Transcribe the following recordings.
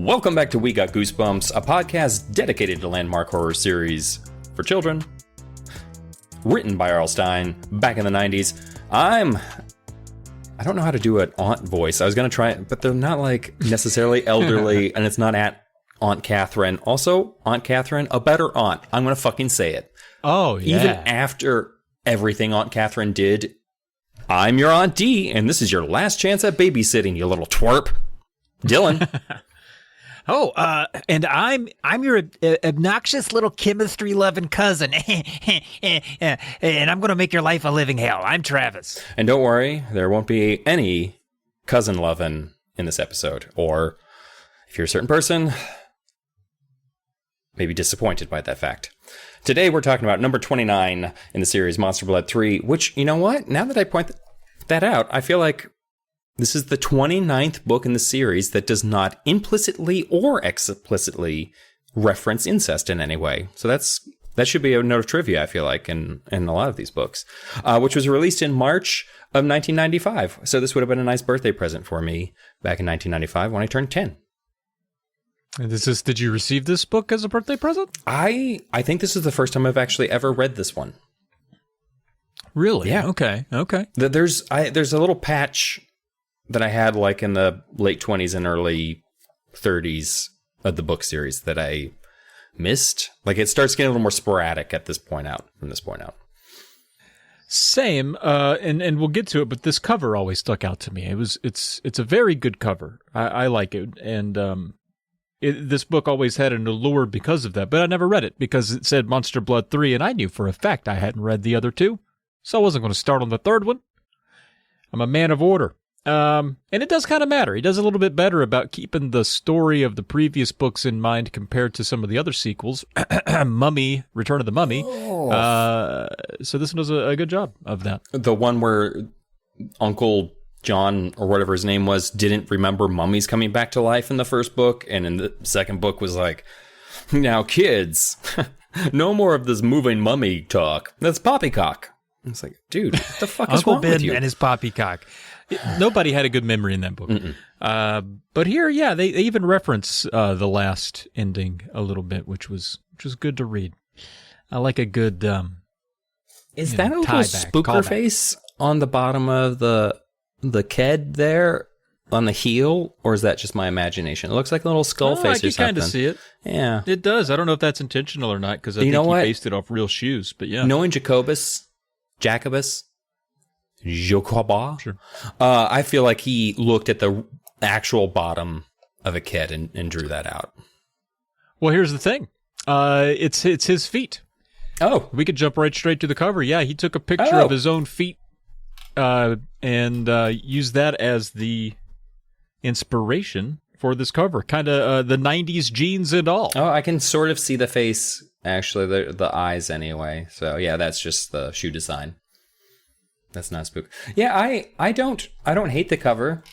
Welcome back to We Got Goosebumps, a podcast dedicated to landmark horror series for children. Written by R.L. Stine back in the 90s. I don't know how to do an aunt voice. I was going to try it, but they're not like necessarily elderly, and it's not at Aunt Catherine. Also, Aunt Catherine, a better aunt. I'm going to fucking say it. Oh, yeah. Even after everything Aunt Catherine did, I'm your Aunt D, and this is your last chance at babysitting, you little twerp. Dylan. And I'm your obnoxious little chemistry-loving cousin, and I'm going to make your life a living hell. I'm Travis. And don't worry, there won't be any cousin loving in this episode. Or, if you're a certain person, maybe disappointed by that fact. Today we're talking about number 29 in the series, Monster Blood 3, which, you know what? Now that I point that out, I feel like this is the 29th book in the series that does not implicitly or explicitly reference incest in any way. So that should be a note of trivia, I feel like, in a lot of these books, which was released in March of 1995. So this would have been a nice birthday present for me back in 1995 when I turned 10. And did you receive this book as a birthday present? I think this is the first time I've actually ever read this one. Really? Yeah. Okay. There's a little patch that I had like in the late 20s and early 30s of the book series that I missed. Like it starts getting a little more sporadic from this point out. Same, and we'll get to it, but this cover always stuck out to me. It's a very good cover. I like it, and this book always had an allure because of that, but I never read it because it said Monster Blood 3, and I knew for a fact I hadn't read the other two, so I wasn't going to start on the third one. I'm a man of order. And it does kind of matter. He does a little bit better about keeping the story of the previous books in mind compared to some of the other sequels. Mummy, Return of the Mummy. Oh. So this one does a good job of that. The one where Uncle John, or whatever his name was, didn't remember mummies coming back to life in the first book, and in the second book was like, now kids, no more of this moving mummy talk. That's poppycock. It's like, dude, what the fuck is Uncle wrong Ben with you? And his poppycock. Nobody had a good memory in that book. But here, yeah, they even reference the last ending a little bit, which was good to read. I like a good is that a little spooker face on the bottom of the ked there on the heel, or is that just my imagination? It looks like a little skull face or something. I can kind of see it. Yeah. It does. I don't know if that's intentional or not, because I think he based it off real shoes, but yeah. Knowing Jacobus, Jocoba. Sure. I feel like he looked at the actual bottom of a kid and drew that out. Well, here's the thing. It's his feet. Oh. We could jump right straight to the cover. Yeah, he took a picture of his own feet and used that as the inspiration for this cover. Kind of the 90s jeans and all. Oh, I can sort of see the face, actually, the eyes anyway. So, yeah, that's just the shoe design. That's not spook. Yeah, I don't hate the cover.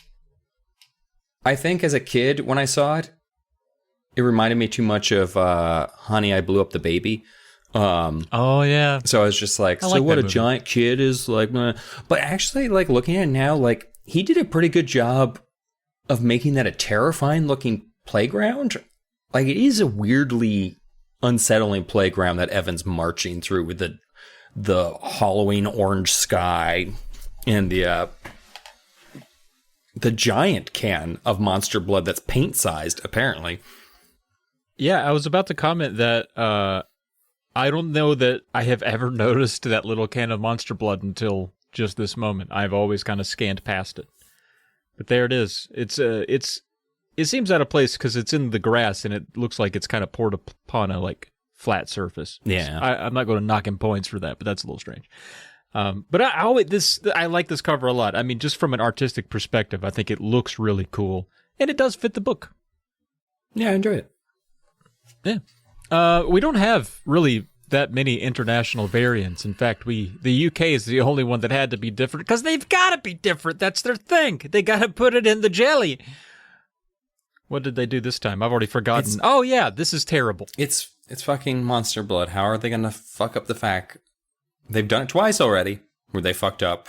I think as a kid when I saw it, it reminded me too much of Honey, I Blew Up the Baby. Oh yeah. So I was just like, so what a giant kid is like. But actually, like looking at it now, like he did a pretty good job of making that a terrifying looking playground. Like it is a weirdly unsettling playground that Evan's marching through with the Halloween orange sky and the giant can of Monster Blood that's paint sized, apparently. Yeah, I was about to comment that I don't know that I have ever noticed that little can of Monster Blood until just this moment. I've always kind of scanned past it. But there it is. It seems out of place because it's in the grass and it looks like it's kind of poured upon a flat surface. Yeah, I'm not going to knock him points for that, but that's a little strange. But I like this cover a lot. I mean, just from an artistic perspective, I think it looks really cool, and it does fit the book. Yeah, I enjoy it. Yeah, we don't have really that many international variants. In fact, the UK is the only one that had to be different because they've got to be different. That's their thing. They got to put it in the jelly. What did they do this time? I've already forgotten. Oh yeah, this is terrible. It's fucking Monster Blood. How are they going to fuck up the fact? They've done it twice already, where they fucked up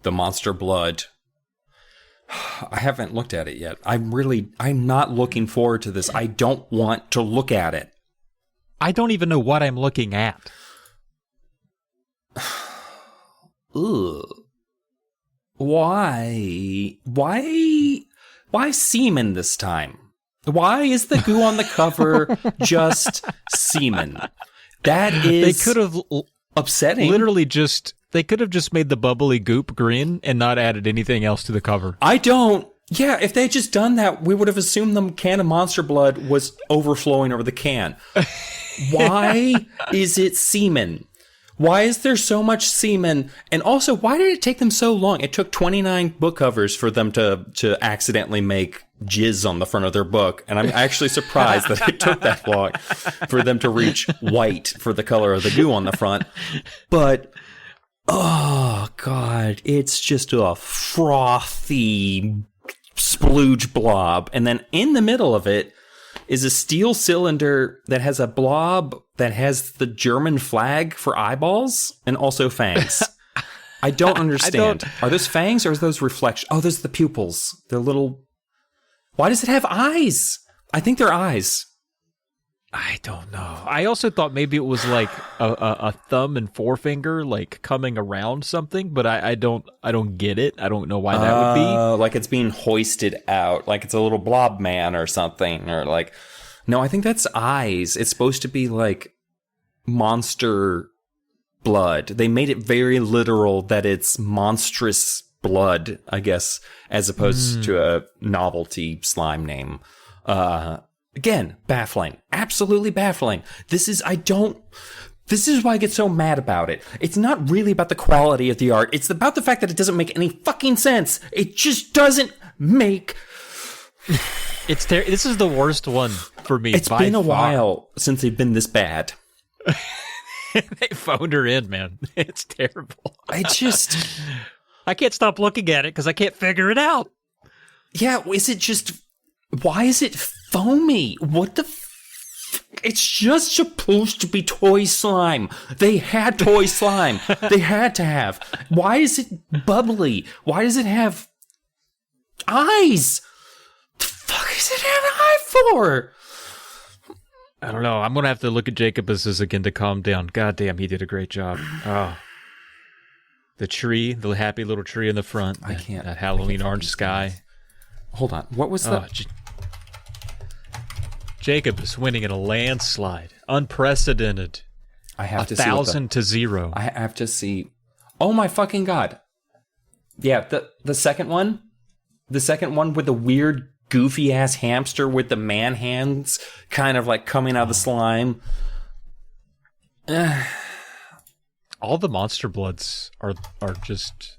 the Monster Blood I haven't looked at it yet. I'm not looking forward to this. I don't want to look at it. I don't even know what I'm looking at. Ugh. Why semen this time? Why is the goo on the cover just semen? That is They could have upsetting. They could have just made the bubbly goop green and not added anything else to the cover. Yeah, if they had just done that, we would have assumed the can of Monster Blood was overflowing over the can. Why is it semen? Why is there so much semen? And also, why did it take them so long? It took 29 book covers for them to accidentally make jizz on the front of their book. And I'm actually surprised that it took that long for them to reach white for the color of the goo on the front. But, oh, God, it's just a frothy splooge blob. And then in the middle of it is a steel cylinder that has a blob that has the German flag for eyeballs and also fangs. I don't understand. Are those fangs or are those reflections? Oh, those are the pupils. They're little... Why does it have eyes? I think they're eyes. I don't know. I also thought maybe it was like a thumb and forefinger like coming around something, but I don't get it. I don't know why that would be. Like it's being hoisted out, like it's a little blob man or something, or like... No, I think that's eyes. It's supposed to be like monster blood. They made it very literal that it's monstrous blood, I guess, as opposed to a novelty slime name. Again, baffling. Absolutely baffling. This is why I get so mad about it. It's not really about the quality of the art. It's about the fact that it doesn't make any fucking sense. It just doesn't make... This is the worst one for me. It's been a while since they've been this bad. They phoned her in, man. It's terrible. I can't stop looking at it because I can't figure it out. Yeah, why is it foamy? What the it's just supposed to be toy slime. They had toy slime. They had to have. Why is it bubbly? Why does it have eyes? The fuck does it have an eye for? I don't know. I'm going to have to look at Jacobus's again to calm down. God damn, he did a great job. Oh. The tree, the happy little tree in the front. That Halloween orange sky. Hold on. What was that? Jacobus winning in a landslide. Unprecedented. I have to see 1,000 to 0. I have to see. Oh my fucking God. Yeah, the second one? The second one with the weird goofy ass hamster with the man hands kind of like coming out of the slime. All the Monster Bloods are just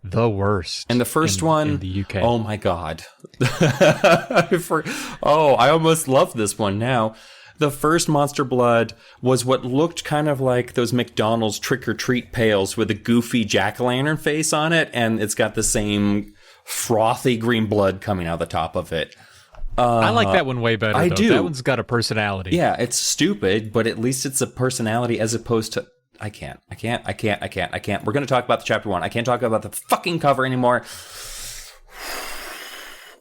the worst. And the first one in the UK. Oh my God. I almost love this one now. The first Monster Blood was what looked kind of like those McDonald's trick-or-treat pails with a goofy jack-o'-lantern face on it, and it's got the same frothy green blood coming out the top of it. I like that one way better, I though. do. That one's got a personality. Yeah, it's stupid, but at least it's a personality as opposed to... I can't. We're going to talk about the chapter 1. I can't talk about the fucking cover anymore.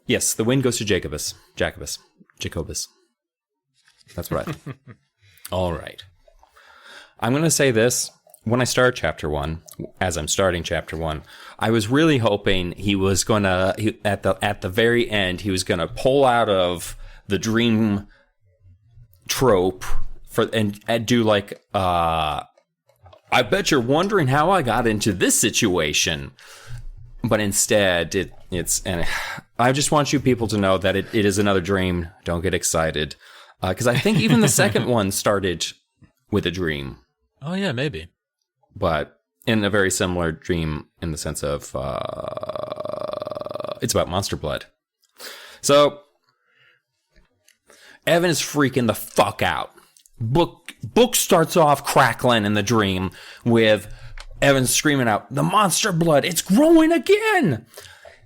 Yes, the win goes to Jacobus. That's what I think. All right. I'm going to say this. When I start chapter 1, as I'm starting chapter 1, I was really hoping he was going to, at the very end, he was going to pull out of the dream trope and do like, I bet you're wondering how I got into this situation. But instead, and I just want you people to know that it is another dream. Don't get excited. Because I think even the second one started with a dream. Oh, yeah, maybe. But in a very similar dream in the sense of it's about Monster Blood. So Evan is freaking the fuck out. Book starts off crackling in the dream with Evan screaming out, "The Monster Blood, it's growing again!"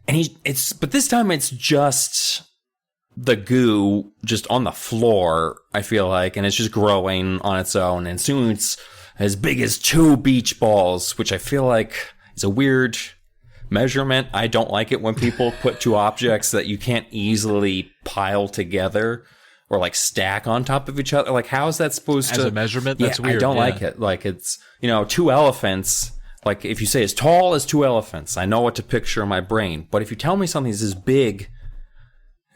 And but this time it's just the goo just on the floor, I feel like, and it's just growing on its own, and soon it's as big as 2 beach balls, which I feel like is a weird measurement. I don't like it when people put two objects that you can't easily pile together or like stack on top of each other. Like, how is that supposed to... As a measurement? That's weird. I don't like it. Like, it's, two elephants. Like, if you say as tall as two elephants, I know what to picture in my brain. But if you tell me something's as big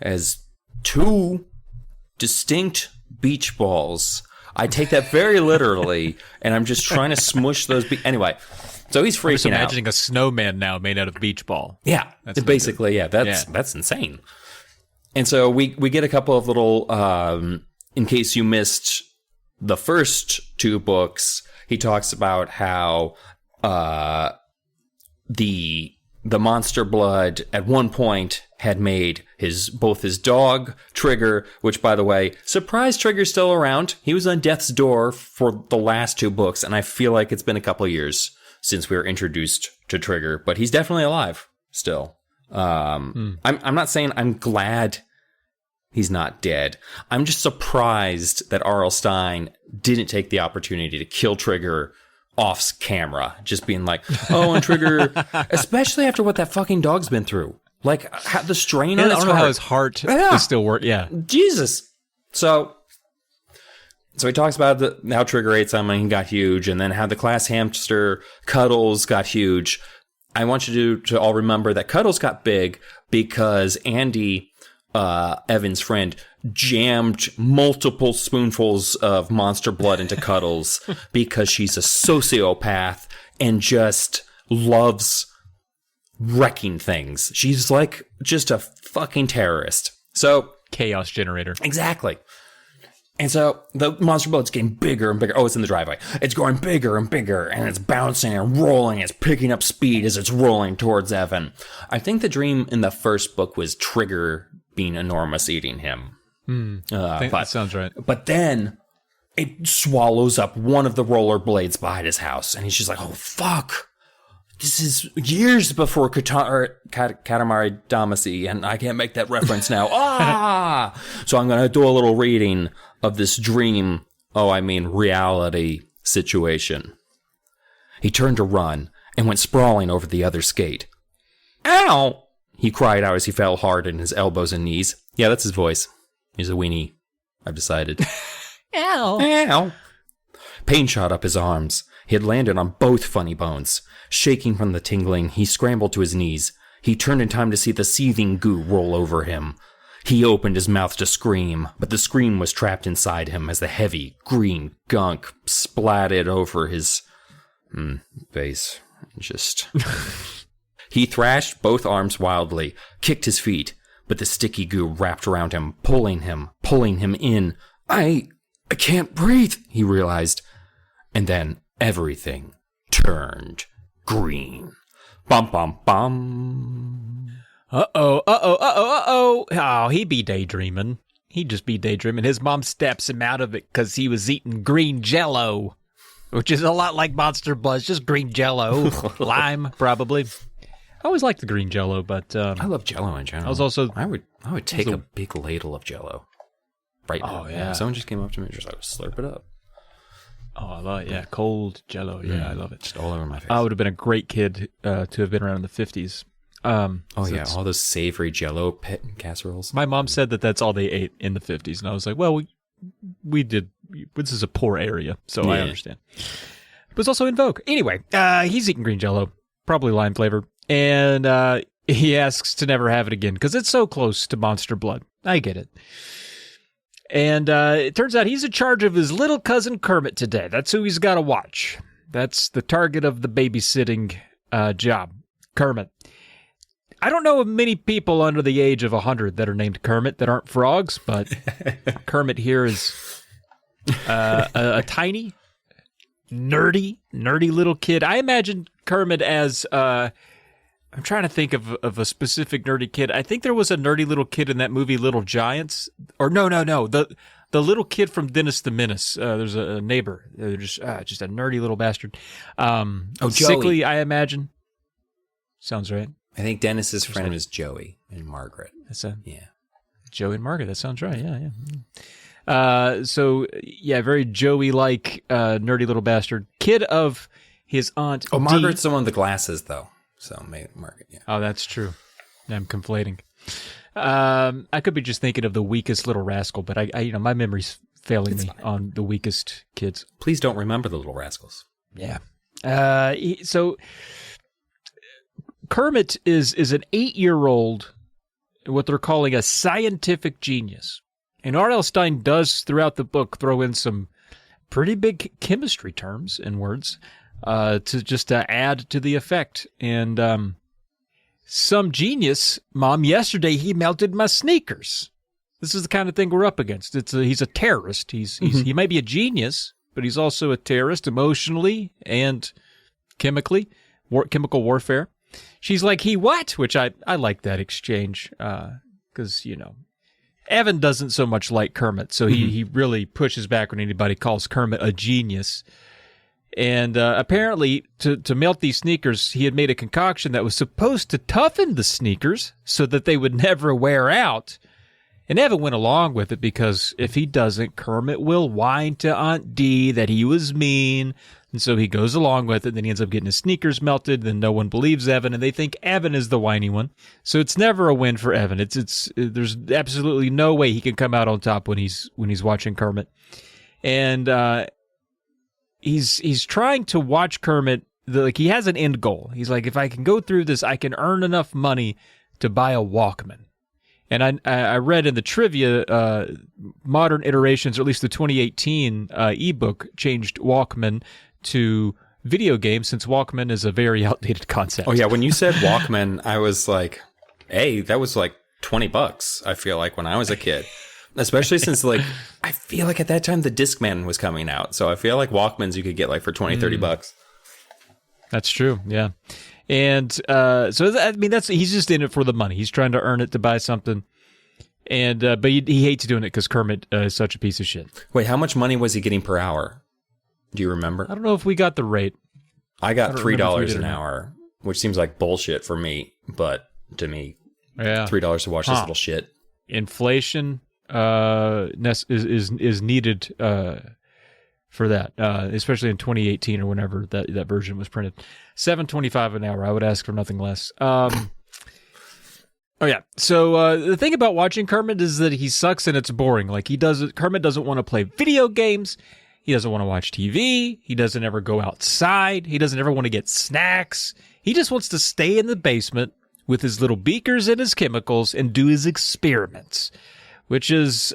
as two distinct beach balls, I take that very literally, and I'm just trying to smush those... Anyway, so he's freaking out. I'm imagining a snowman now made out of beach ball. Yeah, that's basically, that's insane. And so we get a couple of little, in case you missed the first two books, he talks about how the monster blood at one point had made both his dog, Trigger, which, by the way, surprise, Trigger's still around. He was on death's door for the last two books, and I feel like it's been a couple of years since we were introduced to Trigger, but he's definitely alive still. I'm not saying I'm glad he's not dead. I'm just surprised that R.L. Stine didn't take the opportunity to kill Trigger off camera, just being like, oh, and Trigger, especially after what that fucking dog's been through. Like, the strain on his heart. I don't know how his heart is still working. Yeah. Jesus. So he talks about how Trigger ate something and got huge, and then how the class hamster Cuddles got huge. I want you to all remember that Cuddles got big because Andy, Evan's friend, jammed multiple spoonfuls of monster blood into Cuddles because she's a sociopath and just loves wrecking things. She's like just a fucking terrorist. So chaos generator. Exactly. And so the monster blood's getting bigger and bigger. Oh, it's in the driveway. It's going bigger and bigger, and it's bouncing and rolling. It's picking up speed as it's rolling towards Evan. I think the dream in the first book was Trigger being enormous, eating him. I think that sounds right. But then it swallows up one of the rollerblades behind his house, and he's just like, oh, fuck. This is years before Katamari Damacy, and I can't make that reference now. So I'm going to do a little reading of this dream, reality situation. He turned to run and went sprawling over the other skate. Ow! He cried out as he fell hard in his elbows and knees. Yeah, that's his voice. He's a weenie, I've decided. Ow! Ow! Pain shot up his arms. He had landed on both funny bones. Shaking from the tingling, he scrambled to his knees. He turned in time to see the seething goo roll over him. He opened his mouth to scream, but the scream was trapped inside him as the heavy, green gunk splatted over his face. He thrashed both arms wildly, kicked his feet, but the sticky goo wrapped around him, pulling him in. I can't breathe, he realized. And then everything turned green. Bum, bum, bum. Uh-oh. Oh, he be daydreaming. He'd just be daydreaming. His mom steps him out of it because he was eating green Jell-O, which is a lot like Monster Blood. It's just green Jell-O. Lime, probably. I always liked the green Jell-O, but... I love Jell-O in general. I would take a big ladle of Jell-O right now. Oh, yeah. If someone just came up to me and just like, slurp it up. Oh, I love it. Yeah, cold Jell-O. Yeah, I love it. Just all over my face. I would have been a great kid to have been around in the 50s. All those savory Jell-O pit casseroles. My mom said that's all they ate in the 50s, and I was like, well, we did. This is a poor area, so I understand. It was also in vogue. Anyway, he's eating green Jell-O, probably lime flavor, and he asks to never have it again because it's so close to Monster Blood. I get it. And it turns out he's in charge of his little cousin Kermit today. That's who he's got to watch. That's the target of the babysitting job, Kermit. I don't know of many people under the age of 100 that are named Kermit that aren't frogs, but Kermit here is a tiny, nerdy little kid. I imagine Kermit as... I'm trying to think of a specific nerdy kid. I think there was a nerdy little kid in that movie Little Giants. Or no. The little kid from Dennis the Menace. There's a neighbor. They're just a nerdy little bastard. Sickly, Joey. I imagine. Sounds right. I think Dennis's friend is Joey and Margaret. Joey and Margaret. That sounds right. Yeah. Very Joey-like nerdy little bastard. Kid of his aunt. Oh, Margaret's the one with the glasses, though. So market, yeah. Oh, that's true. I'm conflating. I could be just thinking of the weakest Little Rascal, but I my memory's failing me on the weakest kids. Please don't remember the Little Rascals. Yeah. So Kermit is an 8-year-old, what they're calling a scientific genius. And R.L. Stine does, throughout the book, throw in some pretty big chemistry terms and words to add to the effect. And some genius, Mom, yesterday he melted my sneakers. This is the kind of thing we're up against. He's a terrorist. He might be a genius, but he's also a terrorist emotionally and chemically, chemical warfare. She's like, he what? Which I like that exchange because, Evan doesn't so much like Kermit, so he really pushes back when anybody calls Kermit a genius. And apparently, to melt these sneakers, he had made a concoction that was supposed to toughen the sneakers so that they would never wear out. And Evan went along with it because if he doesn't, Kermit will whine to Aunt Dee that he was mean. And so he goes along with it, then he ends up getting his sneakers melted, then no one believes Evan, and they think Evan is the whiny one. So it's never a win for Evan. There's absolutely no way he can come out on top when he's watching Kermit. And he's trying to watch Kermit, he has an end goal. He's like, if I can go through this, I can earn enough money to buy a Walkman. And I read in the trivia, modern iterations, or at least the 2018 ebook, changed Walkman to video games, since Walkman is a very outdated concept. Oh, yeah. When you said Walkman, I was like, hey, that was like $20, I feel like, when I was a kid. Especially since, I feel like at that time the Discman was coming out. So I feel like Walkmans you could get for $20-$30. That's true, yeah. And he's just in it for the money. He's trying to earn it to buy something. And but he hates doing it because Kermit is such a piece of shit. Wait, how much money was he getting per hour? Do you remember? I don't know if we got the rate. I got $3 an hour, which seems like bullshit for me, but to me, $3 to watch this little shit. Inflation is needed for that, especially in 2018 or whenever that version was printed. $7.25 an hour. I would ask for nothing less. Oh yeah. So the thing about watching Kermit is that he sucks and it's boring. Kermit doesn't want to play video games. He doesn't want to watch TV. He doesn't ever go outside. He doesn't ever want to get snacks. He just wants to stay in the basement with his little beakers and his chemicals and do his experiments, which is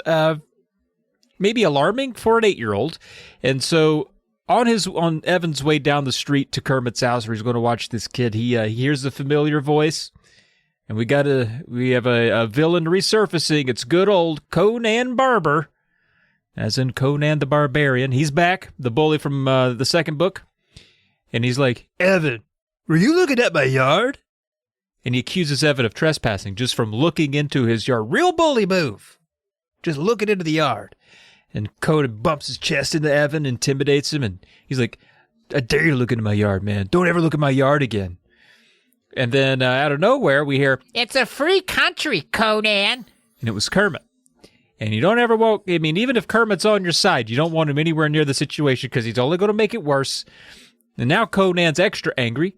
maybe alarming for an 8-year-old. And so on Evan's way down the street to Kermit's house where he's going to watch this kid, he hears the familiar voice. And we have a villain resurfacing. It's good old Conan Barber, as in Conan the Barbarian. He's back, the bully from the second book. And he's like, Evan, were you looking at my yard? And he accuses Evan of trespassing just from looking into his yard. Real bully move. Just looking into the yard. And Conan bumps his chest into Evan, intimidates him, and he's like, I dare you to look into my yard, man. Don't ever look at my yard again. And then out of nowhere, we hear, it's a free country, Conan. And it was Kermit. And you don't ever want, even if Kermit's on your side, you don't want him anywhere near the situation because he's only going to make it worse. And now Conan's extra angry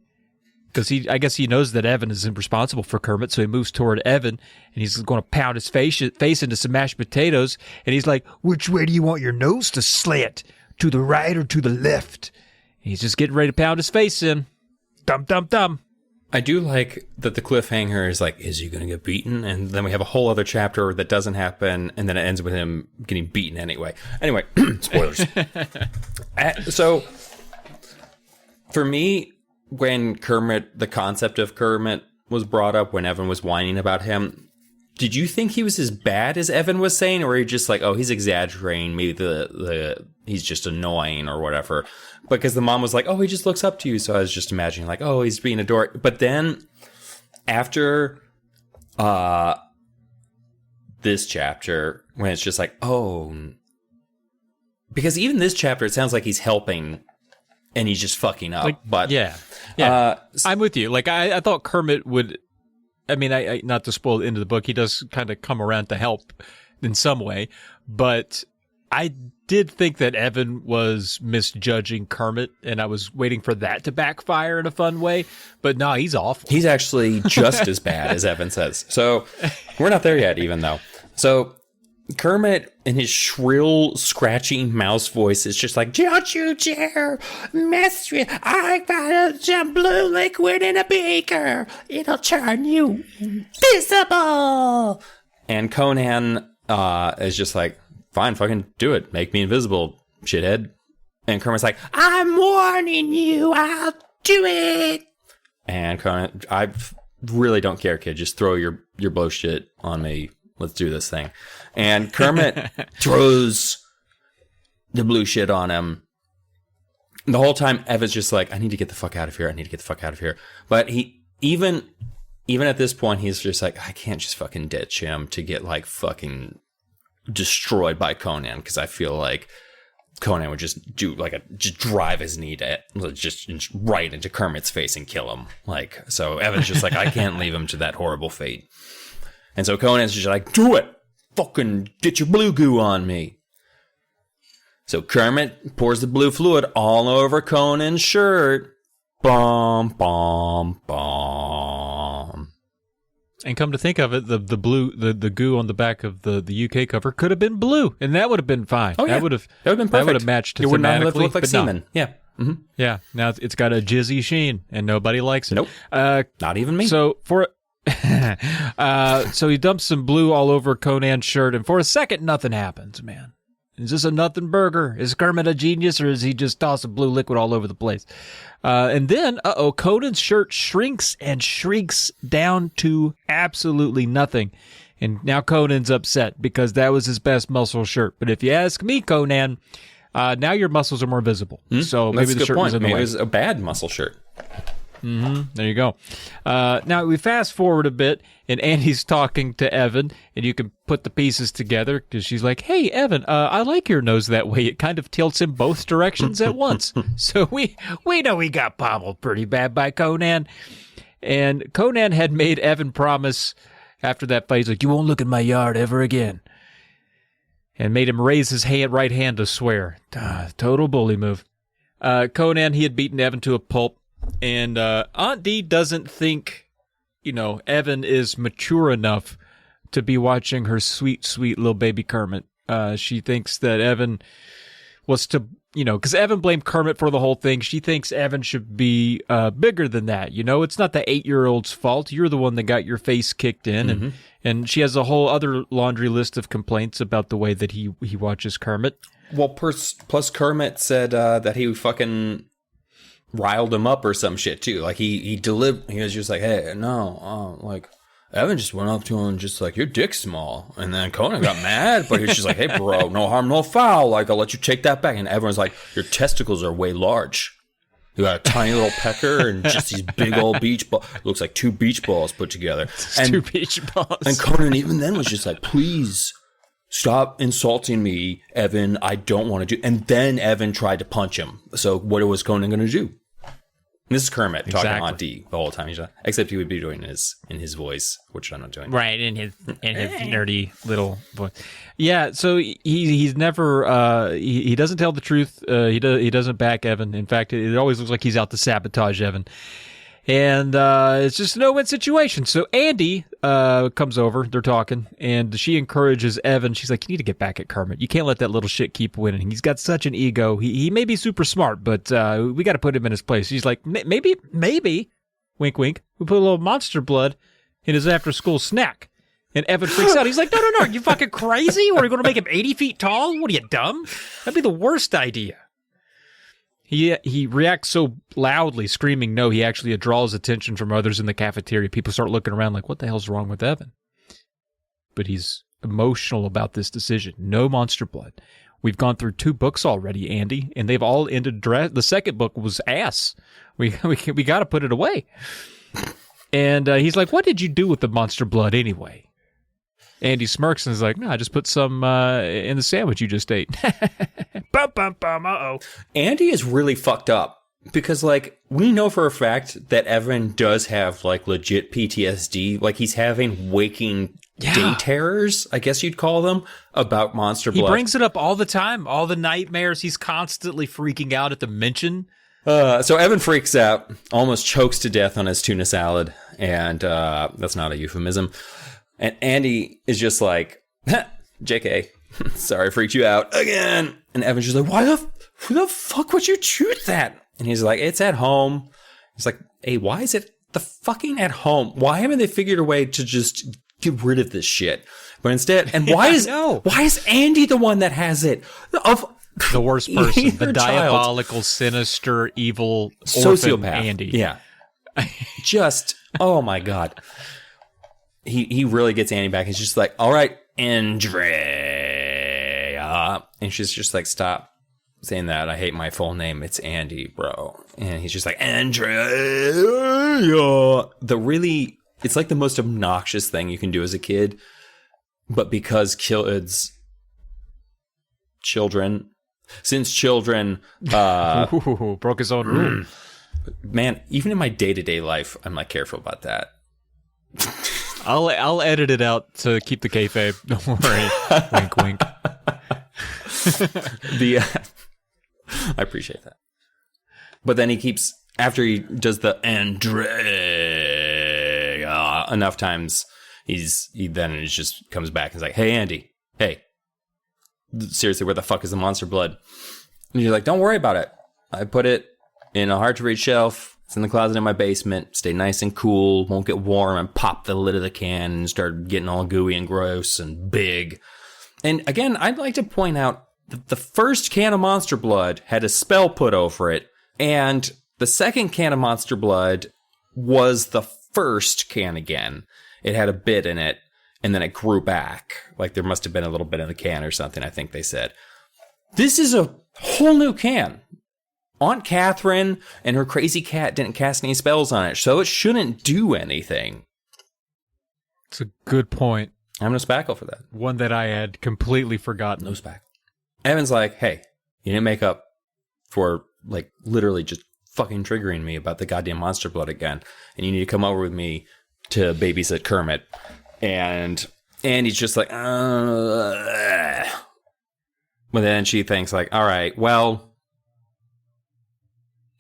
because I guess he knows that Evan is responsible for Kermit, so he moves toward Evan, and he's going to pound his face into some mashed potatoes. And he's like, which way do you want your nose to slant? To the right or to the left? And he's just getting ready to pound his face in. Dum, dum, dum. I do like that the cliffhanger is like, is he going to get beaten? And then we have a whole other chapter that doesn't happen, and then it ends with him getting beaten anyway. Anyway, spoilers. So, for me, when the concept of Kermit was brought up, when Evan was whining about him, did you think he was as bad as Evan was saying? Or were you just like, oh, he's exaggerating, maybe he's just annoying or whatever? Because the mom was like, oh, he just looks up to you. So I was just imagining like, oh, he's being a dork. But then after this chapter, when it's just like, oh, because even this chapter, it sounds like he's helping and he's just fucking up. But yeah. I'm with you. I thought Kermit would, I not to spoil the end of the book, he does kind of come around to help in some way, but I did think that Evan was misjudging Kermit, and I was waiting for that to backfire in a fun way. But no, he's awful. He's actually just as bad as Evan says. So we're not there yet, even though. So Kermit, in his shrill, scratchy mouse voice, is just like, "Don't you dare mess with, I got some blue liquid in a beaker. It'll turn you invisible." And Conan is just like, "Fine, fucking do it. Make me invisible, shithead." And Kermit's like, "I'm warning you. I'll do it." And Conan, "I really don't care, kid. Just throw your blow shit on me. Let's do this thing." And Kermit throws the blue shit on him. The whole time, Evan's just like, "I need to get the fuck out of here. I need to get the fuck out of here." But he, even at this point, he's just like, "I can't just fucking ditch him to get like fucking destroyed by Conan," because I feel like Conan would just do like just drive his knee just right into Kermit's face and kill him. Like, so Evan's just like, "I can't leave him to that horrible fate." And so Conan's just like, "Do it! Fucking get your blue goo on me." So Kermit pours the blue fluid all over Conan's shirt. Bom, bom, bom. And come to think of it, the blue, the goo on the back of the UK cover could have been blue, and that would have been fine. Oh, yeah. That would have been perfect. That would have matched it would not have looked like but semen. No. Yeah. Mm-hmm. Yeah. Now it's got a jizzy sheen, and nobody likes it. Nope. Not even me. So so he dumps some blue all over Conan's shirt, and for a second, nothing happens, man. Is this a nothing burger? Is Kermit a genius, or is he just tossing blue liquid all over the place? And then, Conan's shirt shrinks and shrinks down to absolutely nothing. And now Conan's upset because that was his best muscle shirt. But if you ask me, Conan, now your muscles are more visible. So maybe the shirt was in the way. It was a bad muscle shirt. There you go. Now we fast forward a bit, and Andy's talking to Evan, and you can put the pieces together because she's like, "Hey, Evan, I like your nose that way. It kind of tilts in both directions at once." So we know he got pommeled pretty bad by Conan, and Conan had made Evan promise after that fight. He's like, "You won't look at my yard ever again," and made him raise his right hand to swear. Total bully move. Conan, he had beaten Evan to a pulp. And Aunt Dee doesn't think, Evan is mature enough to be watching her sweet, sweet little baby Kermit. She thinks that Evan was to, because Evan blamed Kermit for the whole thing. She thinks Evan should be bigger than that. It's not the 8-year-old's fault. You're the one that got your face kicked in. Mm-hmm. And she has a whole other laundry list of complaints about the way that he watches Kermit. Well, plus Kermit said that he fucking riled him up or some shit too. Like he was just like, "Hey, no, like Evan just went up to him just like, your dick's small." And then Conan got mad, but he was just like, "Hey, bro, no harm, no foul. Like, I'll let you take that back." And everyone's like, "Your testicles are way large. You got a tiny little pecker and just these big old beach balls. Looks like 2 beach balls put together." And 2 beach balls. And Conan even then was just like, "Please stop insulting me, Evan. I don't want to do." And then Evan tried to punch him. So what was Conan going to do? And this is Kermit talking to Aunt Dee the whole time. Except he would be doing it in his voice, which I'm not doing. Right, in his nerdy little voice. Yeah, so he's never he doesn't tell the truth. He doesn't back Evan. In fact, it always looks like he's out to sabotage Evan. And it's just a no-win situation. So Andy comes over. They're talking, and she encourages Evan. She's like, "You need to get back at Kermit. You can't let that little shit keep winning. He's got such an ego. He may be super smart, but we got to put him in his place." She's like, maybe, wink, wink, we put a little monster blood in his after-school snack." And Evan freaks out. He's like, no, are you fucking crazy? Or are you going to make him 80 feet tall? What are you, dumb? That'd be the worst idea. He reacts so loudly, screaming no, he actually draws attention from others in the cafeteria. People start looking around like, what the hell's wrong with Evan? But he's emotional about this decision. No monster blood. We've gone through 2 books already, Andy, and they've all ended. The second book was ass. We got to put it away. And he's like, "What did you do with the monster blood anyway?" Andy smirks and is like, "No, I just put some in the sandwich you just ate." Bum, bum, bum, uh-oh. Andy is really fucked up because, like, we know for a fact that Evan does have, like, legit PTSD. Like, he's having waking day terrors, I guess you'd call them, about Monster Blood. He brings it up all the time, all the nightmares. He's constantly freaking out at the mention. So Evan freaks out, almost chokes to death on his tuna salad, and that's not a euphemism. And Andy is just like, JK, sorry I freaked you out again. And Evan's just like, who the fuck would you choose that? And he's like, it's at home. He's like, hey, why is it the fucking at home? Why haven't they figured a way to just get rid of this shit? But instead, and why is Andy the one that has it? Of the worst person, the diabolical, child. sinister, evil Sociopath. Andy. Yeah. Just, oh my God. He really gets Andy back. He's just like, all right, Andrea. And she's just like, stop saying that. I hate my full name. It's Andy, bro. And he's just like, Andrea. It's like the most obnoxious thing you can do as a kid. But because children broke his own rule. Man, even in my day-to-day life, I'm not careful about that. I'll edit it out to keep the kayfabe. Don't worry. Wink, wink. I appreciate that. But then he keeps, after he does the Andrea enough times, he just comes back and is like, hey, Andy, hey, seriously, where the fuck is the Monster Blood? And you're like, don't worry about it. I put it in a hard-to-reach shelf. It's in the closet in my basement. Stay nice and cool. Won't get warm. And pop the lid of the can and start getting all gooey and gross and big. And again, I'd like to point out that the first can of Monster Blood had a spell put over it. And the second can of Monster Blood was the first can again. It had a bit in it. And then it grew back. Like there must have been a little bit in the can or something, I think they said. This is a whole new can. Aunt Catherine and her crazy cat didn't cast any spells on it, so it shouldn't do anything. It's a good point. I'm no spackle for that. One that I had completely forgotten. No spackle. Evan's like, hey, you didn't make up for, like, literally just fucking triggering me about the goddamn Monster Blood again, and you need to come over with me to babysit Kermit. And Andy's just like, But then she thinks, like, all right, well,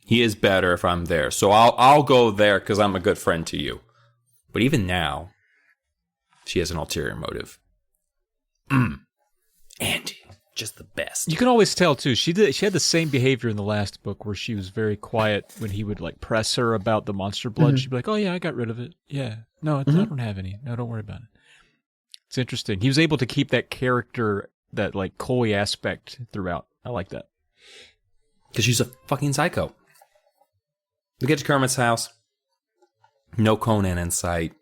he is better if I'm there. So I'll go there because I'm a good friend to you. But even now, she has an ulterior motive. Andy, just the best. You can always tell, too. She had the same behavior in the last book where she was very quiet when he would, like, press her about the Monster Blood. Mm-hmm. She'd be like, oh, yeah, I got rid of it. Yeah. No, I don't have any. No, don't worry about it. It's interesting. He was able to keep that character, that, like, coy aspect throughout. I like that. Because she's a fucking psycho. We get to Kermit's house. No Conan in sight.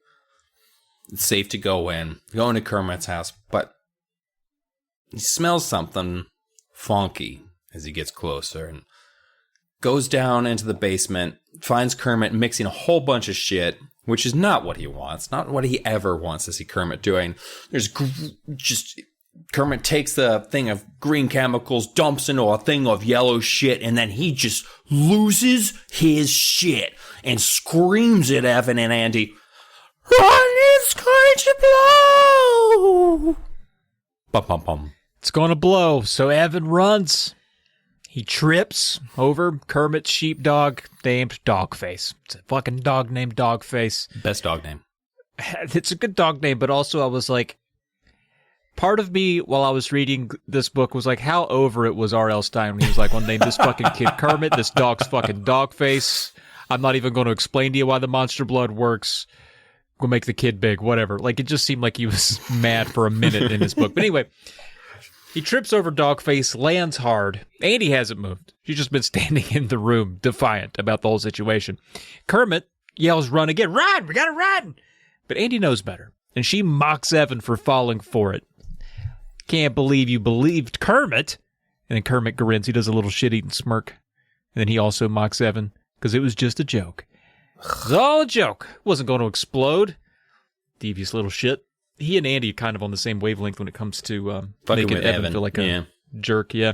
It's safe to go in. Go into Kermit's house. But he smells something funky as he gets closer. And goes down into the basement. Finds Kermit mixing a whole bunch of shit. Which is not what he wants. Not what he ever wants to see Kermit doing. There's just... Kermit takes the thing of green chemicals, dumps into a thing of yellow shit, and then he just loses his shit and screams at Evan and Andy, "Run, it's going to blow!" Bum, bum, bum. It's going to blow, so Evan runs. He trips over Kermit's sheepdog named Dogface. It's a fucking dog named Dogface. Best dog name. It's a good dog name, but also I was like, part of me, while I was reading this book, was like, how over it was R.L. Stine when he was like, well, name this fucking kid Kermit, this dog's fucking Dogface. I'm not even going to explain to you why the Monster Blood works. We'll make the kid big, whatever. Like, it just seemed like he was mad for a minute in this book. But anyway, he trips over Dogface, lands hard. Andy hasn't moved. She's just been standing in the room, defiant about the whole situation. Kermit yells, run again. Run! We gotta run! But Andy knows better, and she mocks Evan for falling for it. Can't believe you believed Kermit. And then Kermit grins. He does a little shit-eating smirk. And then he also mocks Evan because it was just a joke. It was all a joke. It wasn't going to explode. Devious little shit. He and Andy are kind of on the same wavelength when it comes to making Evan feel like a jerk. Yeah.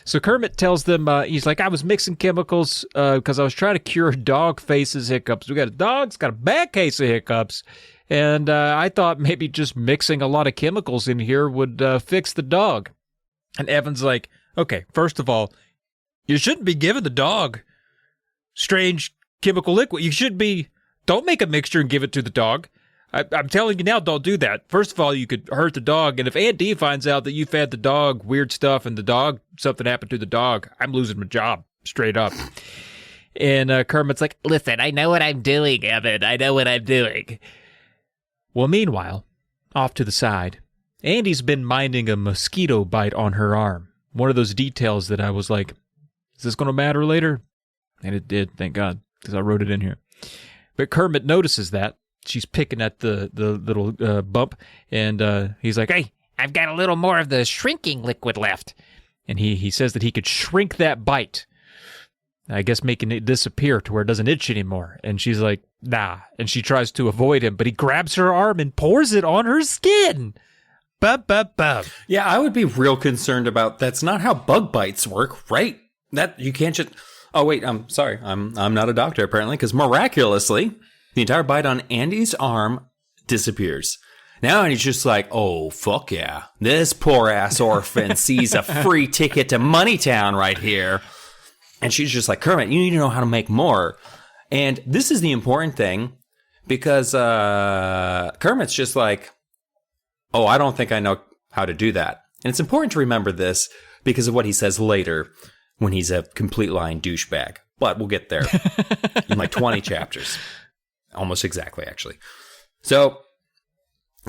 So Kermit tells them, he's like, I was mixing chemicals because I was trying to cure Dogface's hiccups. We got a dog's got a bad case of hiccups. And I thought maybe just mixing a lot of chemicals in here would fix the dog. And Evan's like, okay, first of all, you shouldn't be giving the dog strange chemical liquid. Don't make a mixture and give it to the dog. I'm telling you now, don't do that. First of all, you could hurt the dog. And if Aunt Dee finds out that you fed the dog weird stuff and something happened to the dog, I'm losing my job, straight up. And Kermit's like, listen, I know what I'm doing, Evan. I know what I'm doing. Well, meanwhile, off to the side, Andy's been minding a mosquito bite on her arm. One of those details that I was like, is this going to matter later? And it did, thank God, because I wrote it in here. But Kermit notices that. She's picking at the little bump, and he's like, hey, I've got a little more of the shrinking liquid left. And he says that he could shrink that bite, I guess making it disappear to where it doesn't itch anymore. And she's like, nah. And she tries to avoid him, but he grabs her arm and pours it on her skin. Bub. Yeah, I would be real concerned about that's not how bug bites work, right? That you can't just... Oh, wait, I'm sorry. I'm not a doctor, apparently, because miraculously, the entire bite on Andy's arm disappears. Now Andy's just like, oh, fuck yeah. This poor-ass orphan sees a free ticket to Moneytown right here. And she's just like, Kermit, you need to know how to make more. And this is the important thing, because Kermit's just like, oh, I don't think I know how to do that. And it's important to remember this because of what he says later when he's a complete lying douchebag. But we'll get there in like 20 chapters. Almost exactly, actually. So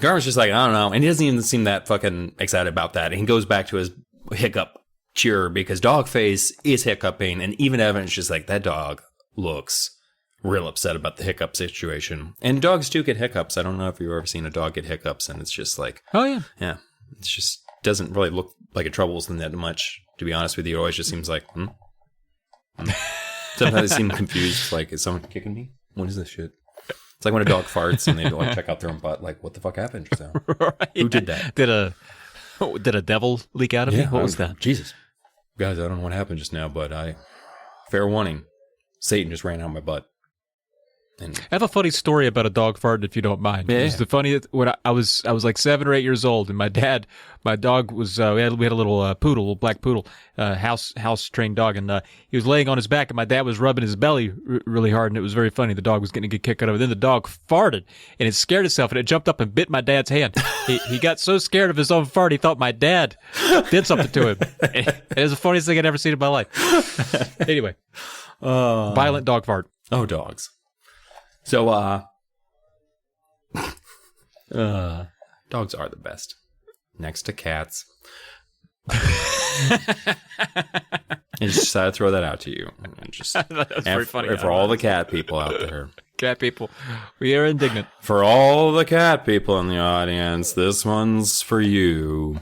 Kermit's just like, I don't know. And he doesn't even seem that fucking excited about that. And he goes back to his hiccup cure because Dogface is hiccuping. And even Evan's just like, that dog looks real upset about the hiccup situation. And dogs do get hiccups. I don't know if you've ever seen a dog get hiccups, and it's just like, oh yeah, it just doesn't really look like it troubles them that much, to be honest with you. It always just seems like sometimes they seem confused, like, is someone kicking me? What is this shit? It's like when a dog farts and they like check out their own butt, like, what the fuck happened just now? Right. Who did that? Did a devil leak out of me? What was that? Jesus, guys, I don't know what happened just now, but fair warning, Satan just ran out of my butt. And I have a funny story about a dog fart, if you don't mind. Yeah. It was the funny when I was like 7 or 8 years old, and my dog was we had a little poodle, little black poodle, house trained dog, and he was laying on his back, and my dad was rubbing his belly really hard, and it was very funny. The dog was getting a good kick out of it. Then the dog farted, and it scared itself, and it jumped up and bit my dad's hand. He got so scared of his own fart, he thought my dad did something to him. It was the funniest thing I'd ever seen in my life. Anyway, violent dog fart. Oh, dogs. So, dogs are the best. Next to cats. I just decided to throw that out to you. Just That's very funny. For all the cat people out there. Cat people, we are indignant. For all the cat people in the audience, this one's for you.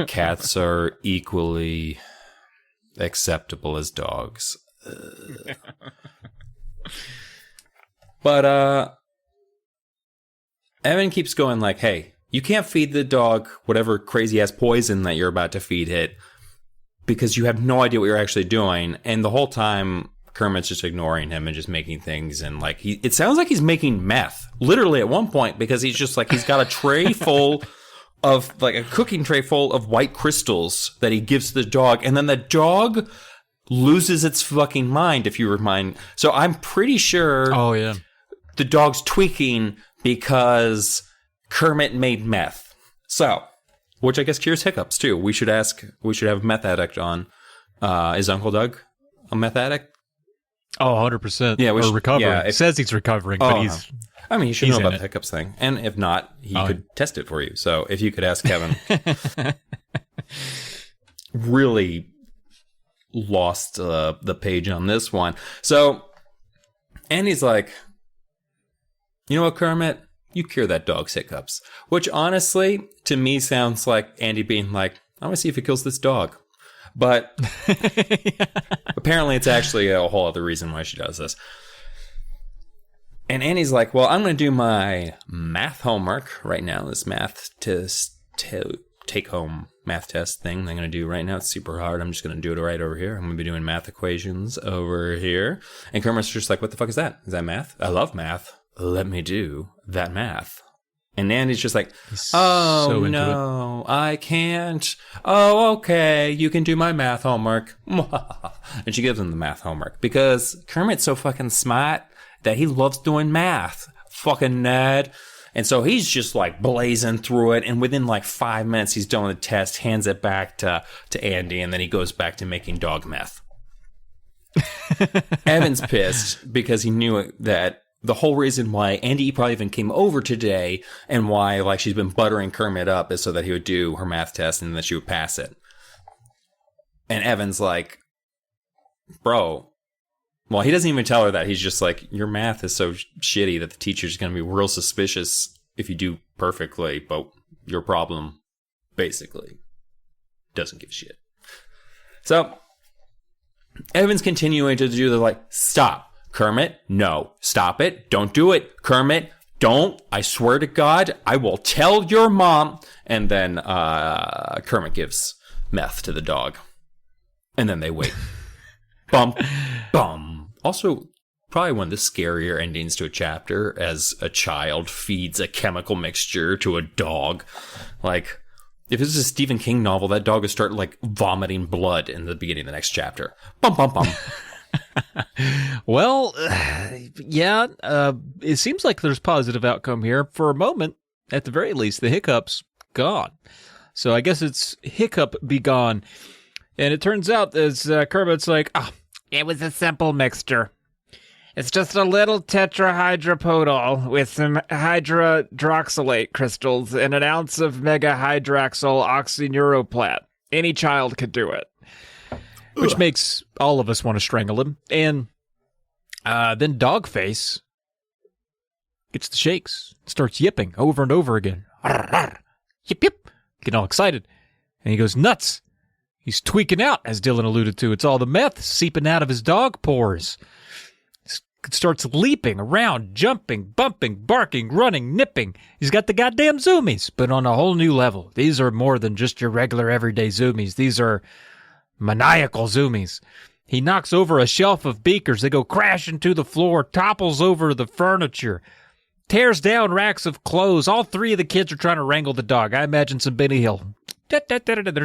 Cats are equally acceptable as dogs. But Evan keeps going like, hey, you can't feed the dog whatever crazy-ass poison that you're about to feed it because you have no idea what you're actually doing. And the whole time, Kermit's just ignoring him and just making things. And like, it sounds like he's making meth, literally at one point, because he's just like, he's got a tray full of, like a cooking tray full of white crystals that he gives to the dog. And then the dog loses its fucking mind, if you remind. So I'm pretty sure... Oh, yeah. The dog's tweaking because Kermit made meth. So, which I guess cures hiccups too. We should have a meth addict on. Is Uncle Doug a meth addict? Oh, 100%. Yeah, or recovering. Yeah, it says he's recovering, but he's... I mean, he should know about the hiccups thing. And if not, he could test it for you. So, if you could ask Kevin. Really lost the page on this one. So, and he's like... You know what, Kermit? You cure that dog's hiccups. Which, honestly, to me sounds like Andy being like, I want to see if it kills this dog. But apparently it's actually a whole other reason why she does this. And Andy's like, well, I'm going to do my math homework right now. This math test, take-home math test thing I'm going to do right now. It's super hard. I'm just going to do it right over here. I'm going to be doing math equations over here. And Kermit's just like, what the fuck is that? Is that math? I love math. Let me do that math. And Andy's just like, He's oh, so into no, I can't. Oh, okay, you can do my math homework. And she gives him the math homework because Kermit's so fucking smart that he loves doing math. Fucking nerd. And so he's just like blazing through it. And within like 5 minutes, he's done with the test, hands it back to Andy, and then he goes back to making dog meth. Evan's pissed because he knew that the whole reason why Andy probably even came over today and why like she's been buttering Kermit up is so that he would do her math test and that she would pass it. And Evan's like, bro, well, he doesn't even tell her that. He's just like, your math is so shitty that the teacher's going to be real suspicious if you do perfectly, but your problem basically doesn't give a shit. So Evan's continuing to do the like, stop. Kermit, no. Stop it. Don't do it. Kermit, don't. I swear to God, I will tell your mom. And then Kermit gives meth to the dog. And then they wait. Bum, bum. Also, probably one of the scarier endings to a chapter as a child feeds a chemical mixture to a dog. Like, if this is a Stephen King novel, that dog would start, like, vomiting blood in the beginning of the next chapter. Bum, bum, bum. Well, yeah, it seems like there's positive outcome here. For a moment, at the very least, the hiccup's gone. So I guess it's hiccup be gone. And it turns out, as Kermit's like, it was a simple mixture. It's just a little tetrahydropodol with some hydrodroxylate crystals and an ounce of megahydroxyl oxyneuroplat. Any child could do it. Which makes all of us want to strangle him. And then Dogface gets the shakes, starts yipping over and over again. Yip, yip. Getting all excited. And he goes nuts. He's tweaking out, as Dylan alluded to. It's all the meth seeping out of his dog pores. Starts leaping around, jumping, bumping, barking, running, nipping. He's got the goddamn zoomies, but on a whole new level. These are more than just your regular everyday zoomies. These are maniacal zoomies. He knocks over a shelf of beakers. They go crashing to the floor, topples over the furniture, tears down racks of clothes. All three of the kids are trying to wrangle the dog. I imagine some Benny Hill. They're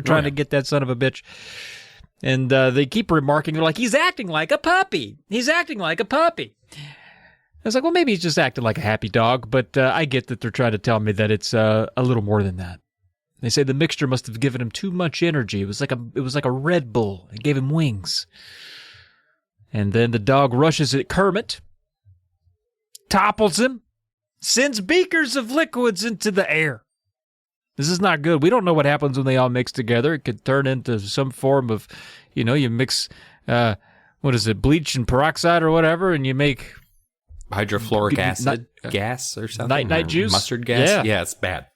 trying to get that son of a bitch. And they keep remarking, they're like, he's acting like a puppy. He's acting like a puppy. I was like, well, maybe he's just acting like a happy dog, but I get that they're trying to tell me that it's a little more than that. They say the mixture must have given him too much energy. It was like a Red Bull. It gave him wings. And then the dog rushes at Kermit, topples him, sends beakers of liquids into the air. This is not good. We don't know what happens when they all mix together. It could turn into some form of, you mix, bleach and peroxide or whatever, and you make hydrofluoric acid gas or something. Night juice? Mustard gas? Yeah, it's bad.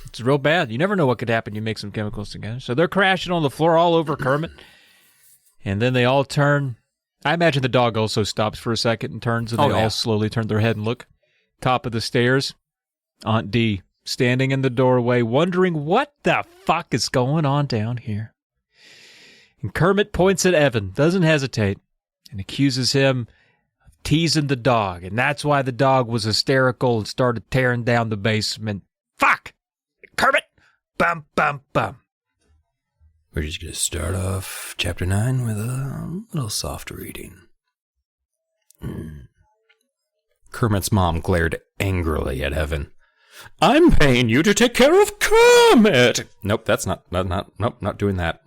It's real bad. You never know what could happen. You make some chemicals together. So they're crashing on the floor all over Kermit. And then they all turn. I imagine the dog also stops for a second and turns, and they all slowly turn their head and look. Top of the stairs, Aunt Dee standing in the doorway, wondering what the fuck is going on down here. And Kermit points at Evan, doesn't hesitate, and accuses him of teasing the dog. And that's why the dog was hysterical and started tearing down the basement. Fuck! Kermit! Bum, bum, bum. We're just going to start off chapter 9 with a little soft reading. Kermit's mom glared angrily at Evan. I'm paying you to take care of Kermit. Nope, that's not doing that.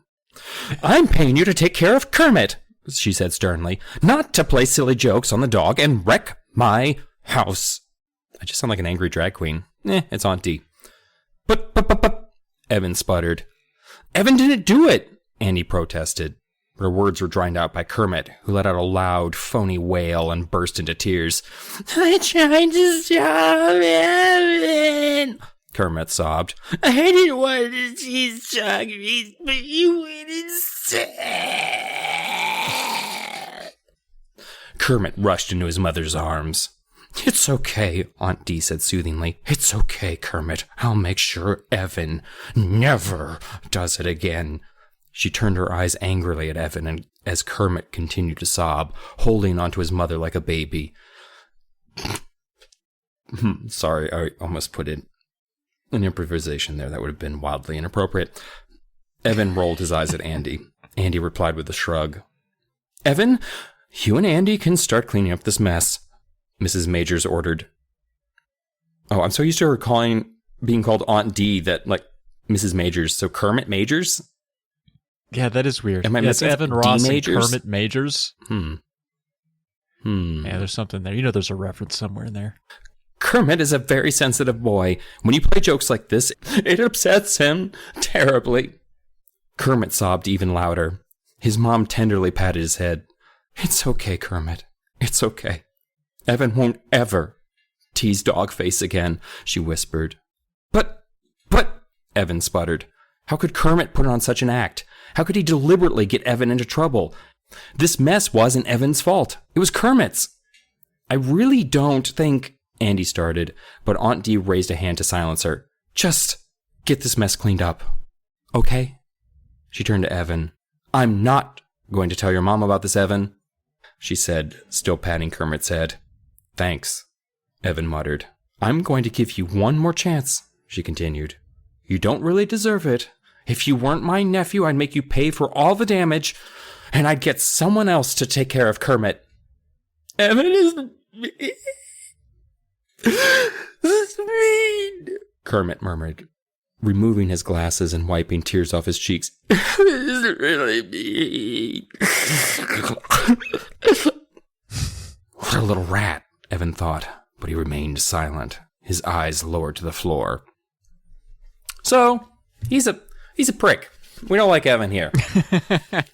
I'm paying you to take care of Kermit, she said sternly, not to play silly jokes on the dog and wreck my house. I just sound like an angry drag queen. It's Aunt Dee. But, Evan sputtered. Evan didn't do it, Andy protested. Her words were drowned out by Kermit, who let out a loud, phony wail and burst into tears. I tried to stop Evan, Kermit sobbed. I didn't want to see Chocolate, but you went instead. Kermit rushed into his mother's arms. It's okay, Aunt Dee said soothingly. It's okay, Kermit. I'll make sure Evan never does it again. She turned her eyes angrily at Evan and as Kermit continued to sob, holding onto his mother like a baby. Sorry, I almost put it an improvisation there. That would have been wildly inappropriate. Evan rolled his eyes at Andy. Andy replied with a shrug. Evan, you and Andy can start cleaning up this mess, Mrs. Majors ordered. Oh, I'm so used to her being called Aunt D that, like, Mrs. Majors. So Kermit Majors? Yeah, that is weird. Am I it's missing Evan Ross and Majors? Kermit Majors. Yeah, there's something there. You know there's a reference somewhere in there. Kermit is a very sensitive boy. When you play jokes like this, it upsets him terribly. Kermit sobbed even louder. His mom tenderly patted his head. It's okay, Kermit. It's okay. Evan won't ever tease Dogface again, she whispered. But, Evan sputtered. How could Kermit put on such an act? How could he deliberately get Evan into trouble? This mess wasn't Evan's fault. It was Kermit's. I really don't think, Andy started, but Aunt D raised a hand to silence her. Just get this mess cleaned up, okay? She turned to Evan. I'm not going to tell your mom about this, Evan, she said, still patting Kermit's head. Thanks, Evan muttered. I'm going to give you one more chance, she continued. You don't really deserve it. If you weren't my nephew, I'd make you pay for all the damage, and I'd get someone else to take care of Kermit. Evan isn't me. This is mean, Kermit murmured, removing his glasses and wiping tears off his cheeks. This isn't really mean. What a little rat, Evan thought, but he remained silent, his eyes lowered to the floor. So, he's a prick. We don't like Evan here.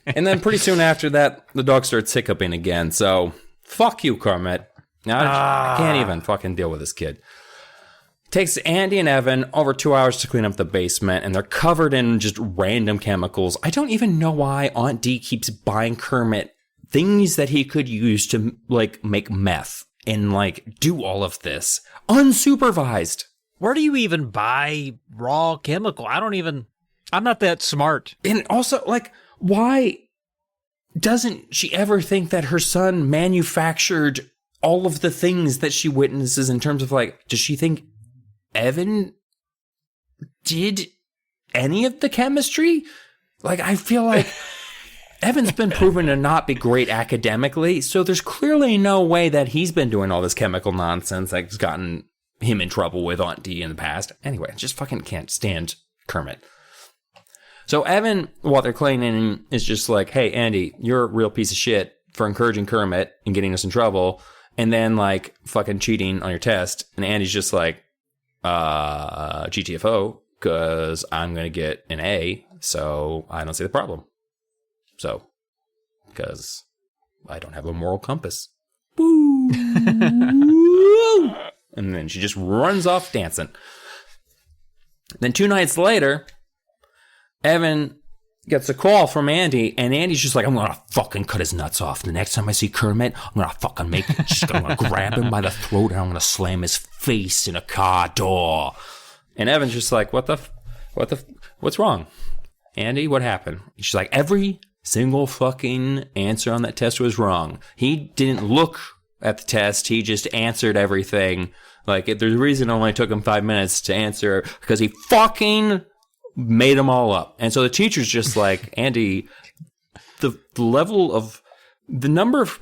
And then pretty soon after that, the dog starts hiccuping again. So, fuck you, Kermit. Now, I can't even fucking deal with this kid. Takes Andy and Evan over 2 hours to clean up the basement, and they're covered in just random chemicals. I don't even know why Aunt D keeps buying Kermit things that he could use to, like, make meth and, like, do all of this unsupervised. Where do you even buy raw chemical? I'm not that smart. And also, like, why doesn't she ever think that her son manufactured all of the things that she witnesses in terms of, like, does she think Evan did any of the chemistry? Like, I feel like Evan's been proven to not be great academically, so there's clearly no way that he's been doing all this chemical nonsense that's gotten him in trouble with Aunt D in the past. Anyway, I just fucking can't stand Kermit. So Evan, while they're cleaning, is just like, hey, Andy, you're a real piece of shit for encouraging Kermit and getting us in trouble, and then, like, fucking cheating on your test. And Andy's just like, GTFO, because I'm going to get an A, so I don't see the problem. So, because I don't have a moral compass. Woo! And then she just runs off dancing. Then 2 nights later, Evan gets a call from Andy, and Andy's just like, I'm going to fucking cut his nuts off. The next time I see Kermit, I'm going to fucking I'm going to grab him by the throat, and I'm going to slam his face in a car door. And Evan's just like, what's wrong? Andy, what happened? She's like, every single fucking answer on that test was wrong. He didn't look at the test. He just answered everything. Like, there's a reason it only took him 5 minutes to answer, because he fucking made them all up. And so the teacher's just like, Andy, the level of, the number of,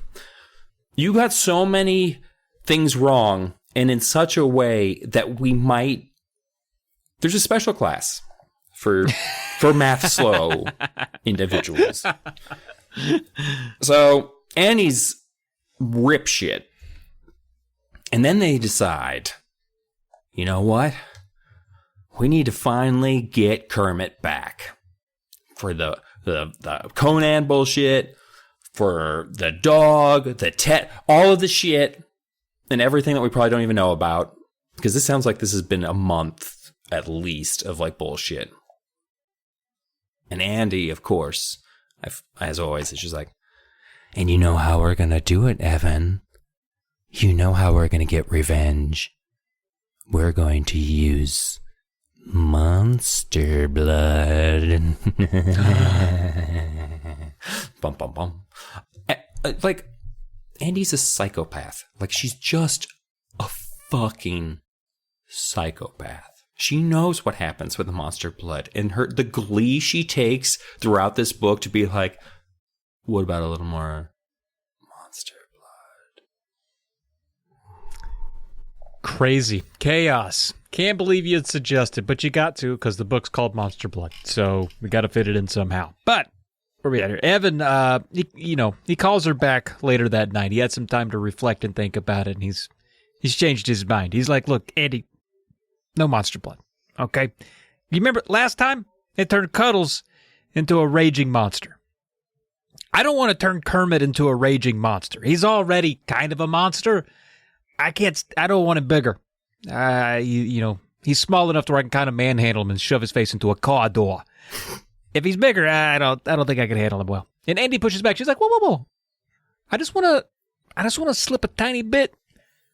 you got so many things wrong, and in such a way that we might, there's a special class for math slow individuals. So Andy's rip shit. And then they decide, you know what? We need to finally get Kermit back for the Conan bullshit, for the dog, all of the shit, and everything that we probably don't even know about. Because this sounds like this has been a month at least of, like, bullshit. And Andy, of course, as always, is just like, and you know how we're gonna do it, Evan. You know how we're gonna get revenge. We're going to use monster blood. Bum, bum, bum. Like, Andy's a psychopath. Like, she's just a fucking psychopath. She knows what happens with the monster blood, and the glee she takes throughout this book to be like, what about a little more monster blood? Crazy. Chaos. Can't believe you'd suggested, but you got to because the book's called Monster Blood, so we got to fit it in somehow. But where we at here? Evan, he calls her back later that night. He had some time to reflect and think about it, and he's changed his mind. He's like, look, Andy, no monster blood, okay? You remember last time? It turned Cuddles into a raging monster. I don't want to turn Kermit into a raging monster. He's already kind of a monster. I don't want him bigger. He's small enough to where I can kind of manhandle him and shove his face into a car door. If he's bigger, I don't think I can handle him well. And Andy pushes back. She's like, whoa. I just want to slip a tiny bit,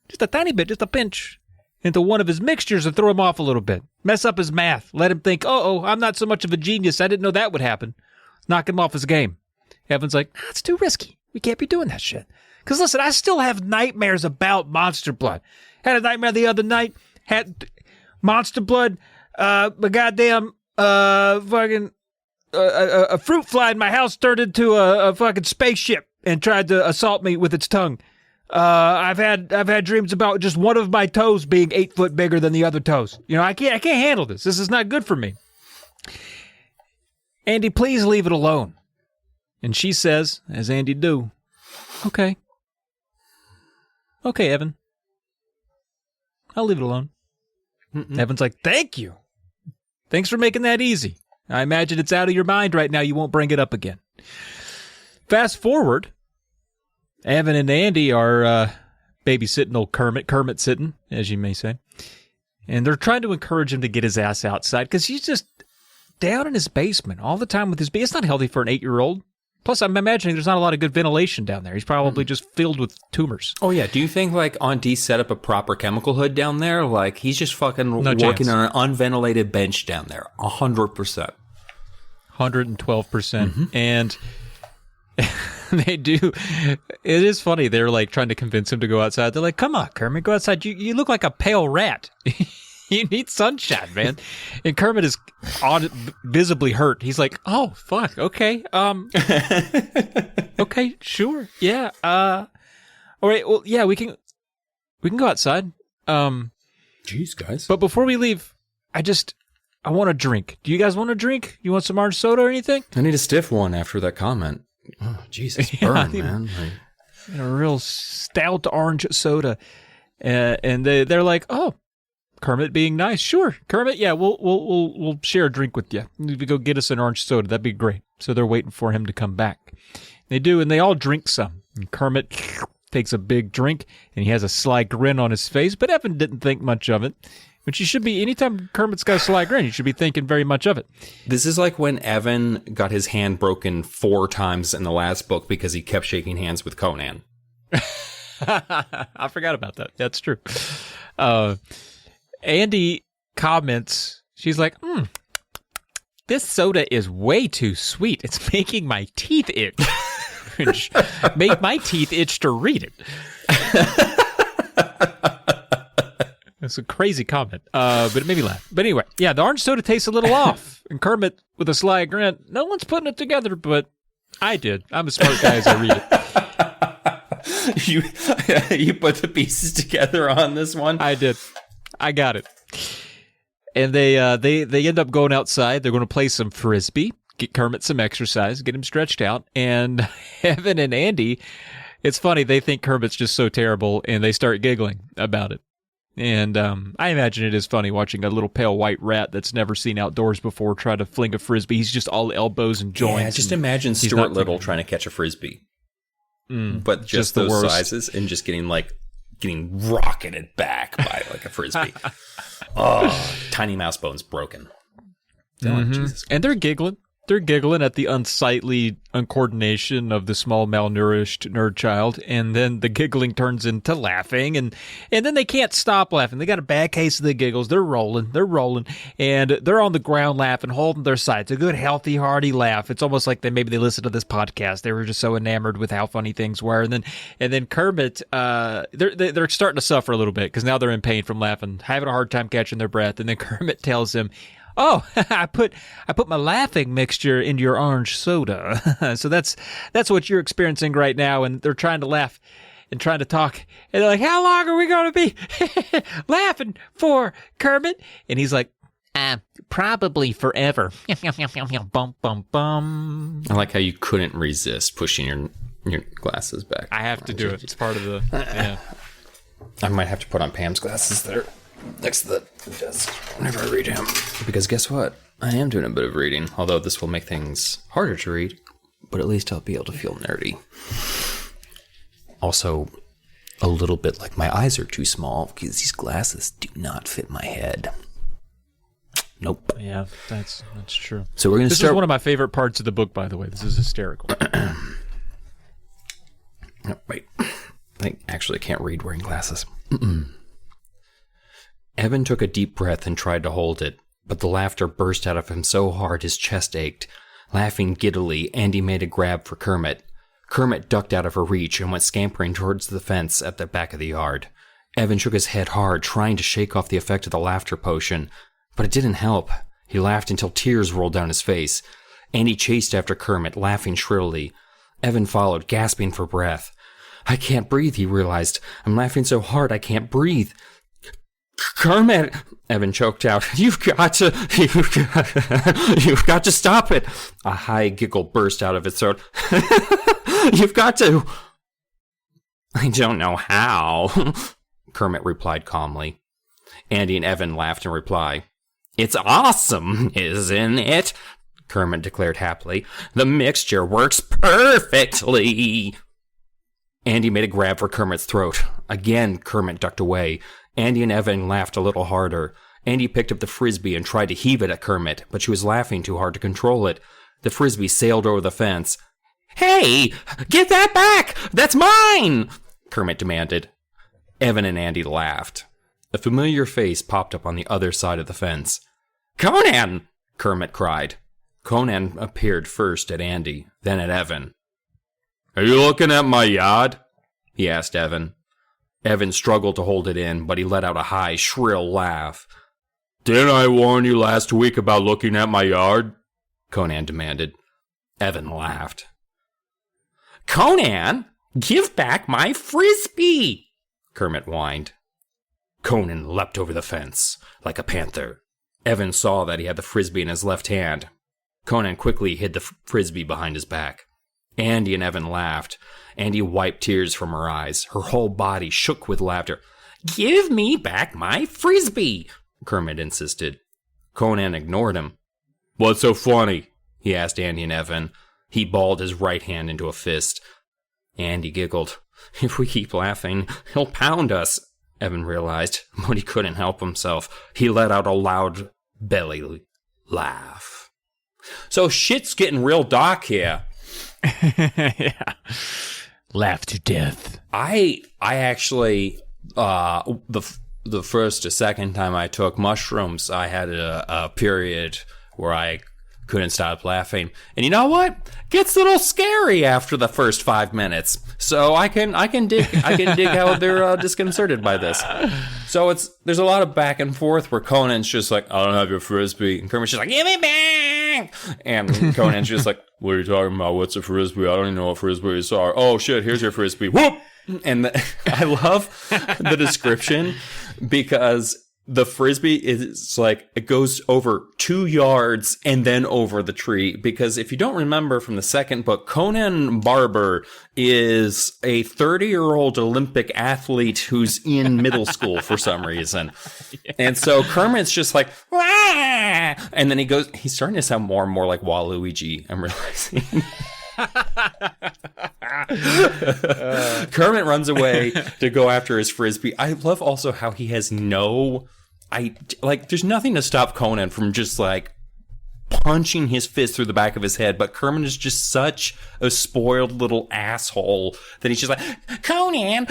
just a pinch, into one of his mixtures and throw him off a little bit. Mess up his math. Let him think, I'm not so much of a genius. I didn't know that would happen. Knock him off his game. Evan's like, it's too risky. We can't be doing that shit. Because listen, I still have nightmares about monster blood. Had a nightmare the other night. Had monster blood, a goddamn fucking a fruit fly in my house turned into a fucking spaceship and tried to assault me with its tongue. I've had dreams about just one of my toes being 8 foot bigger than the other toes. I can't handle this. This is not good for me. Andy, please leave it alone. And she says, as Andy do, okay, Evan, I'll leave it alone. Evan's like, thank you. Thanks for making that easy. I imagine it's out of your mind right now. You won't bring it up again. Fast forward. Evan and Andy are babysitting old Kermit sitting, as you may say. And they're trying to encourage him to get his ass outside because he's just down in his basement all the time with his baby. It's not healthy for an 8-year-old. Plus, I'm imagining there's not a lot of good ventilation down there. He's probably just filled with tumors. Oh, yeah. Do you think, Auntie set up a proper chemical hood down there? He's just fucking working chance. on an unventilated bench down there. 100%. 112%. And they do. It is funny. They're trying to convince him to go outside. They're like, come on, Kermit, go outside. You look like a pale rat. You need sunshine, man. And Kermit is visibly hurt. He's like, oh, fuck. Okay. Okay, sure. Yeah. All right. Well, yeah, we can go outside. Jeez, guys. But before we leave, I want a drink. Do you guys want a drink? You want some orange soda or anything? I need a stiff one after that comment. Oh, Jesus, burn, man. A real stout orange soda. And they're like, oh, Kermit being nice. Sure, Kermit, yeah, we'll share a drink with you. If you go get us an orange soda, that'd be great. So they're waiting for him to come back. They do, and they all drink some. And Kermit takes a big drink, and he has a sly grin on his face, but Evan didn't think much of it. Which you should be, anytime Kermit's got a sly grin, you should be thinking very much of it. This is like when Evan got his hand broken 4 times in the last book because he kept shaking hands with Conan. I forgot about that. That's true. Andy comments, she's like, this soda is way too sweet. It's making my teeth itch. Make my teeth itch to read it. It's a crazy comment, but it made me laugh. But anyway, yeah, the orange soda tastes a little off. And Kermit, with a sly grin, no one's putting it together, but I did. I'm a smart guy as I read it. You put the pieces together on this one? I did. I got it. And they end up going outside. They're going to play some Frisbee, get Kermit some exercise, get him stretched out. And Evan and Andy, it's funny, they think Kermit's just so terrible, and they start giggling about it. And I imagine it is funny watching a little pale white rat that's never seen outdoors before try to fling a Frisbee. He's just all elbows and joints. Yeah, just imagine Stuart Little trying to catch a Frisbee. But just those sizes and just getting rocketed back by a Frisbee. Oh, tiny mouse bones broken. Jesus. And they're giggling. they're giggling at the unsightly uncoordination of the small malnourished nerd child, and then the giggling turns into laughing, and then they can't stop laughing. They got a bad case of the giggles. They're rolling, and they're on the ground laughing, holding their sides. A good, healthy, hearty laugh. It's almost like maybe they listened to this podcast. They were just so enamored with how funny things were, and then Kermit, they're starting to suffer a little bit because now they're in pain from laughing, having a hard time catching their breath, and then Kermit tells him, "Oh, I put my laughing mixture into your orange soda." So that's what you're experiencing right now, and they're trying to laugh and trying to talk, and they're like, "How long are we going to be laughing for, Kermit?" And he's like, "Probably forever." Bum bum bum. I like how you couldn't resist pushing your glasses back. I have to do it. It's part of the. Yeah. I might have to put on Pam's glasses that are next to the desk whenever I read him. Because guess what? I am doing a bit of reading, although this will make things harder to read, but at least I'll be able to feel nerdy. Also, a little bit like my eyes are too small because these glasses do not fit my head. Nope. Yeah, that's true. So we're going to start. This is one of my favorite parts of the book, by the way. This is hysterical. Oh, wait. I actually can't read wearing glasses. Evan took a deep breath and tried to hold it, but the laughter burst out of him so hard his chest ached. Laughing giddily, Andy made a grab for Kermit. Kermit ducked out of her reach and went scampering towards the fence at the back of the yard. Evan shook his head hard, trying to shake off the effect of the laughter potion, but it didn't help. He laughed until tears rolled down his face. Andy chased after Kermit, laughing shrilly. Evan followed, gasping for breath. "I can't breathe," he realized. "I'm laughing so hard I can't breathe." "Kermit," Evan choked out. You've got to stop it." A high giggle burst out of his throat. "You've got to." "I don't know how," Kermit replied calmly. Andy and Evan laughed in reply. "It's awesome, isn't it?" Kermit declared happily. "The mixture works perfectly." Andy made a grab for Kermit's throat. Again, Kermit ducked away. Andy and Evan laughed a little harder. Andy picked up the Frisbee and tried to heave it at Kermit, but she was laughing too hard to control it. The Frisbee sailed over the fence. "Hey, get that back! That's mine!" Kermit demanded. Evan and Andy laughed. A familiar face popped up on the other side of the fence. "Conan!" Kermit cried. Conan appeared first at Andy, then at Evan. "Are you looking at my yard?" he asked Evan. Evan struggled to hold it in, but he let out a high, shrill laugh. "Didn't I warn you last week about looking at my yard?" Conan demanded. Evan laughed. "Conan, give back my Frisbee!" Kermit whined. Conan leapt over the fence, like a panther. Evan saw that he had the Frisbee in his left hand. Conan quickly hid the Frisbee behind his back. Andy and Evan laughed. Andy wiped tears from her eyes. Her whole body shook with laughter. "Give me back my Frisbee!" Kermit insisted. Conan ignored him. "What's so funny?" he asked Andy and Evan. He balled his right hand into a fist. Andy giggled. "If we keep laughing, he'll pound us," Evan realized, but he couldn't help himself. He let out a loud belly laugh. So shit's getting real dark here. Yeah. Laugh to death. I actually, the first or second time I took mushrooms, I had a period where I couldn't stop laughing. And you know what? Gets a little scary after the first 5 minutes. So I can dig how they're disconcerted by this. So there's a lot of back and forth where Conan's just like, "I don't have your Frisbee," and Kermit's just like, "Give me back!" And Conan's just like, "What are you talking about? What's a Frisbee? I don't even know what Frisbees are." "Oh shit, here's your Frisbee." Whoop! And I love the description because the Frisbee is like, it goes over 2 yards and then over the tree. Because if you don't remember from the second book, Conan Barber is a 30-year-old Olympic athlete who's in middle school for some reason. Yeah. And so Kermit's just like, "Wah!" And then he's starting to sound more and more like Waluigi, I'm realizing. Kermit runs away to go after his Frisbee. I love also how he has there's nothing to stop Conan from just like punching his fist through the back of his head, but Kermit is just such a spoiled little asshole that he's just like, Conan,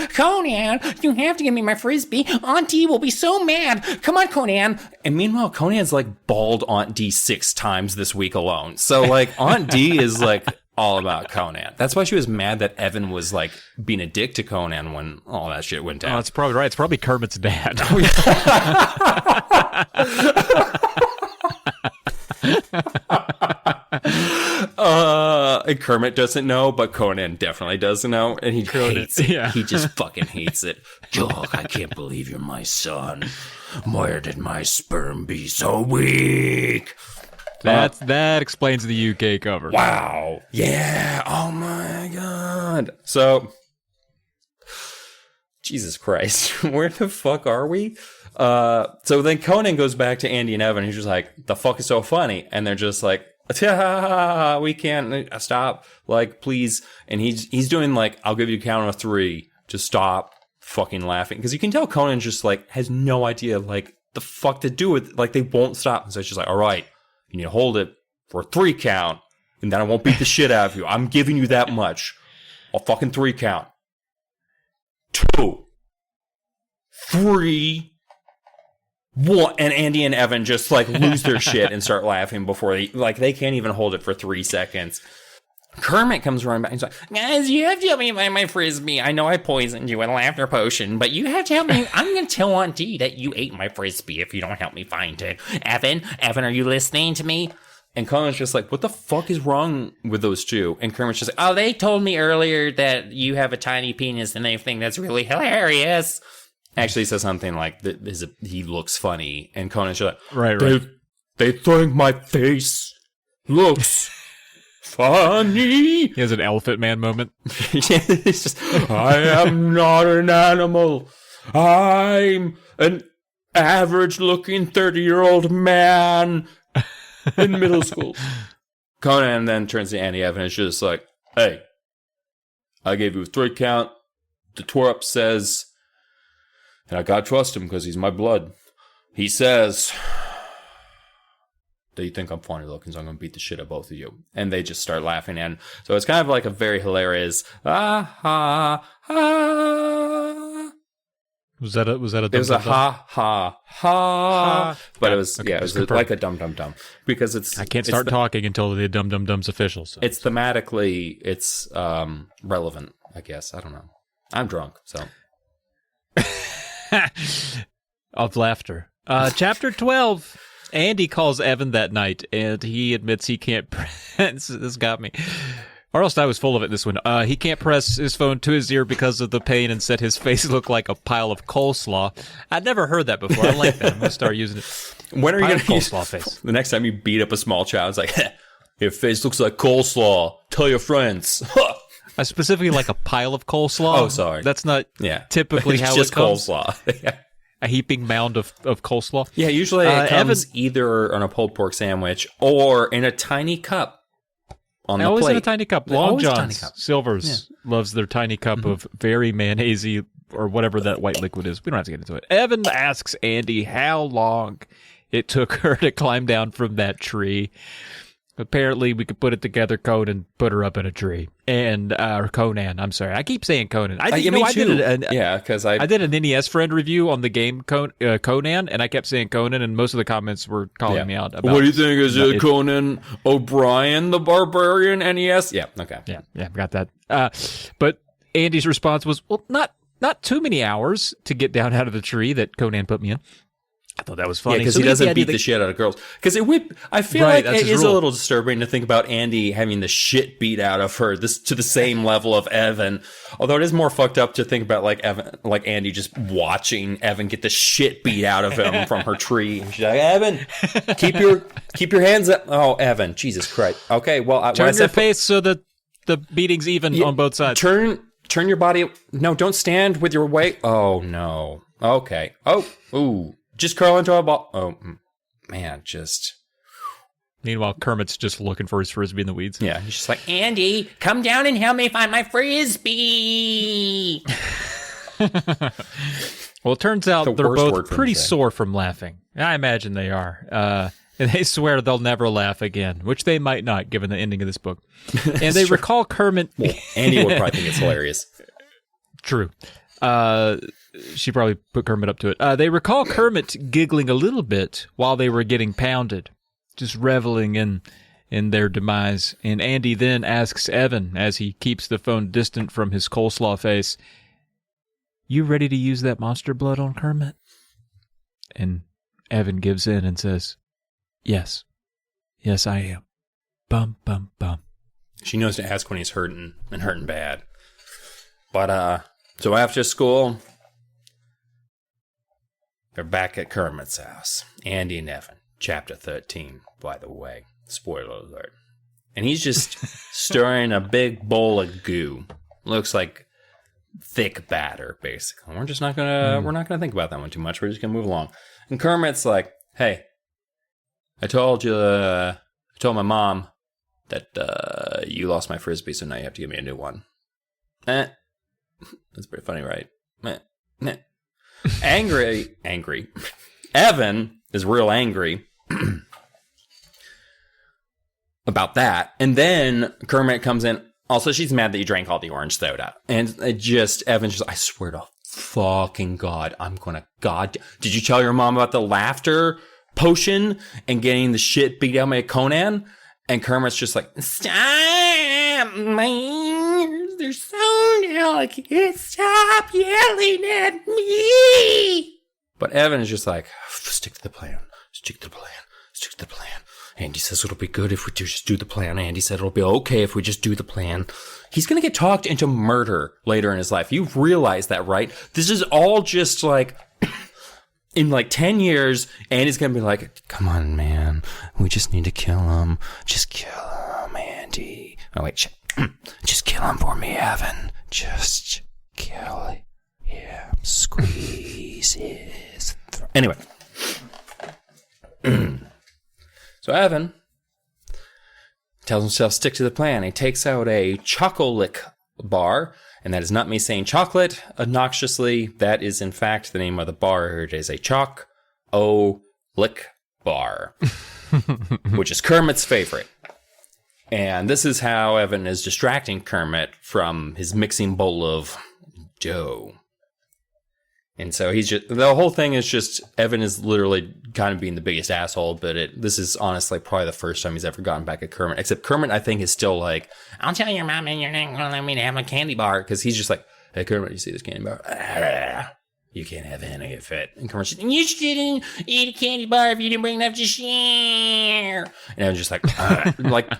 you have to give me my Frisbee. Aunt Dee will be so mad. Come on, Conan. And meanwhile, Conan's like bawled Aunt Dee 6 times this week alone. So like Aunt Dee is like all about Conan. That's why she was mad that Evan was like being a dick to Conan when all that shit went down. Oh, that's probably right. It's probably Kermit's dad. And Kermit doesn't know, but Conan definitely doesn't know, and he hates it. Yeah. He just fucking hates it. Jock, I can't believe you're my son. Where did my sperm be so weak? That explains the UK cover. Wow. Yeah. Oh my god. So, Jesus Christ, where the fuck are we? So then Conan goes back to Andy and Evan. He's just like, the fuck is so funny? And they're just like, we can't stop. Like, please. And he's doing like, I'll give you a count of 3. Just stop fucking laughing. Because you can tell Conan just like has no idea like the fuck to do with, like they won't stop. And so it's just like, all right, you need to hold it for a 3 count. And then I won't beat the shit out of you. I'm giving you that much. I'll fucking 3 count. 2, 3, 1, and Andy and Evan just like lose their shit and start laughing before they can't even hold it for 3 seconds. Kermit comes running back and he's like, guys, you have to help me find my Frisbee. I know I poisoned you with a laughter potion, but you have to help me. I'm going to tell Aunt Dee that you ate my Frisbee if you don't help me find it. Evan, are you listening to me? And Conan's just like, what the fuck is wrong with those two? And Kermit's just like, oh, they told me earlier that you have a tiny penis and they think that's really hilarious. Actually says something like he looks funny, and Conan's just like, right. They think my face looks funny. He has an Elephant Man moment. It's just, I am not an animal. I'm an average-looking 30-year-old man in middle school. Conan then turns to Andy Evan and is just like, hey, I gave you a 3 count. The twerp says, and I gotta trust him because he's my blood. He says that you think I'm funny looking, so I'm gonna beat the shit out of both of you. And they just start laughing. And so it's kind of like a very hilarious ha ha. Was that a It was a ha ha ha. But it was okay, it was like a dum dum dum because I can't start talking until the dum dum dum's official. So. It's thematically relevant, I guess. I don't know. I'm drunk, so. Of laughter. Chapter 12. Andy calls Evan that night, and he admits he can't press. This got me. Or else I was full of it this one. He can't press his phone to his ear because of the pain and said his face looked like a pile of coleslaw. I'd never heard that before. I like that. I'm going to start using it. When are you going to use coleslaw face? The next time you beat up a small child, it's like, your face looks like coleslaw. Tell your friends. I specifically like a pile of coleslaw. Oh, sorry. That's not typically how it comes. It's just coleslaw. A heaping mound of coleslaw. Yeah, usually it comes either on a pulled pork sandwich or in a tiny cup on the plate. Always in a tiny cup. Long Always John's, tiny cup. Silver's loves their tiny cup of very mayonnaise-y or whatever that white liquid is. We don't have to get into it. Evan asks Andy how long it took her to climb down from that tree. Apparently, we could put it together, Conan, and put her up in a tree. And, Conan, I'm sorry. I keep saying Conan. I did because I did an NES friend review on the game Conan, and I kept saying Conan, and most of the comments were calling me out about what do you think? Is it Conan O'Brien, the Barbarian NES? Yeah, okay. Yeah, got that. But Andy's response was, well, not too many hours to get down out of the tree that Conan put me in. I thought that was funny. Yeah, because he doesn't beat the shit out of girls. Because I feel like it is a little disturbing to think about Andy having the shit beat out of her to the same level of Evan. Although it is more fucked up to think about like Andy just watching Evan get the shit beat out of him from her tree. She's like, Evan, keep your hands up. Oh, Evan, Jesus Christ. Okay, well, turn your face so that the beating's even on both sides. Turn your body. No, don't stand with your weight. Oh no. Okay. Oh, ooh. Just curl into a ball. Oh, man, just. Meanwhile, Kermit's just looking for his Frisbee in the weeds. Yeah, he's just like, Andy, come down and help me find my Frisbee. Well, it turns out they're both pretty sore from laughing. I imagine they are. And they swear they'll never laugh again, which they might not, given the ending of this book. And they recall Kermit. Well, Andy would probably think it's hilarious. True. She probably put Kermit up to it. They recall Kermit giggling a little bit while they were getting pounded, just reveling in their demise. And Andy then asks Evan, as he keeps the phone distant from his coleslaw face, "You ready to use that monster blood on Kermit?" And Evan gives in and says, "Yes. Yes, I am. Bum, bum, bum." She knows to ask when he's hurting and hurting bad. But, so after school, they're back at Kermit's house. Andy and Evan, chapter 13, by the way. Spoiler alert. And he's just stirring a big bowl of goo. Looks like thick batter, basically. We're just not gonna think about that one too much. We're just gonna move along. And Kermit's like, "Hey, I told my mom that you lost my Frisbee, so now you have to give me a new one." That's pretty funny, right? Angry. Evan is real angry about that. And then Kermit comes in. Also, she's mad that you drank all the orange soda. And Evan's just, "I swear to fucking God, did you tell your mom about the laughter potion and getting the shit beat out by Conan?" And Kermit's just like, "Stop, my ears, they're so delicate, stop yelling at me." But Evan is just like, stick to the plan. Andy says it'll be good if we just do the plan. Andy said it'll be okay if we just do the plan. He's going to get talked into murder later in his life. You realize that, right? This is all just like, in like 10 years, Andy's going to be like, "Come on, man. We just need to kill him. Just kill him, Andy. Oh, wait. Just kill him for me, Evan. Just kill him. Squeeze his throat." Anyway. So Evan tells himself stick to the plan. He takes out a Choco-Lick bar, and that is not me saying chocolate obnoxiously. That is, in fact, the name of the bar. It is a Choco-Lick bar, which is Kermit's favorite. And this is how Evan is distracting Kermit from his mixing bowl of dough. And so the whole thing is just, Evan is literally kind of being the biggest asshole, but this is honestly probably the first time he's ever gotten back at Kermit. Except Kermit, I think, is still like, "I'll tell your mom and you're not going to let me have a candy bar." Because he's just like, "Hey, Kermit, you see this candy bar? You can't have any of it." And Kermit's just, "You shouldn't eat a candy bar if you didn't bring enough to share." And Evan's just like,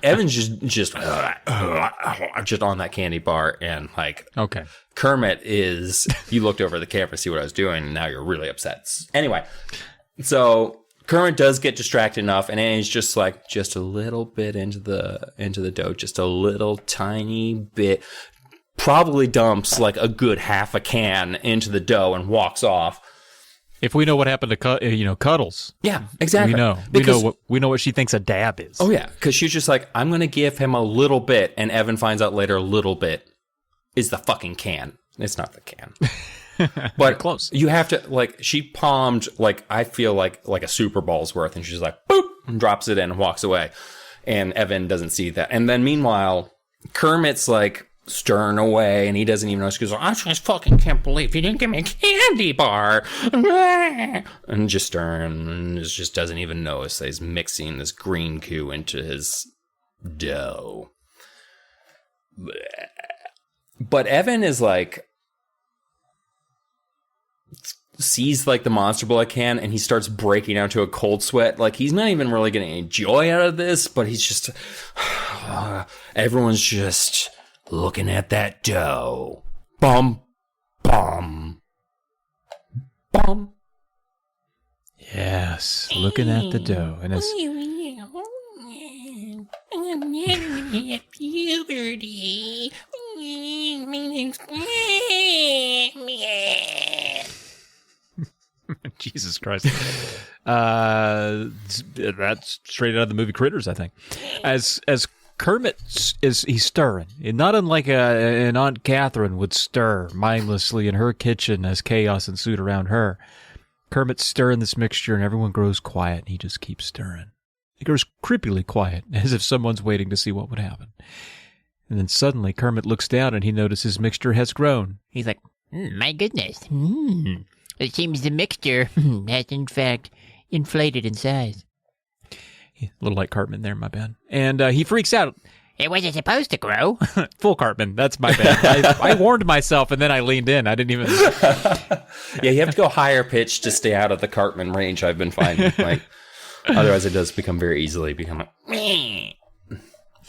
Evan's just on that candy bar. And like, okay. Kermit is, you looked over the camera to see what I was doing, and now you're really upset. Anyway, so Kermit does get distracted enough, and Annie's just like, just a little bit into the dough, just a little tiny bit, probably dumps like a good half a can into the dough and walks off. If we know what happened to Cuddles. Yeah, exactly. We know what she thinks a dab is. Oh yeah, because she's just like, "I'm going to give him a little bit," and Evan finds out later a little bit is the fucking can. It's not the can. But close. You have to, like, she palmed, like, I feel like a Super Bowl's worth, and she's like, boop, and drops it in and walks away. And Evan doesn't see that. And then meanwhile, Kermit's like stirring away, and he doesn't even know. She goes, "I just fucking can't believe you didn't give me a candy bar." And just stirring, and just doesn't even notice that he's mixing this green goo into his dough. But Evan is like, sees like the monster blood can, and he starts breaking out into a cold sweat. Like, he's not even really getting any joy out of this, but he's just, everyone's just looking at that dough. Bum, bum, bum. Yes, looking at the dough. And it's, puberty. Jesus Christ. That's straight out of the movie Critters, I think. As Kermit he's stirring, not unlike an Aunt Catherine would stir mindlessly in her kitchen as chaos ensued around her. Kermit's stirring this mixture, and everyone grows quiet, and he just keeps stirring. It goes creepily quiet, as if someone's waiting to see what would happen. And then suddenly Kermit looks down and he notices his mixture has grown. He's like, my goodness. It seems the mixture has in fact inflated in size. A little like Cartman there, my bad. And he freaks out. It wasn't supposed to grow. Full Cartman, that's my bad. I warned myself and then I leaned in. I didn't even... Yeah, you have to go higher pitch to stay out of the Cartman range, I've been finding. Like, otherwise it does become very easily become like...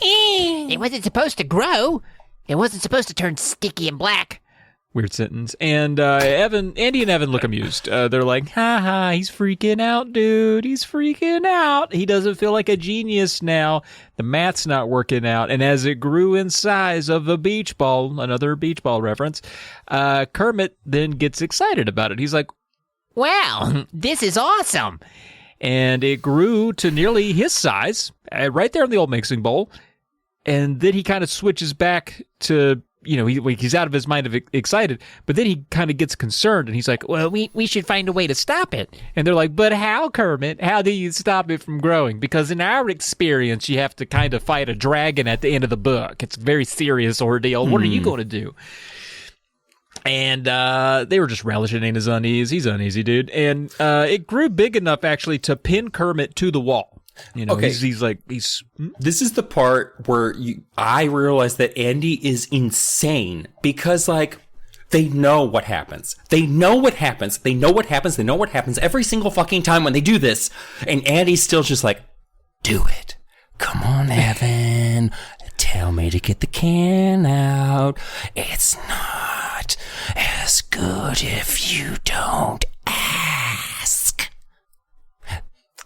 It wasn't supposed to grow. It wasn't supposed to turn sticky and black. Weird sentence. And Andy and Evan look amused. They're like, ha, he's freaking out, dude. He's freaking out. He doesn't feel like a genius now. The math's not working out. And as it grew in size of a beach ball, another beach ball reference, Kermit then gets excited about it. He's like, wow, this is awesome. And it grew to nearly his size, right there in the old mixing bowl. And then he kind of switches back to... he's out of his mind of excited, but then he kind of gets concerned and he's like, well, we should find a way to stop it. And they're like, but how, Kermit? How do you stop it from growing? Because in our experience, you have to kind of fight a dragon at the end of the book. It's a very serious ordeal. What are you going to do? And they were just relishing in his unease. He's uneasy, dude. And it grew big enough, actually, to pin Kermit to the wall. Okay. He's This is the part where I realize that Andy is insane because, like, they know what happens. They know what happens. They know what happens. They know what happens every single fucking time when they do this. And Andy's still just like, do it. Come on, Evan. Tell me to get the can out. It's not as good if you don't ask.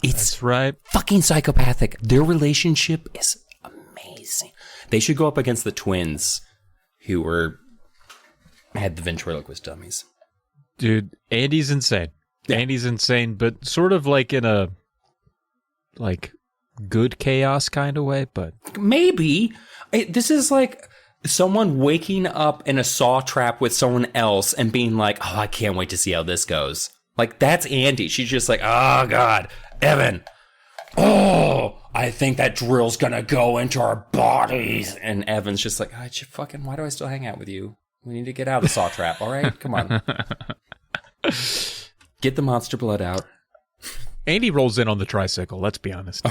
That's right. Fucking psychopathic. Their relationship is amazing. They should go up against the twins who had the ventriloquist dummies. Dude, Andy's insane. Yeah. Andy's insane, but sort of like in a good chaos kind of way, but maybe. This is like someone waking up in a saw trap with someone else and being like, oh, I can't wait to see how this goes. Like, that's Andy. She's just like, oh, God. Evan, I think that drill's gonna go into our bodies. And Evan's just like, why do I still hang out with you? We need to get out of the saw trap, all right? Come on. Get the monster blood out. Andy rolls in on the tricycle, let's be honest.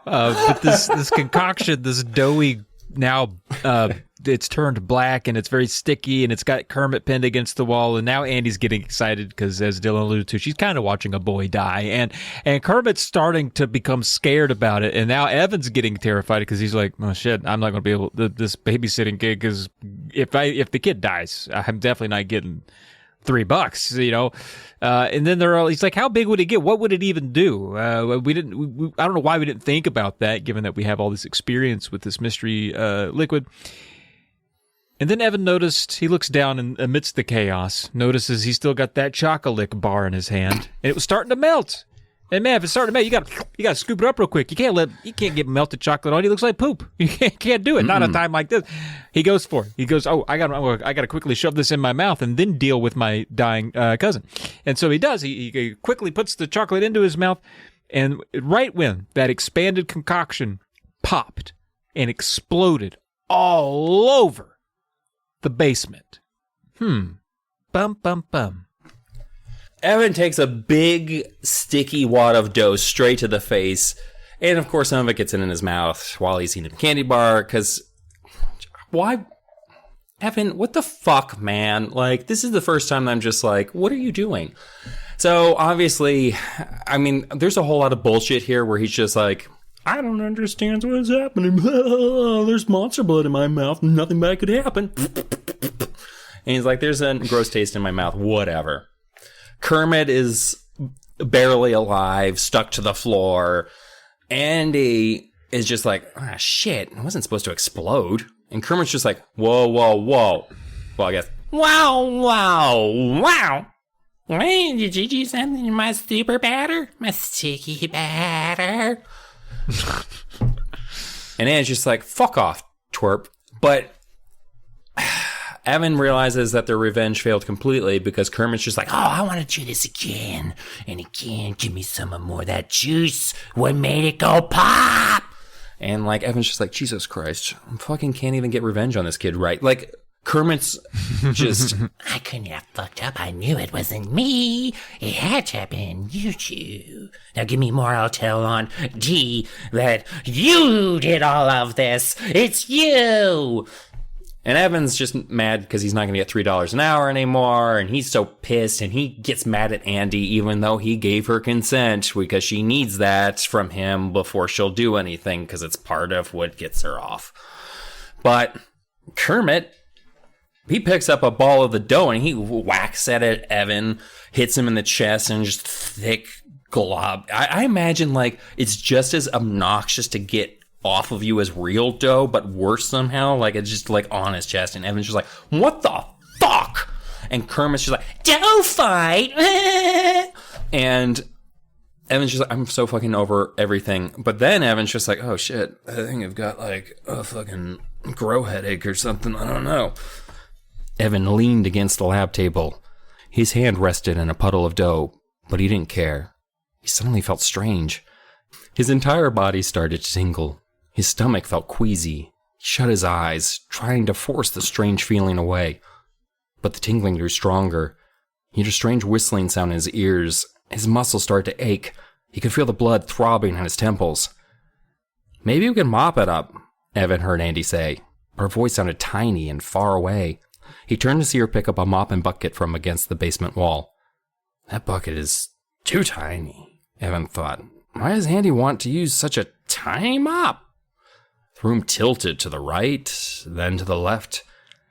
But this concoction, this doughy, now it's turned black and it's very sticky and it's got Kermit pinned against the wall, and now Andy's getting excited because, as Dylan alluded to, she's kind of watching a boy die, and Kermit's starting to become scared about it, and now Evan's getting terrified because he's like, oh shit, I'm not going to be able this babysitting gig, because if the kid dies, I'm definitely not getting $3, and then he's like, how big would it get? What would it even do? I don't know why we didn't think about that, given that we have all this experience with this mystery liquid. And then Evan he looks down and amidst the chaos, notices he's still got that chocolate bar in his hand, and it was starting to melt. And man, if it's starting to melt, you got to scoop it up real quick. You can't get melted chocolate on you. It looks like poop. You can't do it. Not a time like this. He goes for it. He goes, oh, I got to quickly shove this in my mouth and then deal with my dying cousin. And so he does. He quickly puts the chocolate into his mouth, and right when that expanded concoction popped and exploded all over the basement. Bum, bum, bum. Evan takes a big, sticky wad of dough straight to the face. And, of course, some of it gets in his mouth while he's eating a candy bar. Because, why? Evan, what the fuck, man? Like, this is the first time I'm just like, what are you doing? So, obviously, I mean, there's a whole lot of bullshit here where he's just like, I don't understand what's happening. There's monster blood in my mouth. Nothing bad could happen. And he's like, there's a gross taste in my mouth. Whatever. Kermit is barely alive, stuck to the floor. Andy is just like, shit, it wasn't supposed to explode. And Kermit's just like, whoa, whoa, whoa. Well, I guess, wow, wow, wow. Hey, did you do something in my super batter? My sticky batter? And Andy's just like, fuck off, twerp. But Evan realizes that their revenge failed completely because Kermit's just like, oh, I want to do this again and again. Give me some more of that juice. What made it go pop? And like Evan's just like, Jesus Christ, I fucking can't even get revenge on this kid, right? Like Kermit's just, I couldn't have fucked up. I knew it wasn't me. It had to have been you two. Now give me more. I'll tell on D that you did all of this. It's you. And Evan's just mad because he's not going to get $3 an hour anymore. And he's so pissed. And he gets mad at Andy even though he gave her consent because she needs that from him before she'll do anything because it's part of what gets her off. But Kermit, he picks up a ball of the dough and he whacks at it. Evan hits him in the chest and just thick glob. I imagine like it's just as obnoxious to get off of you as real dough, but worse somehow. Like it's just like on his chest, and Evan's just like, what the fuck? And Kermit's just like, dough fight. And Evan's just like, I'm so fucking over everything. But then Evan's just like, oh shit, I think I've got like a fucking grow headache or something. I don't know. Evan leaned against the lab table. His hand rested in a puddle of dough, but he didn't care. He suddenly felt strange. His entire body started to tingle. His stomach felt queasy. He shut his eyes, trying to force the strange feeling away. But the tingling grew stronger. He had a strange whistling sound in his ears. His muscles started to ache. He could feel the blood throbbing in his temples. Maybe we can mop it up, Evan heard Andy say. Her voice sounded tiny and far away. He turned to see her pick up a mop and bucket from against the basement wall. That bucket is too tiny, Evan thought. Why does Andy want to use such a tiny mop? The room tilted to the right, then to the left.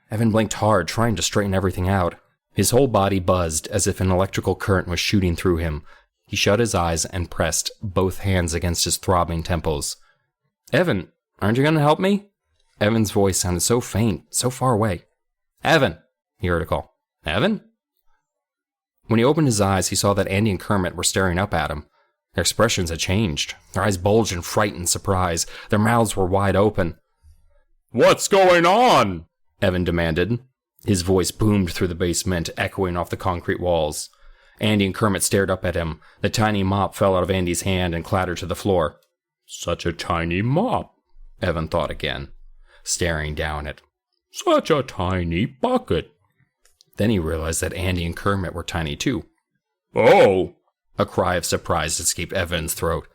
Evan blinked hard, trying to straighten everything out. His whole body buzzed as if an electrical current was shooting through him. He shut his eyes and pressed both hands against his throbbing temples. Evan, aren't you going to help me? Evan's voice sounded so faint, so far away. Evan, he heard a call. Evan? When he opened his eyes, he saw that Andy and Kermit were staring up at him. Their expressions had changed. Their eyes bulged in frightened surprise. Their mouths were wide open. What's going on? Evan demanded. His voice boomed through the basement, echoing off the concrete walls. Andy and Kermit stared up at him. The tiny mop fell out of Andy's hand and clattered to the floor. Such a tiny mop, Evan thought again, staring down at such a tiny bucket. Then he realized that Andy and Kermit were tiny too. Oh! A cry of surprise escaped Evan's throat.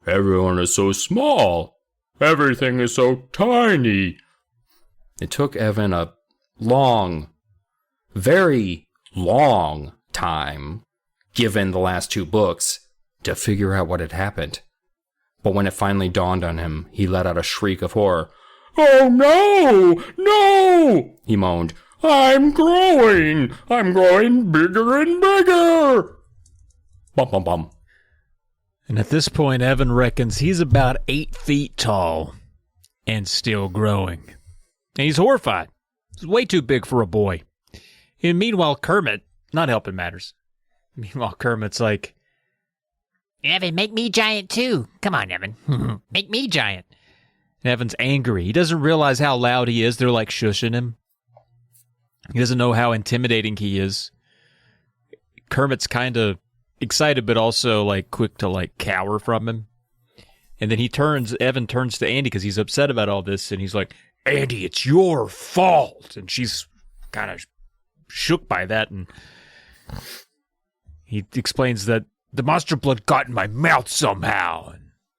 Everyone is so small. Everything is so tiny. It took Evan a long, very long time, given the last two books, to figure out what had happened. But when it finally dawned on him, he let out a shriek of horror. Oh no! No! He moaned. I'm growing bigger and bigger! Bum, bum, bum. And at this point, Evan reckons he's about 8 feet tall and still growing. And he's horrified. He's way too big for a boy. And meanwhile, Kermit, not helping matters. Meanwhile, Kermit's like, Evan, make me giant too. Come on, Evan. Make me giant. and Evan's angry. He doesn't realize how loud he is. They're like shushing him. He doesn't know how intimidating he is. Kermit's kind of excited, but also like quick to like cower from him. And then Evan turns to Andy because he's upset about all this. And he's like, Andy, it's your fault. And she's kind of shook by that. And he explains that the monster blood got in my mouth somehow.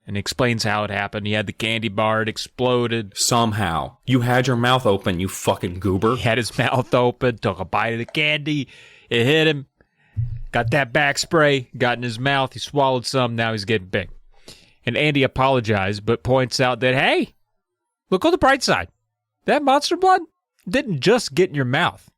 And explains how it happened. He had the candy bar, it exploded. Somehow. You had your mouth open, you fucking goober. He had his mouth open, took a bite of the candy. It hit him. Got that back spray, got in his mouth. He swallowed some, now he's getting big. And Andy apologized, but points out that, hey, look on the bright side. That monster blood didn't just get in your mouth.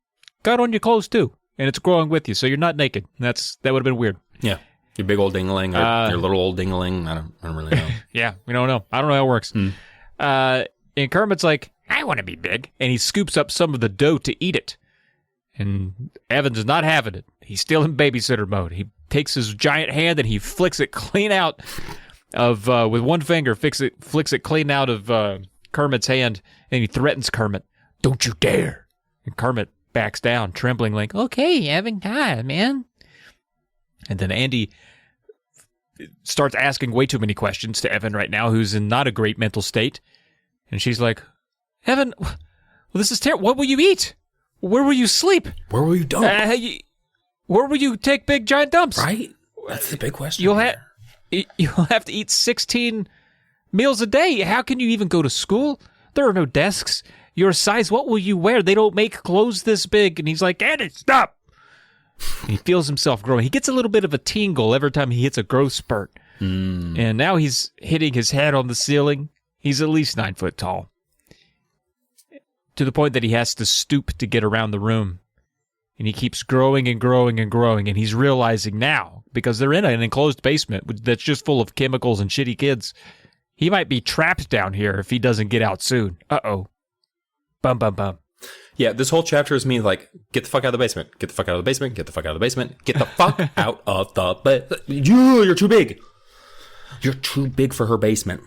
Got on your clothes too. And it's growing with you, so you're not naked. That would have been weird. Yeah. Your big old dingling, or your little old dingling. I don't really know. Yeah, we don't know. I don't know how it works. And Kermit's like, I want to be big. And he scoops up some of the dough to eat it. And Evans is not having it. He's still in babysitter mode. He takes his giant hand and he flicks it clean out of, with one finger, flicks it clean out of Kermit's hand. And he threatens Kermit, don't you dare. And Kermit backs down, trembling, like, Okay, having time, man. and then Andy starts asking way too many questions to Evan right now, who's in not a great mental state. And she's like, Evan, well, this is terrible. What will you eat? Where will you sleep? Where will you dump? Where will you take big giant dumps? Right? That's the big question. You'll have to eat 16 meals a day. How can you even go to school? There are no desks. Your size, what will you wear? They don't make clothes this big. And he's like, Andy, stop. And he feels himself growing. He gets a little bit of a tingle every time he hits a growth spurt. And now he's hitting his head on the ceiling. He's at least 9 foot tall. To the point that he has to stoop to get around the room. And he keeps growing and growing and growing. And he's realizing now, because they're in an enclosed basement that's just full of chemicals and shitty kids, he might be trapped down here if he doesn't get out soon. Uh-oh. Bum, bum, bum. Yeah, this whole chapter is me like, get the fuck out of the basement. Get the fuck out of the basement. Get the fuck out of the basement. Get the fuck out of the basement. You're too big. You're too big for her basement.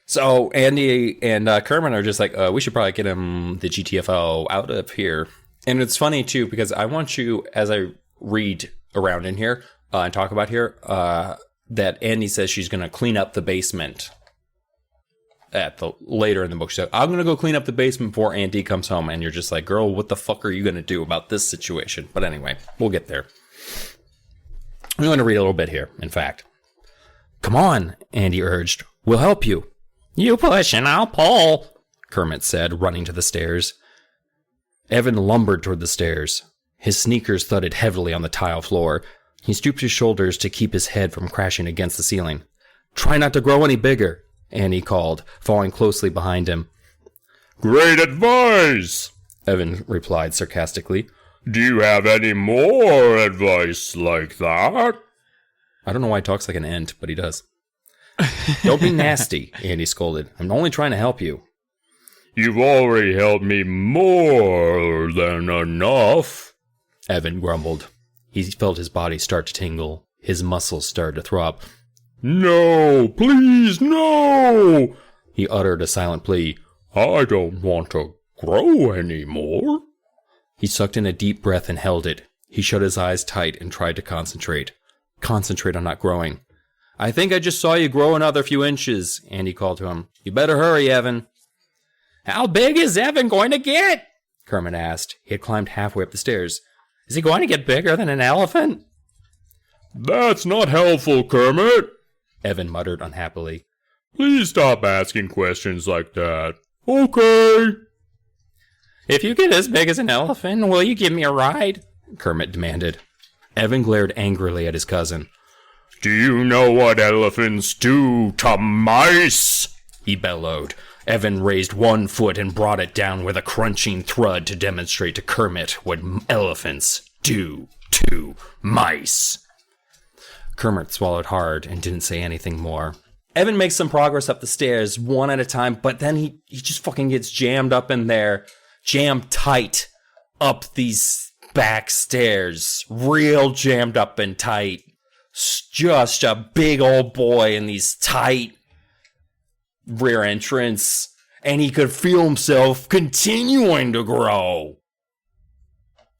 So Andy and Kermit are just like, we should probably get him the GTFO out of here. And it's funny, too, because I want you, as I read around in here and talk about here, that Andy says she's going to clean up the basement later in the book. She's like, I'm going to go clean up the basement before Andy comes home. And you're just like, girl, what the fuck are you going to do about this situation? But anyway, we'll get there. I'm going to read a little bit here, in fact. Come on, Andy urged. We'll help you. You push and I'll pull, Kermit said, running to the stairs. Evan lumbered toward the stairs. His sneakers thudded heavily on the tile floor. He stooped his shoulders to keep his head from crashing against the ceiling. Try not to grow any bigger, Annie called, following closely behind him. Great advice, Evan replied sarcastically. Do you have any more advice like that? I don't know why he talks like an ant, but he does. Don't be nasty, Andy scolded. I'm only trying to help you. You've already helped me more than enough, Evan grumbled. He felt his body start to tingle. His muscles started to throb. No, please, no, he uttered a silent plea. I don't want to grow any more. He sucked in a deep breath and held it. He shut his eyes tight and tried to concentrate. Concentrate on not growing. I think I just saw you grow another few inches, Andy called to him. You better hurry, Evan. How big is Evan going to get? Kermit asked. He had climbed halfway up the stairs. Is he going to get bigger than an elephant? That's not helpful, Kermit, Evan muttered unhappily. Please stop asking questions like that. Okay. If you get as big as an elephant, will you give me a ride? Kermit demanded. Evan glared angrily at his cousin. Do you know what elephants do to mice? He bellowed. Evan raised one foot and brought it down with a crunching thud to demonstrate to Kermit what elephants do to mice. Kermit swallowed hard and didn't say anything more. Evan makes some progress up the stairs, one at a time, but then he just fucking gets jammed up in there, jammed tight up these back stairs, real jammed up and tight. Just a big old boy in these tight rear entrance, and he could feel himself continuing to grow.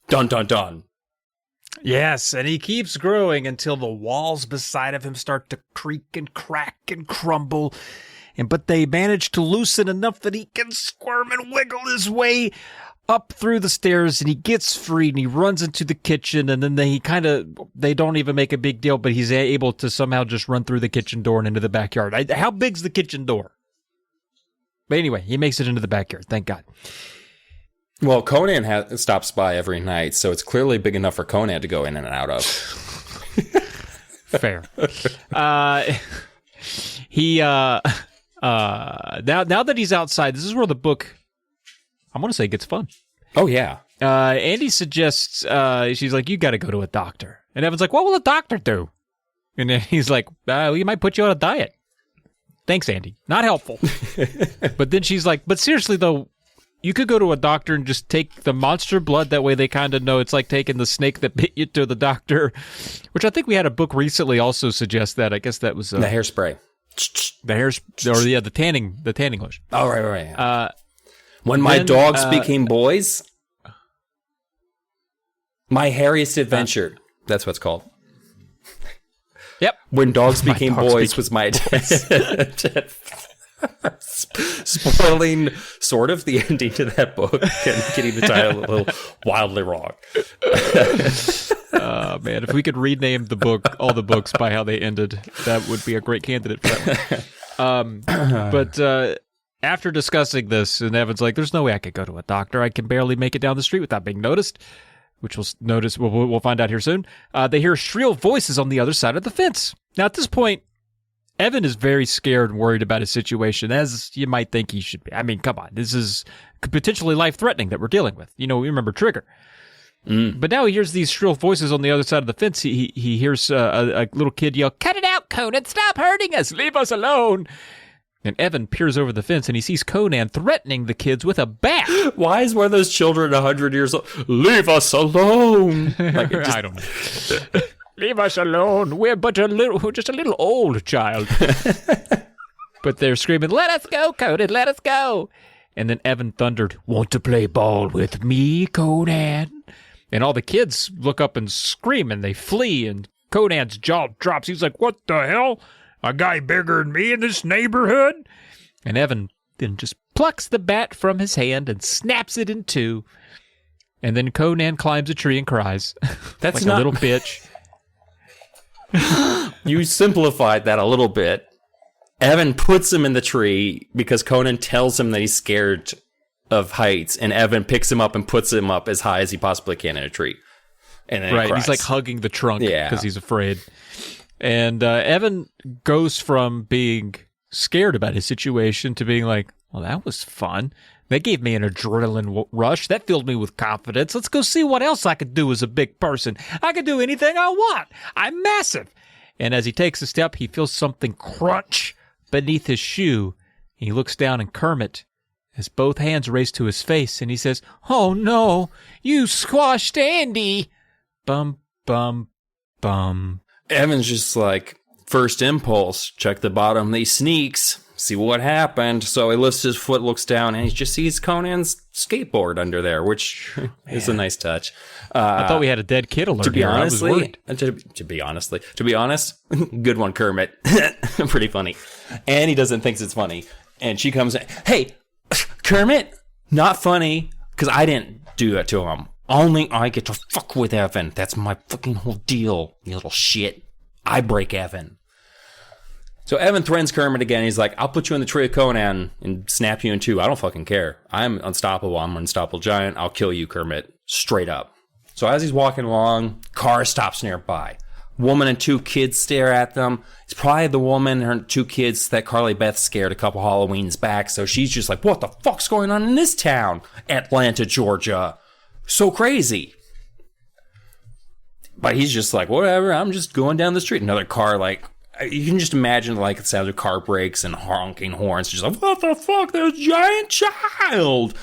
Dun dun dun. Yes, and he keeps growing until the walls beside of him start to creak and crack and crumble. But they manage to loosen enough that he can squirm and wiggle his way up through the stairs, and he gets free, and he runs into the kitchen, and then they don't even make a big deal, but he's able to somehow just run through the kitchen door and into the backyard. How big's the kitchen door? But anyway, he makes it into the backyard, thank God. Well, Conan stops by every night, so it's clearly big enough for Conan to go in and out of. Fair. Now that he's outside, this is where the book, I want to say, gets fun. Oh, yeah. Andy suggests, she's like, you got to go to a doctor. And Evan's like, what will a doctor do? And then he's like, he might put you on a diet. Thanks, Andy. Not helpful. But then she's like, but seriously, though, you could go to a doctor and just take the monster blood. That way they kind of know. It's like taking the snake that bit you to the doctor, which I think we had a book recently also suggest that. I guess that was the hairspray. The tanning lotion. Oh, right. When my dogs became boys, My Hairiest Adventure. That's what it's called. Yep. When Dogs Became Boys was my spoiling sort of the ending to that book and getting the title a little wildly wrong. Man, if we could rename the book, all the books by how they ended, that would be a great candidate for that one. But after discussing this, and Evan's like, there's no way I could go to a doctor. I can barely make it down the street without being noticed, which we'll find out here soon. They hear shrill voices on the other side of the fence. Now, at this point, Evan is very scared and worried about his situation, as you might think he should be. I mean, come on. This is potentially life-threatening that we're dealing with. You know, we remember Trigger. But now he hears these shrill voices on the other side of the fence. He hears a little kid yell, "Cut it out, Conan! Stop hurting us! Leave us alone!" And Evan peers over the fence and he sees Conan threatening the kids with a bat. Why is one of those children 100 years old? Leave us alone! Like, I don't know. Leave us alone. We're just a little old, child. But they're screaming, "Let us go, Conan! Let us go!" And then Evan thundered, "Want to play ball with me, Conan?" And all the kids look up and scream, and they flee, and Conan's jaw drops. He's like, "What the hell? A guy bigger than me in this neighborhood?" And Evan then just plucks the bat from his hand and snaps it in two. And then Conan climbs a tree and cries. That's like not... a little bitch. You simplified that a little bit. Evan puts him in the tree because Conan tells him that he's scared of heights, and Evan picks him up and puts him up as high as he possibly can in a tree. And then right, he he's like hugging the trunk because Yeah. he's afraid. And Evan goes from being scared about his situation to being like, well, that was fun. That gave me an adrenaline rush. That filled me with confidence. Let's go see what else I could do as a big person. I could do anything I want. I'm massive. And as he takes a step, he feels something crunch beneath his shoe. He looks down, and Kermit has both hands raised to his face, and he says, "Oh no, you squashed Andy." Bum, bum, bum. Evan's just like, first impulse, check the bottom. He sneaks, see what happened. So he lifts his foot, looks down, and he just sees Conan's skateboard under there, which is a nice touch. I thought we had a dead kid alert. To be here. I was worried. to be honest, good one, Kermit. Pretty funny. And he doesn't think it's funny. And she comes in, "Hey, Kermit, not funny, because I didn't do that to him. Only I get to fuck with Evan. That's my fucking whole deal, you little shit. I break Evan." So Evan threatens Kermit again. He's like, "I'll put you in the tree of Conan and snap you in two. I don't fucking care. I'm unstoppable. I'm an unstoppable giant. I'll kill you, Kermit." Straight up. So as he's walking along, car stops nearby. Woman and two kids stare at them. It's probably the woman and her two kids that Carly Beth scared a couple Halloweens back. So she's just like, "What the fuck's going on in this town? Atlanta, Georgia. So crazy." But he's just like, "Whatever, I'm just going down the street." Another car, like, you can just imagine like the sound of car brakes and honking horns. Just like, "What the fuck? There's a giant child."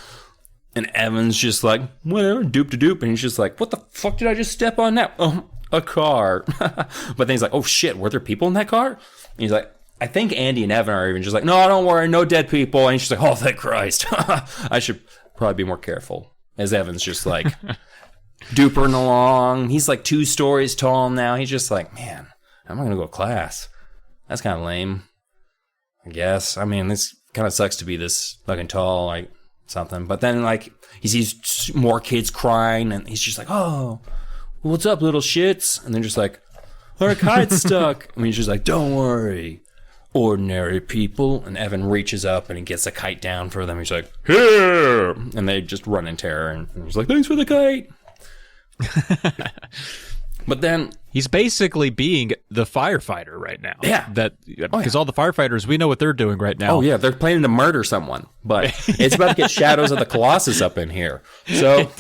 And Evan's just like, "Whatever, doop to doop." And he's just like, "What the fuck did I just step on now?" "Oh, a car." But then he's like, "Oh shit, were there people in that car?" And he's like, I think Andy and Evan are even just like, "No, don't worry, no dead people." And he's just like, "Oh, thank Christ." I should probably be more careful. As Evan's just like doopering along. He's like 2 stories tall now. He's just like, "Man, I'm not going to go to class. That's kind of lame, I guess. I mean, this kind of sucks to be this fucking tall, like something." But then, like, he sees more kids crying, and he's just like, "Oh, what's up, little shits?" And they're just like, "Our kite's stuck." I mean, he's just like, "Don't worry, ordinary people." And Evan reaches up and he gets a kite down for them. He's like, "Here!" And they just run in terror. And he's like, "Thanks for the kite." But then he's basically being the firefighter right now. Yeah. Because all the firefighters, we know what they're doing right now. Oh, yeah, they're planning to murder someone. But it's about to get Shadows of the Colossus up in here. So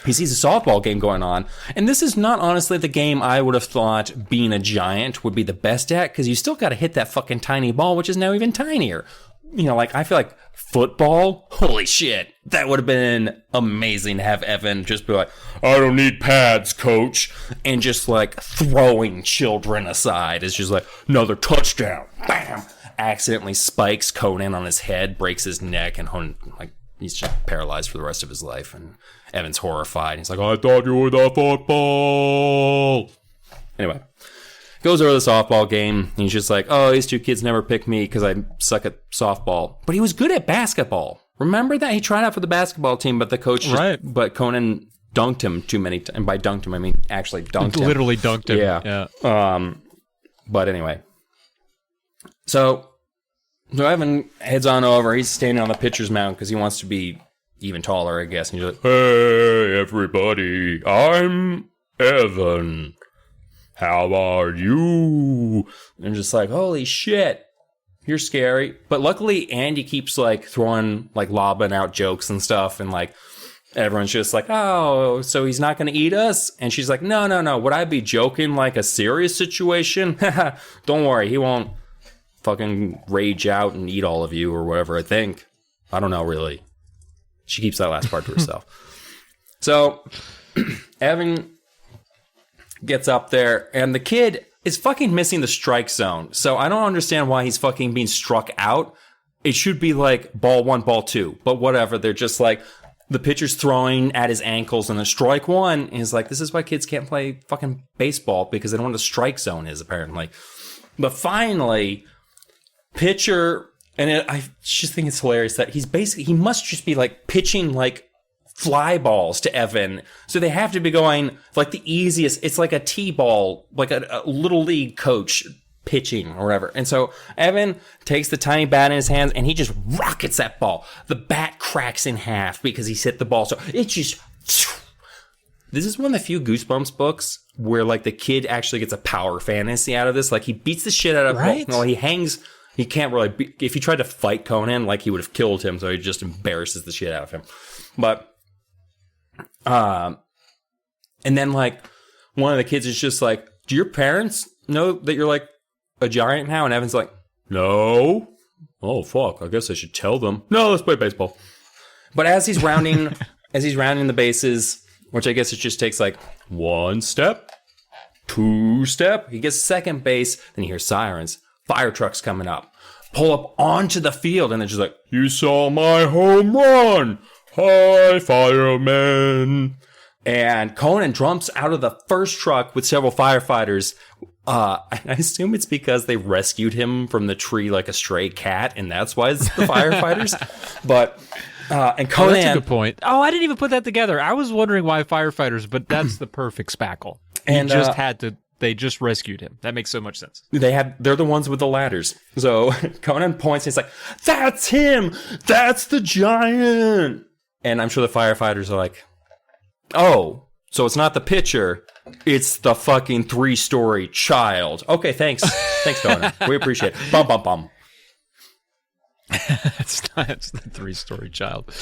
he sees a softball game going on. And this is not honestly the game I would have thought being a giant would be the best at, because you still got to hit that fucking tiny ball, which is now even tinier. You know, like, I feel like football, holy shit, that would have been amazing to have Evan just be like, "I don't need pads, coach," and just like throwing children aside. It's just like, another touchdown, bam, accidentally spikes Conan on his head, breaks his neck, and like he's just paralyzed for the rest of his life. And Evan's horrified. He's like, I thought you were the football. Anyway, goes over the softball game. And he's just like, oh, these two kids never pick me because I suck at softball. But he was good at basketball. Remember that? He tried out for the basketball team, but the coach but Conan dunked him too many times. And by dunked him, I mean actually dunked him. Literally dunked him. Yeah. But anyway. So Evan heads on over. He's standing on the pitcher's mound because he wants to be even taller, I guess. And he's like, hey, everybody. I'm Evan. How are you? And I'm just like, holy shit. You're scary. But luckily, Andy keeps, like, throwing, like, lobbing out jokes and stuff. And, like, everyone's just like, oh, so he's not going to eat us? And she's like, no. Would I be joking like a serious situation? Don't worry. He won't fucking rage out and eat all of you or whatever, I think. I don't know, really. She keeps that last part to herself. So, Evan gets up there, and the kid is fucking missing the strike zone. So I don't understand why he's fucking being struck out. It should be like ball 1, ball 2. But whatever. They're just like, the pitcher's throwing at his ankles, and then strike 1. And he's like, this is why kids can't play fucking baseball, because they don't know what the strike zone is, apparently. But finally, pitcher, and I just think it's hilarious that he must just be like pitching like fly balls to Evan. So they have to be going like the easiest. It's like a T-ball, like a little league coach pitching or whatever. And so Evan takes the tiny bat in his hands and he just rockets that ball. The bat cracks in half because he's hit the ball. So it just... This is one of the few Goosebumps books where like the kid actually gets a power fantasy out of this. Like he beats the shit out of him. Well, he hangs... He can't really... If he tried to fight Conan, like he would have killed him. So he just embarrasses the shit out of him. But... and then like one of the kids is just like, do your parents know that you're like a giant now? And Evan's like, no. Oh fuck, I guess I should tell them. No, let's play baseball. But as he's rounding the bases, which I guess it just takes like 1 step, 2 step, he gets second base, then he hears sirens, fire trucks coming up, pull up onto the field, and they're just like, you saw my home run. Hi, firemen. And Conan jumps out of the first truck with several firefighters. I assume it's because they rescued him from the tree like a stray cat, and that's why it's the firefighters. But, and Conan... that's a good point. Oh, I didn't even put that together. I was wondering why firefighters, but that's the perfect spackle. And they just rescued him. That makes so much sense. They're the ones with the ladders. So Conan points and he's like, that's him! That's the giant! And I'm sure the firefighters are like, oh, so it's not the pitcher, it's the fucking 3-story child. Okay, thanks. Thanks, Conan. We appreciate it. Bum, bum, bum. It's the 3-story child.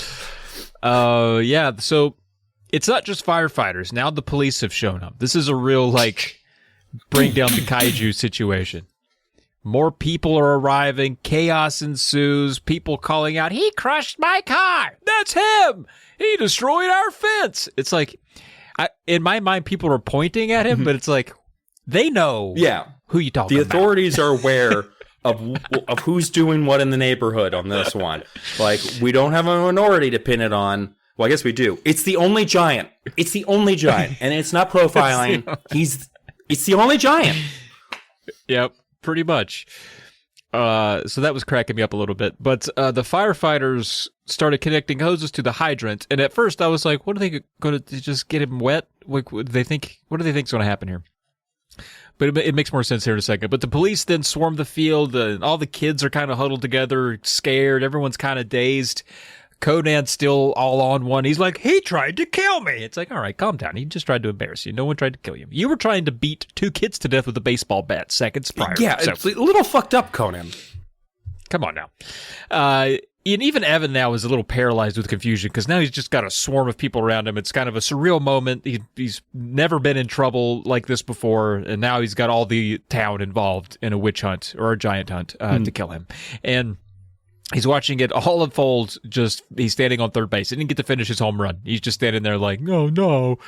Yeah, so it's not just firefighters. Now the police have shown up. This is a real, like, bring down the kaiju situation. More people are arriving. Chaos ensues. People calling out, he crushed my car. That's him. He destroyed our fence. It's like, in my mind, people are pointing at him, but it's like, they know who you talking about. The authorities are aware of who's doing what in the neighborhood on this one. Like, we don't have a minority to pin it on. Well, I guess we do. It's the only giant. It's the only giant. And it's not profiling. It's the only giant. Yep. Pretty much. So that was cracking me up a little bit. But the firefighters started connecting hoses to the hydrant. And at first I was like, what are they going to just get him wet? Like, what do they think is going to happen here? But it makes more sense here in a second. But the police then swarm the field. All the kids are kind of huddled together, scared. Everyone's kind of dazed. Conan's still all on one. He's like, he tried to kill me. It's like, all right, calm down. He just tried to embarrass you. No one tried to kill you. You were trying to beat 2 kids to death with a baseball bat seconds prior. Yeah, it's a little fucked up, Conan. Come on now. And even Evan now is a little paralyzed with confusion because now he's just got a swarm of people around him. It's kind of a surreal moment. He's never been in trouble like this before, and now he's got all the town involved in a witch hunt or a giant hunt to kill him. And he's watching it all unfold. He's standing on third base. He didn't get to finish his home run. He's just standing there like, no.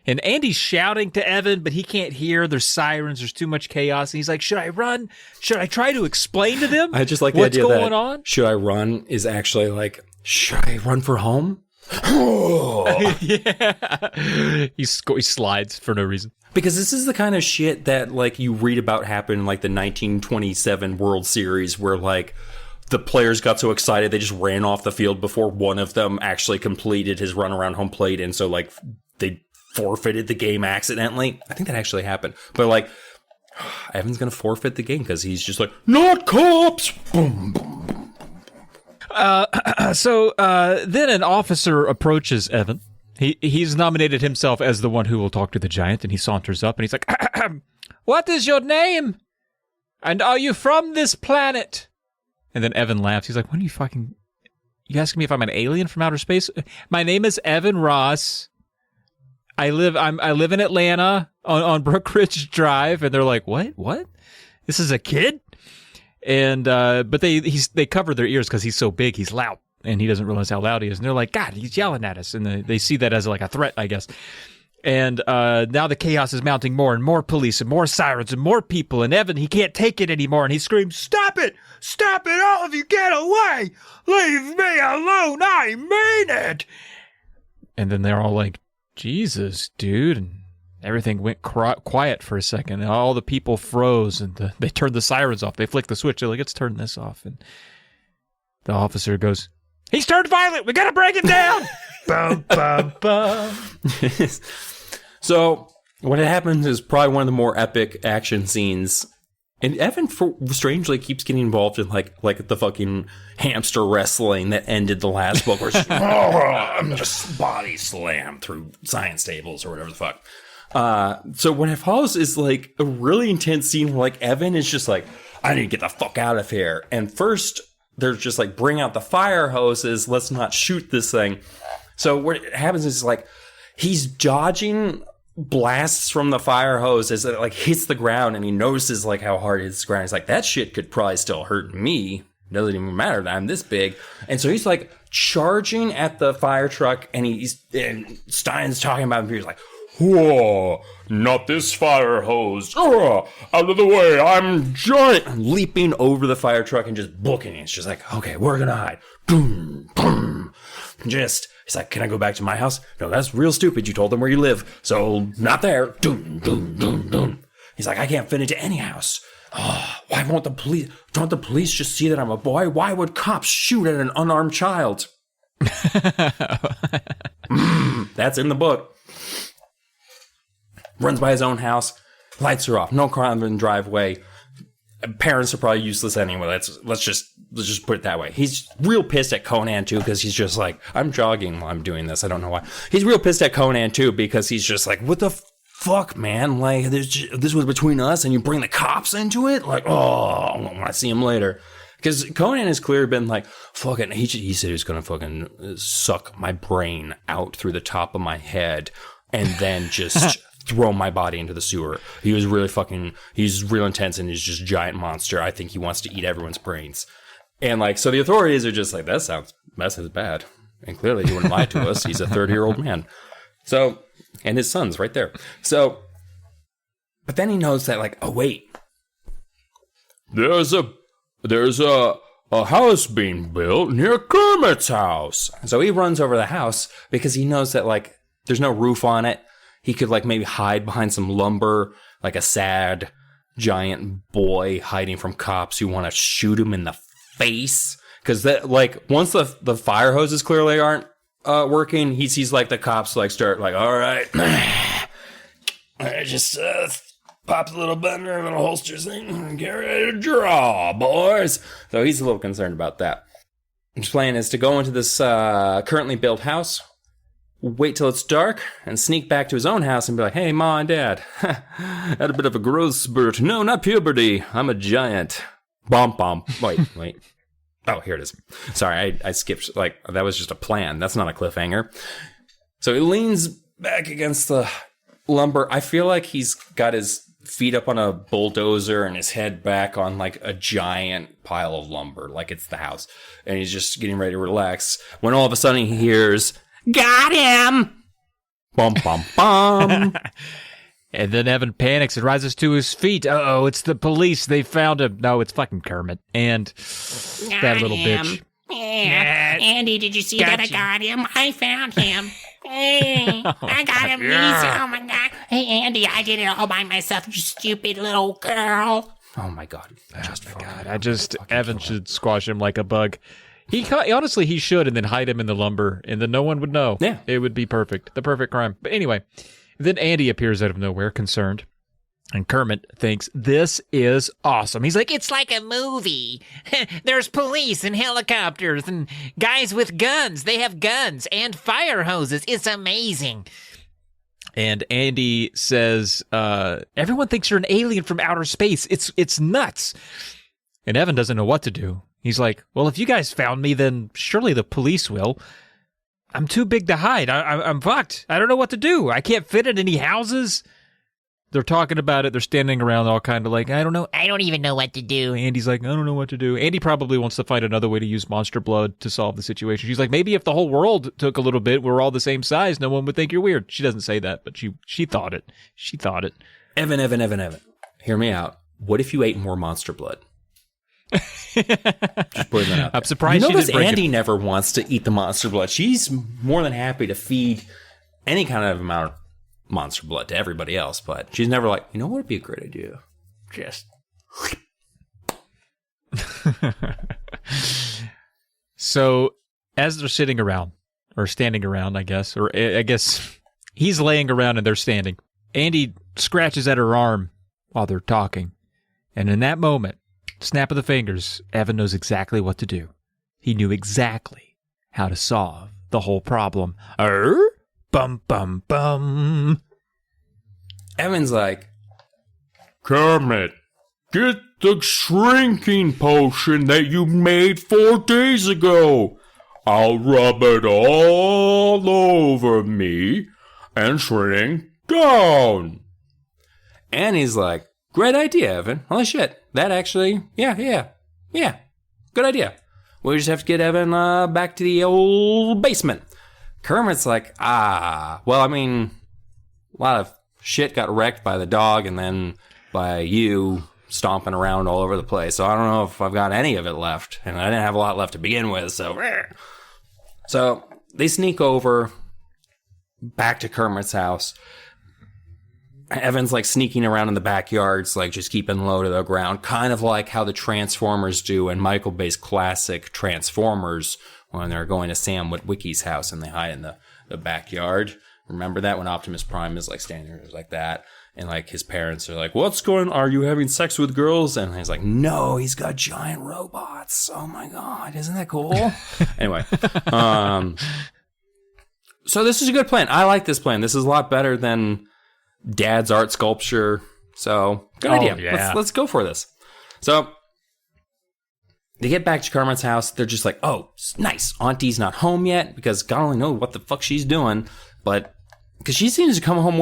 And Andy's shouting to Evan, but he can't hear. There's sirens. There's too much chaos. And he's like, should I run? Should I try to explain to them I just like what's the idea going that on? Should I run is actually like should I run for home? Yeah. He slides for no reason. Because this is the kind of shit that, like, you read about happen in, like, the 1927 World Series where, like, the players got so excited they just ran off the field before one of them actually completed his run around home plate, and so, like, they forfeited the game accidentally. I think that actually happened. But, like, Evan's going to forfeit the game because he's just like, not cops! Boom, boom, boom. So then an officer approaches Evan. He's nominated himself as the one who will talk to the giant, and he saunters up, and he's like, "What is your name? And are you from this planet?" And then Evan laughs. He's like, "What are you asking me if I'm an alien from outer space? My name is Evan Ross. I live in Atlanta on Brook Ridge Drive." And they're like, "What? This is a kid?" And but they cover their ears because he's so big, he's loud. And he doesn't realize how loud he is. And they're like, "God, he's yelling at us." And they see that as like a threat, I guess. And now the chaos is mounting, more and more police and more sirens and more people. And Evan, he can't take it anymore. And he screams, "Stop it! Stop it! All of you get away! Leave me alone! I mean it!" And then they're all like, "Jesus, dude." And everything went quiet for a second. And all the people froze, and they turned the sirens off. They flicked the switch. They're like, "Let's turn this off." And the officer goes, "He's turned violent. We got to break him down." Bum, bum, bum. So what happens is probably one of the more epic action scenes. And Evan, strangely, keeps getting involved in like the fucking hamster wrestling that ended the last book, where I'm just body slam through science tables or whatever the fuck. So what it follows is like a really intense scene where like Evan is just like, "I need to get the fuck out of here." And first, they're just like, "Bring out the fire hoses. Let's not shoot this thing." So what happens is like he's dodging blasts from the fire hose as it like hits the ground, and he notices like how hard it hits the ground. He's like, "That shit could probably still hurt me. Doesn't even matter that I'm this big." And so he's like charging at the fire truck, and and Stein's talking about him. He's like, "Whoa, not this fire hose. Out of the way, I'm giant." Leaping over the fire truck and just booking it. It's just like, "Okay, we're gonna hide." Boom, boom. He's like, "Can I go back to my house?" "No, that's real stupid. You told them where you live, so not there." Doom, doom, doom, doom. He's like, "I can't fit into any house. Why won't the police? Don't the police just see that I'm a boy? Why would cops shoot at an unarmed child?" That's in the book. Runs by his own house, lights are off, no crime in the driveway. Parents are probably useless anyway. Let's just put it that way. He's real pissed at Conan too, because he's just like, I'm jogging while I'm doing this. I don't know why. He's real pissed at Conan too, because he's just like, what the fuck, man? Like, this was between us, and you bring the cops into it? Like, I want to see him later. Because Conan has clearly been like, fucking, he said he was going to fucking suck my brain out through the top of my head and then just throw my body into the sewer. He was really he's real intense, and he's just a giant monster. I think he wants to eat everyone's brains. And like, so the authorities are just like, that sounds bad. And clearly he wouldn't lie to us. He's a 30-year-old man. So, and his son's right there. So, but then he knows that like, oh wait, there's a house being built near Kermit's house. So he runs over the house because he knows that like, there's no roof on it. He could like maybe hide behind some lumber, like a sad giant boy hiding from cops who want to shoot him in the face. Because that like once the fire hoses clearly aren't working, he sees like the cops like start like, all right, just pop a little button, a little holster thing, and get ready to draw, boys. So he's a little concerned about that. His plan is to go into this currently built house, wait till it's dark, and sneak back to his own house and be like, hey, Ma and Dad, had a bit of a growth spurt. No, not puberty. I'm a giant. Bom. Wait. Oh, here it is. Sorry, I skipped. Like, that was just a plan. That's not a cliffhanger. So he leans back against the lumber. I feel like he's got his feet up on a bulldozer and his head back on like a giant pile of lumber, like it's the house. And he's just getting ready to relax when all of a sudden he hears, got him! Bum, bum, bum. And then Evan panics and rises to his feet. Uh-oh, it's the police. They found him. No, it's fucking Kermit. And that little bitch. Andy, did you see that? I got him. I found him. Hey, I got him easy. Oh my god. Hey, Andy, I did it all by myself, you stupid little girl. Oh my god. Evan should squash him like a bug. Honestly, he should, and then hide him in the lumber, and then no one would know. Yeah. It would be perfect. The perfect crime. But anyway, then Andy appears out of nowhere, concerned. And Kermit thinks, this is awesome. He's like, It's like a movie. There's police and helicopters and guys with guns. They have guns and fire hoses. It's amazing. and Andy says, everyone thinks you're an alien from outer space. It's nuts. And Evan doesn't know what to do. He's like, well, if you guys found me, then surely the police will. I'm too big to hide. I'm fucked. I don't know what to do. I can't fit in any houses. They're talking about it. They're standing around all kind of like, I don't know. I don't even know what to do. Andy's like, I don't know what to do. Andy probably wants to find another way to use monster blood to solve the situation. She's like, maybe if the whole world took a little bit, we're all the same size, no one would think you're weird. She doesn't say that, but she thought it. She thought it. Evan. Hear me out. What if you ate more monster blood? Just putting that out there. I'm surprised you notice she didn't Andy never wants to eat the monster blood. She's more than happy to feed any kind of amount of monster blood to everybody else, but she's never like, you know what would be a great idea? Just So as they're sitting around, or standing around, I guess, or I guess he's laying around and they're standing, Andy scratches at her arm while they're talking. And in that moment, snap of the fingers, Evan knows exactly what to do. He knew exactly how to solve the whole problem. Bum, bum, bum. Evan's like, Kermit, get the shrinking potion that you made 4 days ago. I'll rub it all over me and shrink down. and he's like, great idea, Evan. Holy shit. That actually, yeah. Good idea. We just have to get Evan back to the old basement. Kermit's like, well, I mean, a lot of shit got wrecked by the dog and then by you stomping around all over the place. So I don't know if I've got any of it left. And I didn't have a lot left to begin with. So they sneak over back to Kermit's house. Evan's like sneaking around in the backyards, like just keeping low to the ground, kind of like how the Transformers do in Michael Bay's classic Transformers when they're going to Sam Witwicky's house and they hide in the backyard. Remember that when Optimus Prime is like standing there like that, and like his parents are like, are you having sex with girls? And he's like, no, he's got giant robots. Oh my God, isn't that cool? Anyway, so this is a good plan. I like this plan. This is a lot better than Dad's art sculpture. So good idea. Yeah. Let's go for this. So they get back to Kermit's house. They're just like, oh, nice. Auntie's not home yet because God only knows what the fuck she's doing. But because she seems to come home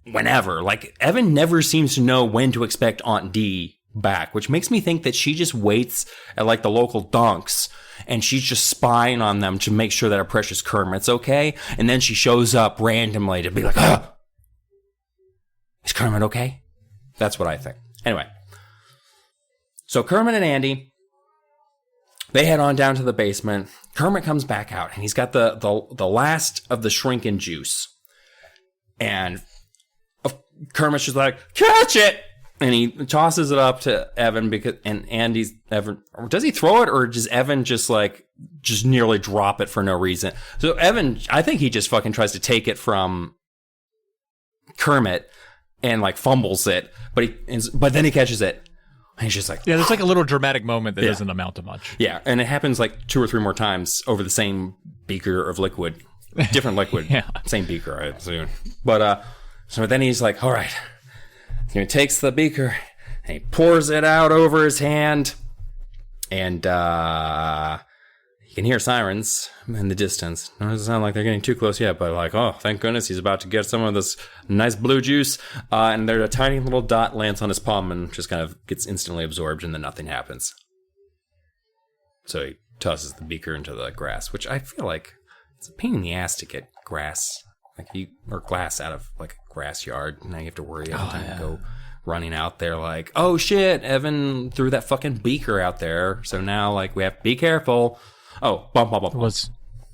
whenever. Like Evan never seems to know when to expect Aunt D back, which makes me think that she just waits at like the local donks and she's just spying on them to make sure that our precious Kermit's okay. And then she shows up randomly to be like, is Kermit okay? That's what I think. Anyway, so Kermit and Andy, they head on down to the basement. Kermit comes back out, and he's got the last of the shrinking juice. And Kermit's just like, catch it! And he tosses it up to Evan and Evan, does he throw it, or does Evan just nearly drop it for no reason? So Evan, I think he just fucking tries to take it from Kermit and like fumbles it, but then he catches it. And he's just like, yeah, there's like a little dramatic moment that doesn't amount to much. Yeah, and it happens like 2 or 3 more times over the same beaker of liquid, different liquid, Yeah. Same beaker, I assume. But so then he's like, all right, so he takes the beaker and he pours it out over his hand, and you can hear sirens in the distance. It doesn't sound like they're getting too close yet, but like, oh, thank goodness he's about to get some of this nice blue juice. And there's a tiny little dot lands on his palm and just kind of gets instantly absorbed, and then nothing happens. So he tosses the beaker into the grass, which I feel like it's a pain in the ass to get grass, or glass out of like a grass yard. Now you have to worry every time you go running out there like, oh shit, Evan threw that fucking beaker out there. So now like we have to be careful. Oh, bump, bump, bump.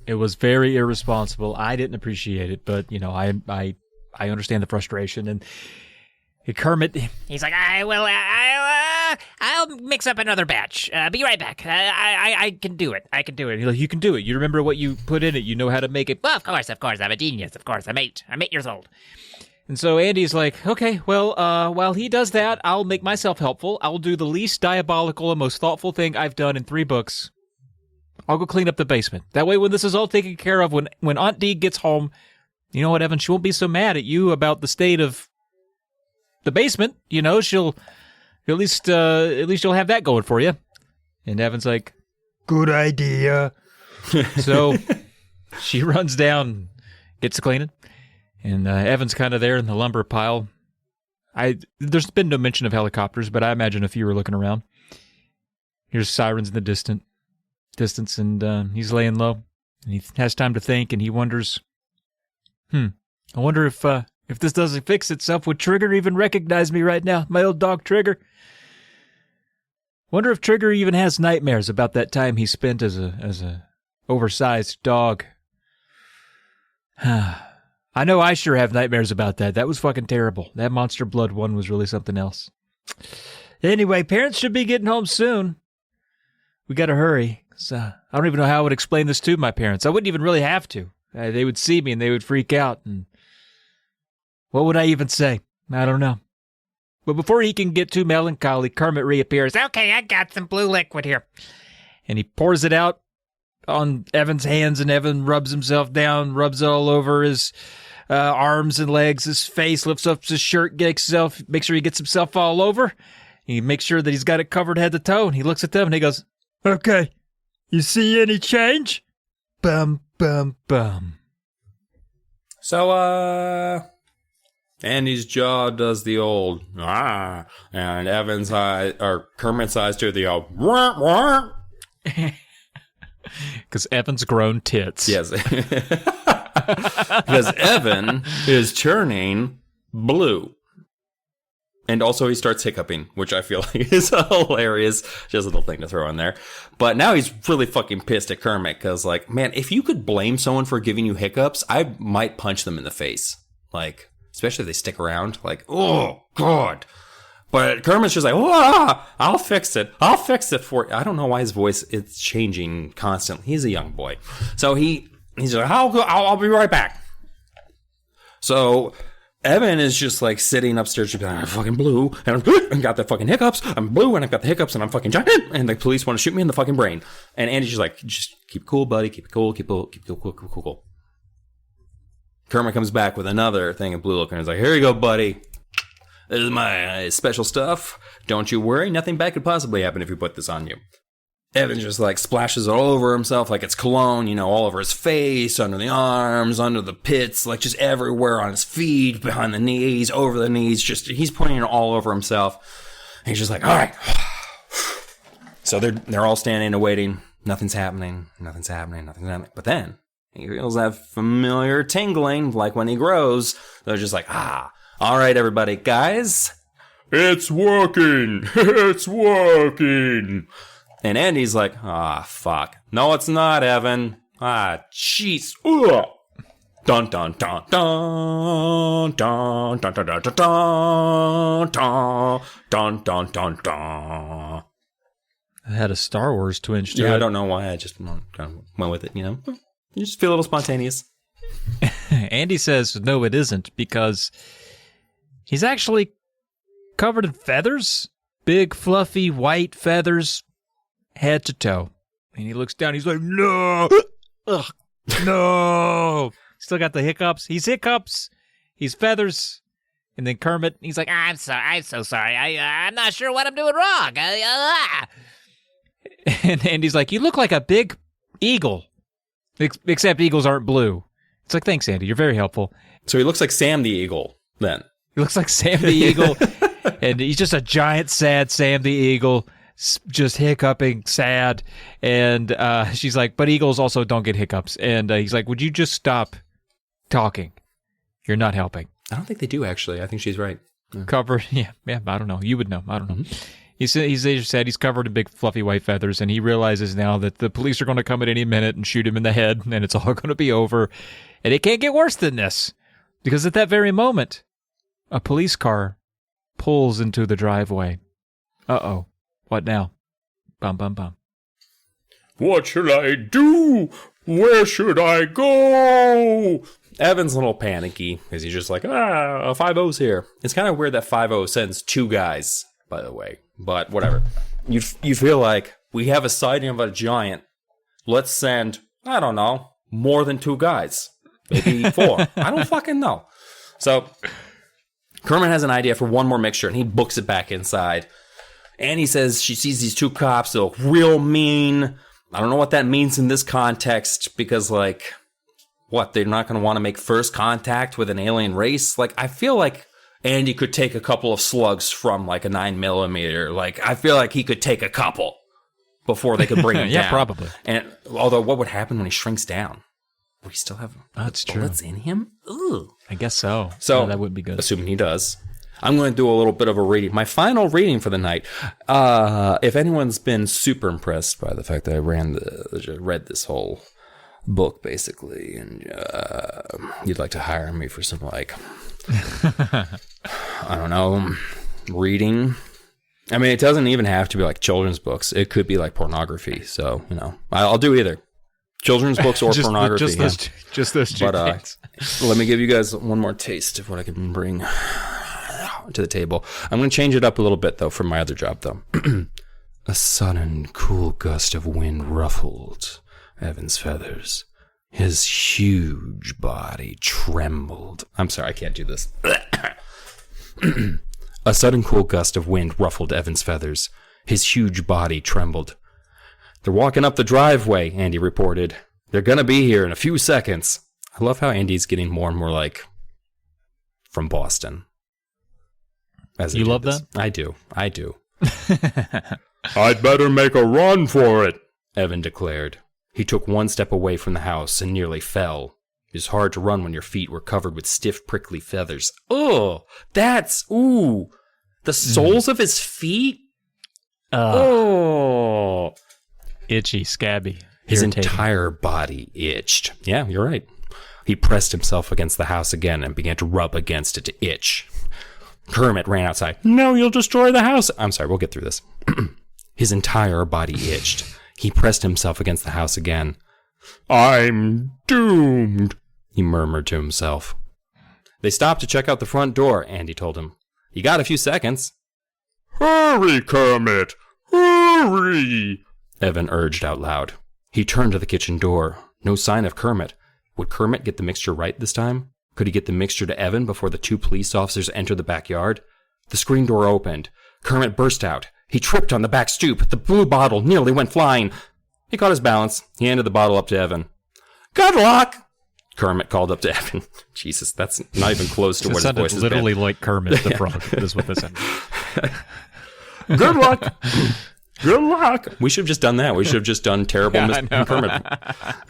It was very irresponsible. I didn't appreciate it, but I understand the frustration. And Kermit, He's like, I'll mix up another batch. Be right back. I can do it. I can do it. he's like, you can do it. You remember what you put in it. You know how to make it. Well, of course. I'm a genius. Of course. I'm 8 years old. And so Andy's like, okay, well, while he does that, I'll make myself helpful. I'll do the least diabolical and most thoughtful thing I've done in 3 books. I'll go clean up the basement. That way, when this is all taken care of, when Aunt Dee gets home, you know what, Evan, she won't be so mad at you about the state of the basement. You know, she'll at least you'll have that going for you. And Evan's like, good idea. So she runs down, gets to cleaning, and Evan's kind of there in the lumber pile. There's been no mention of helicopters, but I imagine a few were looking around. Here's sirens in the distance, and he's laying low, and he has time to think, and he wonders, I wonder if this doesn't fix itself, would Trigger even recognize me right now? My old dog Trigger. Wonder if Trigger even has nightmares about that time he spent as a oversized dog. I know I sure have nightmares about that. That was fucking terrible. That Monster Blood one was really something else. Anyway, parents should be getting home soon. We gotta hurry. I don't even know how I would explain this to my parents. I wouldn't even really have to. They would see me and they would freak out. And what would I even say? I don't know. But before he can get too melancholy, Kermit reappears. Okay, I got some blue liquid here. And he pours it out on Evan's hands, and Evan rubs himself down, rubs it all over his arms and legs, his face, lifts up his shirt, makes sure he gets himself all over. He makes sure that he's got it covered head to toe, and he looks at them and he goes, okay, you see any change? Bum, bum, bum. So, Andy's jaw does the old, and Evan's eye, or Kermit's eyes do the old, wah. Because Evan's grown tits. Yes. Because Evan is turning blue. And also he starts hiccuping, which I feel like is hilarious. Just a little thing to throw in there. But now he's really fucking pissed at Kermit because, like, man, if you could blame someone for giving you hiccups, I might punch them in the face. Like, especially if they stick around. Like, oh, God. But Kermit's just like, I'll fix it. I'll fix it for you. I don't know why his voice is changing constantly. He's a young boy. So he's like, I'll be right back. So Evan is just like sitting upstairs, just like, I'm fucking blue, and I got the fucking hiccups. I'm blue, and I've got the hiccups, and I'm fucking giant, and the police want to shoot me in the fucking brain. And Andy's just like, just keep cool, buddy. Keep it cool. Keep cool. Kermit comes back with another thing of blue look, and he's like, here you go, buddy. This is my special stuff. Don't you worry. Nothing bad could possibly happen if you put this on you. Evan just like splashes it all over himself like it's cologne, you know, all over his face, under the arms, under the pits, like just everywhere on his feet, behind the knees, over the knees. Just he's putting it all over himself. And he's just like, all right. So they're all standing and waiting. Nothing's happening. But then he feels that familiar tingling, like when he grows. They're just like, all right, everybody, guys. It's working. It's working. And Andy's like, fuck. No, it's not, Evan. Jeez. Ugh. Dun dun dun dun dun dun dun dun dun dun dun dun dun. I had a Star Wars twinge to it. Yeah, I don't know why. I just kind of went with it, you know. You just feel a little spontaneous. Andy says, no, it isn't, because he's actually covered in feathers. Big, fluffy, white feathers, head to toe. And he looks down, he's like, no! Ugh, no! Still got the hiccups. He's hiccups. He's feathers. And then Kermit, he's like, I'm so sorry. I'm not sure what I'm doing wrong. And Andy's like, you look like a big eagle. Except eagles aren't blue. It's like, thanks, Andy. You're very helpful. So he looks like Sam the Eagle, then. He looks like Sam the Eagle. And he's just a giant, sad Sam the Eagle, just hiccuping, sad. And she's like, but eagles also don't get hiccups. And he's like, would you just stop talking? You're not helping. I don't think they do, actually. I think she's right. Yeah. Covered, yeah, I don't know. You would know. I don't know. He said he's covered in big fluffy white feathers, and he realizes now that the police are going to come at any minute and shoot him in the head, and it's all going to be over. And it can't get worse than this, because at that very moment, a police car pulls into the driveway. Uh-oh. What now? Bum, bum, bum. What should I do? Where should I go? Evan's a little panicky because he's just like, 5-0's here. It's kind of weird that 5-0 sends 2 guys, by the way. But whatever. You feel like we have a sighting of a giant. Let's send, I don't know, more than 2 guys. Maybe 4. I don't fucking know. So Kermit has an idea for one more mixture, and he books it back inside. And he says she sees these 2 cops. They look real mean. I don't know what that means in this context because, like, what? They're not going to want to make first contact with an alien race? Like, I feel like Andy could take a couple of slugs from, like, a 9mm. Like, I feel like he could take a couple before they could bring him down. Yeah, probably. And although, what would happen when he shrinks down? Would he still have bullets in him? Ooh. I guess so. So, yeah, that would be good. Assuming he does. I'm going to do a little bit of a reading. My final reading for the night. If anyone's been super impressed by the fact that I read this whole book, basically, and you'd like to hire me for some, like, I don't know, reading. I mean, it doesn't even have to be like children's books. It could be like pornography. So, I'll do either. Children's books or pornography. Just those 2 things. Let me give you guys one more taste of what I can bring to the table. I'm going to change it up a little bit, though, from my other job, though. A sudden, cool gust of wind ruffled Evan's feathers. His huge body trembled. I'm sorry, I can't do this. A sudden, cool gust of wind ruffled Evan's feathers. His huge body trembled. They're walking up the driveway, Andy reported. They're going to be here in a few seconds. I love how Andy's getting more and more like from Boston. You love that? I do. I'd better make a run for it, Evan declared. He took one step away from the house and nearly fell. It was hard to run when your feet were covered with stiff, prickly feathers. Oh, the soles of his feet? Oh. Itchy, scabby. His irritating. entire body itched. Yeah, you're right. He pressed himself against the house again and began to rub against it to itch. Kermit ran outside. No, you'll destroy the house. I'm sorry, we'll get through this. His entire body itched. He pressed himself against the house again. I'm doomed, he murmured to himself. They stopped to check out the front door, Andy told him. You got a few seconds. Hurry, Kermit, hurry, Evan urged out loud. He turned to the kitchen door. No sign of Kermit. Would Kermit get the mixture right this time? Could he get the mixture to Evan before the 2 police officers entered the backyard? The screen door opened. Kermit burst out. He tripped on the back stoop. The blue bottle nearly went flying. He caught his balance. He handed the bottle up to Evan. Good luck, Kermit called up to Evan. Jesus, that's not even close to what his voice is. Literally like Kermit the Frog. Is what this sounded. Good luck. Good luck. We should have just done that. We should have just done terrible Kermit.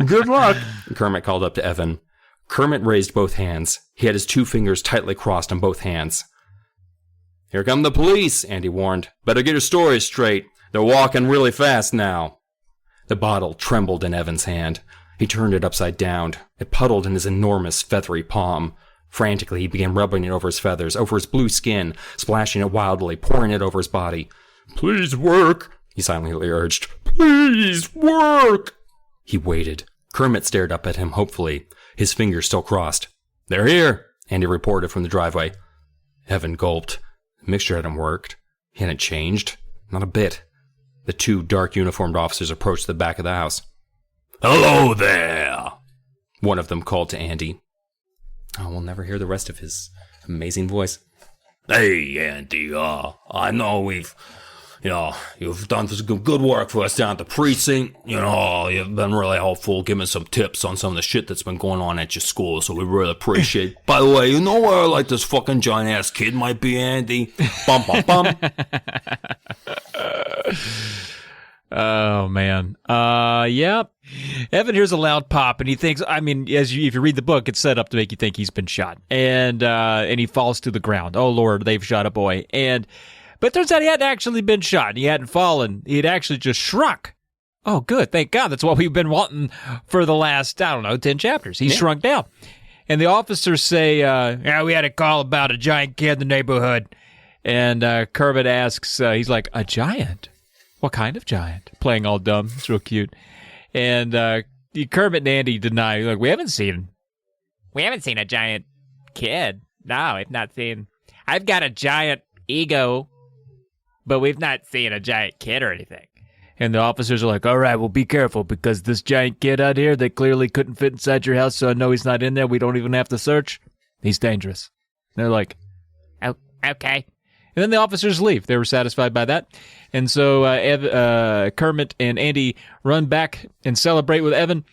Good luck, Kermit called up to Evan. Kermit raised both hands. He had his 2 fingers tightly crossed on both hands. Here come the police, Andy warned. Better get your stories straight. They're walking really fast now. The bottle trembled in Evan's hand. He turned it upside down. It puddled in his enormous, feathery palm. Frantically, he began rubbing it over his feathers, over his blue skin, splashing it wildly, pouring it over his body. Please work, he silently urged. Please work. He waited. Kermit stared up at him hopefully, his fingers still crossed. They're here, Andy reported from the driveway. Evan gulped. The mixture hadn't worked. He hadn't changed. Not a bit. The 2 dark uniformed officers approached the back of the house. Hello there, one of them called to Andy. Oh, we'll never hear the rest of his amazing voice. Hey, Andy, I know you've done some good work for us down at the precinct. You've been really helpful, giving some tips on some of the shit that's been going on at your school, so we really appreciate it. By the way, you know where, like, this fucking giant-ass kid might be, Andy? Bum, bum, bum. Oh, man. Yep. Evan hears a loud pop, and he thinks, if you read the book, it's set up to make you think he's been shot. And he falls to the ground. Oh, Lord, they've shot a boy. But it turns out he hadn't actually been shot. He hadn't fallen. He had actually just shrunk. Oh, good. Thank God. That's what we've been wanting for the last, 10 chapters. He shrunk down. And the officers say, yeah, we had a call about a giant kid in the neighborhood. And Kermit asks, he's like, a giant? What kind of giant? Playing all dumb. It's real cute. And Kermit and Andy deny, like, we haven't seen a giant kid. No, we've not seen. I've got a giant ego, but we've not seen a giant kid or anything. And the officers are like, all right, well, be careful, because this giant kid out here that clearly couldn't fit inside your house, so I know he's not in there. We don't even have to search. He's dangerous. And they're like, oh, okay. And then the officers leave. They were satisfied by that. And so Kermit and Andy run back and celebrate with Evan.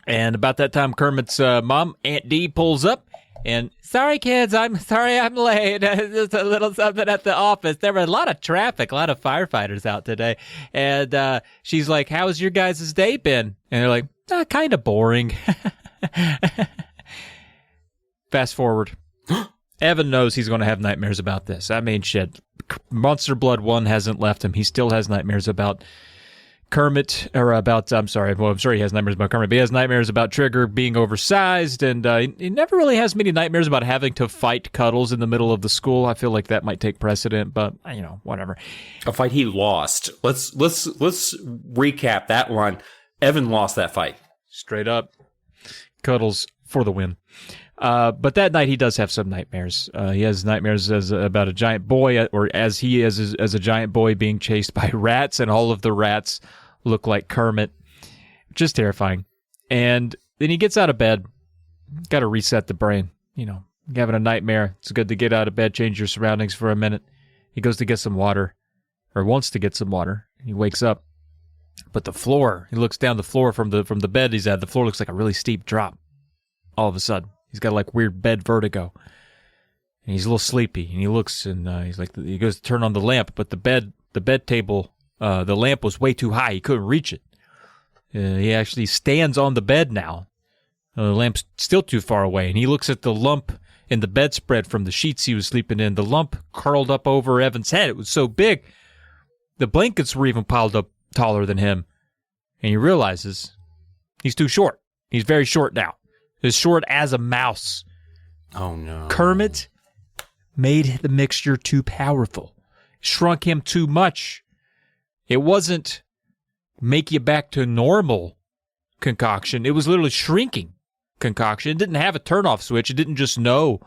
And about that time, Kermit's mom, Aunt Dee, pulls up. And, sorry, kids, I'm late. Just a little something at the office. There were a lot of traffic, a lot of firefighters out today. And she's like, how's your guys' day been? And they're like, kind of boring. Fast forward. Evan knows he's going to have nightmares about this. I mean, shit. Monster Blood 1 hasn't left him. He still has nightmares about Kermit, or about, I'm sure he has nightmares about Kermit, but he has nightmares about Trigger being oversized, and he never really has many nightmares about having to fight Cuddles in the middle of the school. I feel like that might take precedent, but, whatever. A fight he lost. Let's recap that one. Evan lost that fight. Straight up. Cuddles for the win. But that night he does have some nightmares. He has nightmares about a giant boy, or as he is as a giant boy being chased by rats, and all of the rats look like Kermit. Just terrifying. And then he gets out of bed. Got to reset the brain. Having a nightmare. It's good to get out of bed, change your surroundings for a minute. He goes to get some water, or wants to get some water. He wakes up. But the floor, he looks down the floor from the bed he's at. The floor looks like a really steep drop. All of a sudden. He's got like weird bed vertigo. And he's a little sleepy. And he looks, and he goes to turn on the lamp, but the bed table, the lamp was way too high. He couldn't reach it. He actually stands on the bed now. The lamp's still too far away. And he looks at the lump in the bedspread from the sheets he was sleeping in. The lump curled up over Evan's head. It was so big. The blankets were even piled up taller than him. And he realizes he's too short. He's very short now. As short as a mouse. Oh, no. Kermit made the mixture too powerful. Shrunk him too much. It wasn't make you back to normal concoction. It was literally shrinking concoction. It didn't have a turn-off switch. It didn't just know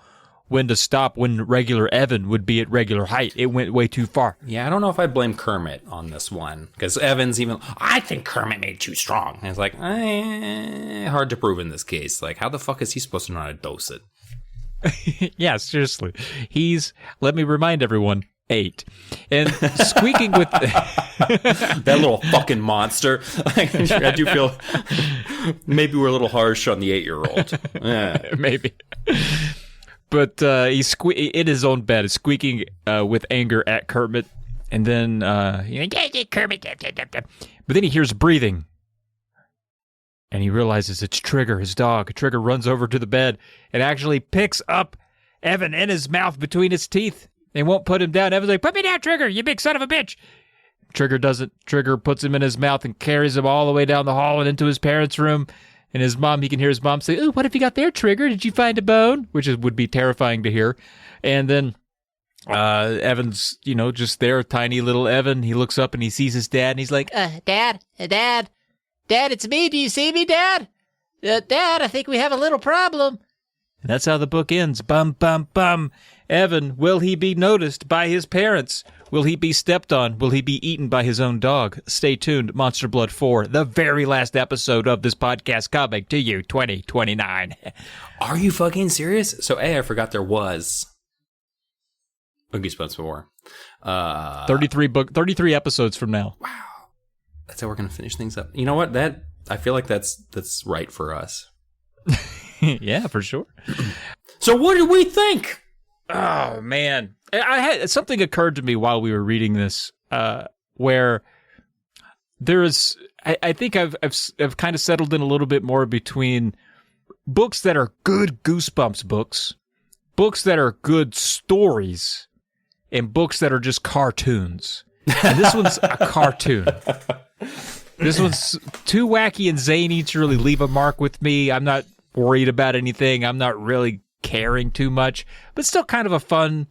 when to stop when regular Evan would be at regular height. It went way too far. Yeah, I don't know if I blame Kermit on this one. Because Evan's even, I think Kermit made too strong. And it's like, hard to prove in this case. Like, how the fuck is he supposed to know how to dose it? Yeah, seriously. He's, let me remind everyone, 8. And squeaking with... that little fucking monster. I do feel maybe we're a little harsh on the 8-year-old. Yeah. Maybe. But he's in his own bed, is squeaking with anger at Kermit. And then, Kermit. but then he hears breathing. And he realizes it's Trigger, his dog. Trigger runs over to the bed and actually picks up Evan in his mouth between his teeth. They won't put him down. Evan's like, put me down, Trigger, you big son of a bitch. Trigger doesn't. Trigger puts him in his mouth and carries him all the way down the hall and into his parents' room. And his mom, he can hear his mom say, "Ooh, what have you got there, Trigger? Did you find a bone?" Which would be terrifying to hear. And then Evan's, just there, tiny little Evan. He looks up and he sees his dad, and he's like, Dad, it's me. Do you see me, Dad? Dad, I think we have a little problem. And that's how the book ends. Bum, bum, bum. Evan, will he be noticed by his parents? Will he be stepped on? Will he be eaten by his own dog? Stay tuned. Monster Blood 4, the very last episode of this podcast, coming to you 2029. Are you fucking serious? So, I forgot there was a Goosebumps 4. 33 episodes from now. Wow. That's how we're going to finish things up. You know what? I feel like that's right for us. Yeah, for sure. So what did we think? Oh, man. Something occurred to me while we were reading this, where there's, I think I've kind of settled in a little bit more between books that are good Goosebumps books that are good stories, and books that are just cartoons. And this one's a cartoon. This one's too wacky and zany to really leave a mark with me. I'm not worried about anything. I'm not really caring too much, but still kind of a fun,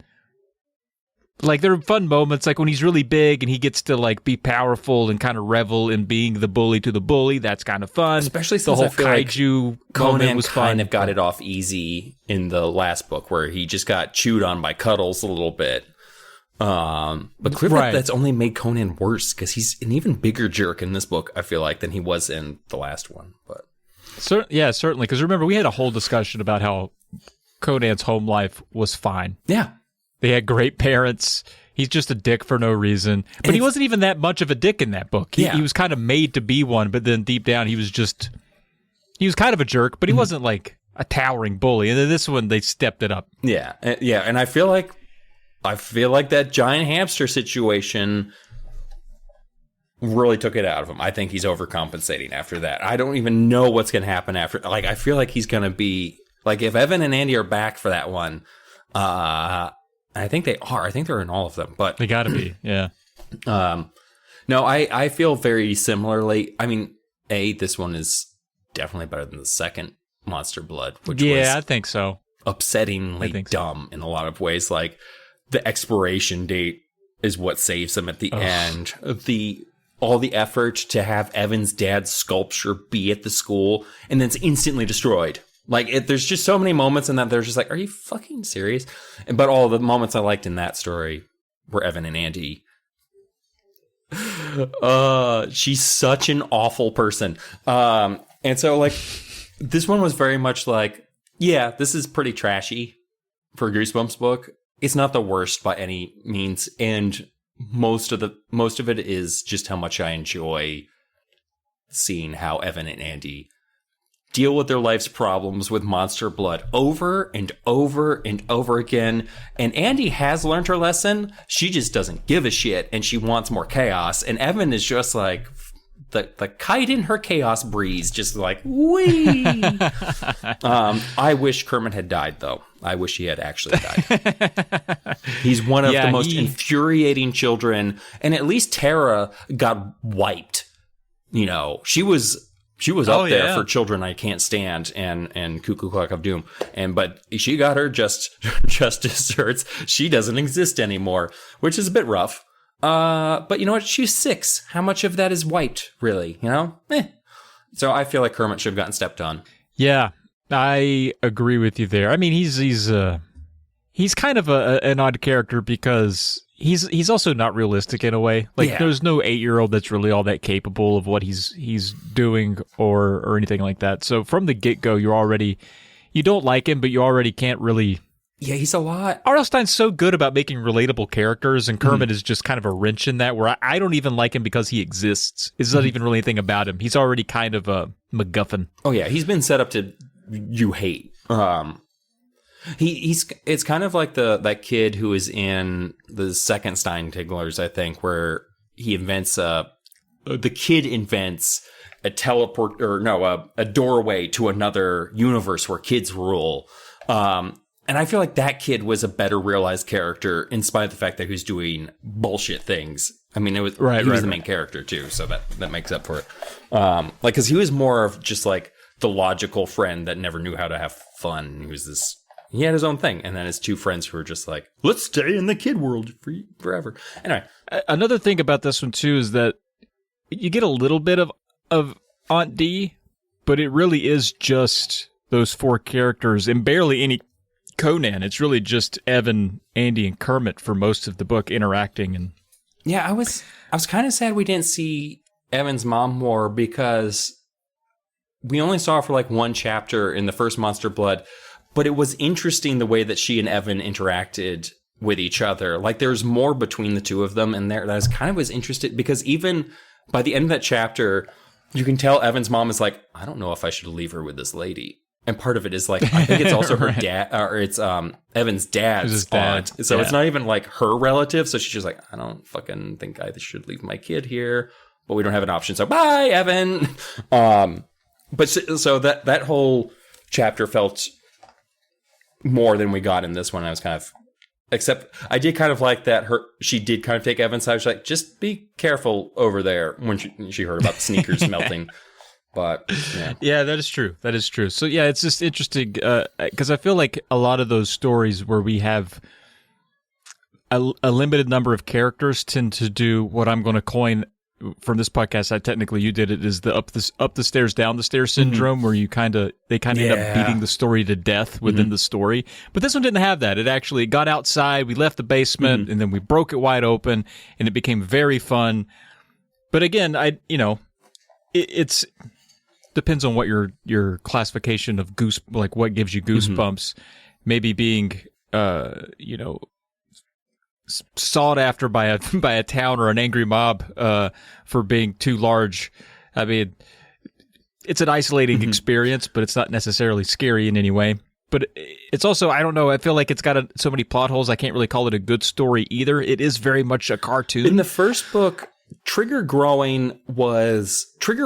like there are fun moments, like when he's really big and he gets to like be powerful and kind of revel in being the bully to the bully. That's kind of fun. Especially the since whole I feel like kaiju Conan moment was kind fun. of got it off easy in the last book where he just got chewed on by Cuddles a little bit. But clearly Right. that's only made Conan worse because he's an even bigger jerk in this book, I feel like, than he was in the last one. But Yeah, certainly. Because remember, we had a whole discussion about how Conan's home life was fine. yeah. They had great parents. He's just a dick for no reason. But he wasn't even that much of a dick in that book. He was kind of made to be one, but then deep down he was kind of a jerk, but he wasn't like a towering bully. And then this one, they stepped it up. Yeah. And I feel like that giant hamster situation really took it out of him. I think he's overcompensating after that. I don't even know what's going to happen after. Like, I feel like he's going to be like, if Evan and Andy are back for that one, I think they are. I think they're in all of them, but They got to be, yeah. no, I feel very similarly. I mean, this one is definitely better than the second Monster Blood, which was I think so. upsettingly dumb in a lot of ways. Like, the expiration date is what saves them at the end. All the effort to have Evan's dad's sculpture be at the school, and then it's instantly destroyed. Like, there's just so many moments in that they're just like, are you fucking serious? But all the moments I liked in that story were Evan and Andy. She's such an awful person. And so, like, this one was very much like, yeah, this is pretty trashy for a Goosebumps book. It's not the worst by any means, and most of it is just how much I enjoy seeing how Evan and Andy deal with their life's problems with Monster Blood over and over and over again. And Andy has learned her lesson. She just doesn't give a shit, and she wants more chaos. And Evan is just like the kite in her chaos breeze, just like, wee. I wish Kermit had died, though. I wish he had actually died. He's one of the most infuriating children. And at least Tara got wiped. You know, she was up there for Children I Can't Stand and Cuckoo Clock of Doom. But she got her just desserts. She doesn't exist anymore, which is a bit rough. But you know what? She's 6. How much of that is wiped, really? You know? So I feel like Kermit should have gotten stepped on. Yeah, I agree with you there. I mean, he's kind of an odd character because he's also not realistic in a way. Like, there's no 8-year-old that's really all that capable of what he's doing or anything like that. So from the get-go, you don't like him, but you already can't really. Yeah, he's a lot. R.L. Stein's so good about making relatable characters, and Kermit is just kind of a wrench in that, where I don't even like him because he exists. It's not even really anything about him. He's already kind of a MacGuffin. Oh yeah, he's been set up to you hate. It's kind of like that kid who is in the second Stein Tigglers, I think, where he invents the kid invents a a doorway to another universe where kids rule. And I feel like that kid was a better realized character in spite of the fact that he was doing bullshit things. I mean, he was the main character too, so that makes up for it. Like, because he was more of just like the logical friend that never knew how to have fun. He had his own thing, and then his 2 friends who were just like, let's stay in the kid world forever. Anyway, another thing about this one too is that you get a little bit of Aunt D, but it really is just those 4 characters and barely any Conan. It's really just Evan, Andy, and Kermit for most of the book interacting. And yeah, I was kind of sad we didn't see Evan's mom more, because we only saw her for like 1 chapter in the first Monster Blood, but it was interesting the way that she and Evan interacted with each other. Like, there's more between the 2 of them, and that I was kind of interested, because even by the end of that chapter, you can tell Evan's mom is like, I don't know if I should leave her with this lady. And part of it is like, I think it's also her dad, or it's Evan's dad's aunt. So it's not even like her relative. So she's just like, I don't fucking think I should leave my kid here, but we don't have an option. So bye, Evan. But so that whole chapter felt more than we got in this one. I was kind of Except I did kind of like that she did kind of take Evan's side. She's like, just be careful over there when she heard about the sneakers melting. But yeah, that is true. That is true. So yeah, it's just interesting because I feel like a lot of those stories where we have a limited number of characters tend to do what I'm going to coin from this podcast. Technically you did it, is the up the stairs down the stairs syndrome, where they kind of end up beating the story to death within the story. But this one didn't have that. It actually got outside. We left the basement and then we broke it wide open, and it became very fun. But again, it's depends on what your classification of like what gives you goosebumps. Maybe being sought after by a town or an angry mob for being too large. I mean, it's an isolating experience, but it's not necessarily scary in any way. But it's also, I don't know, I feel like it's got so many plot holes, I can't really call it a good story either. It is very much a cartoon. In the first book, Trigger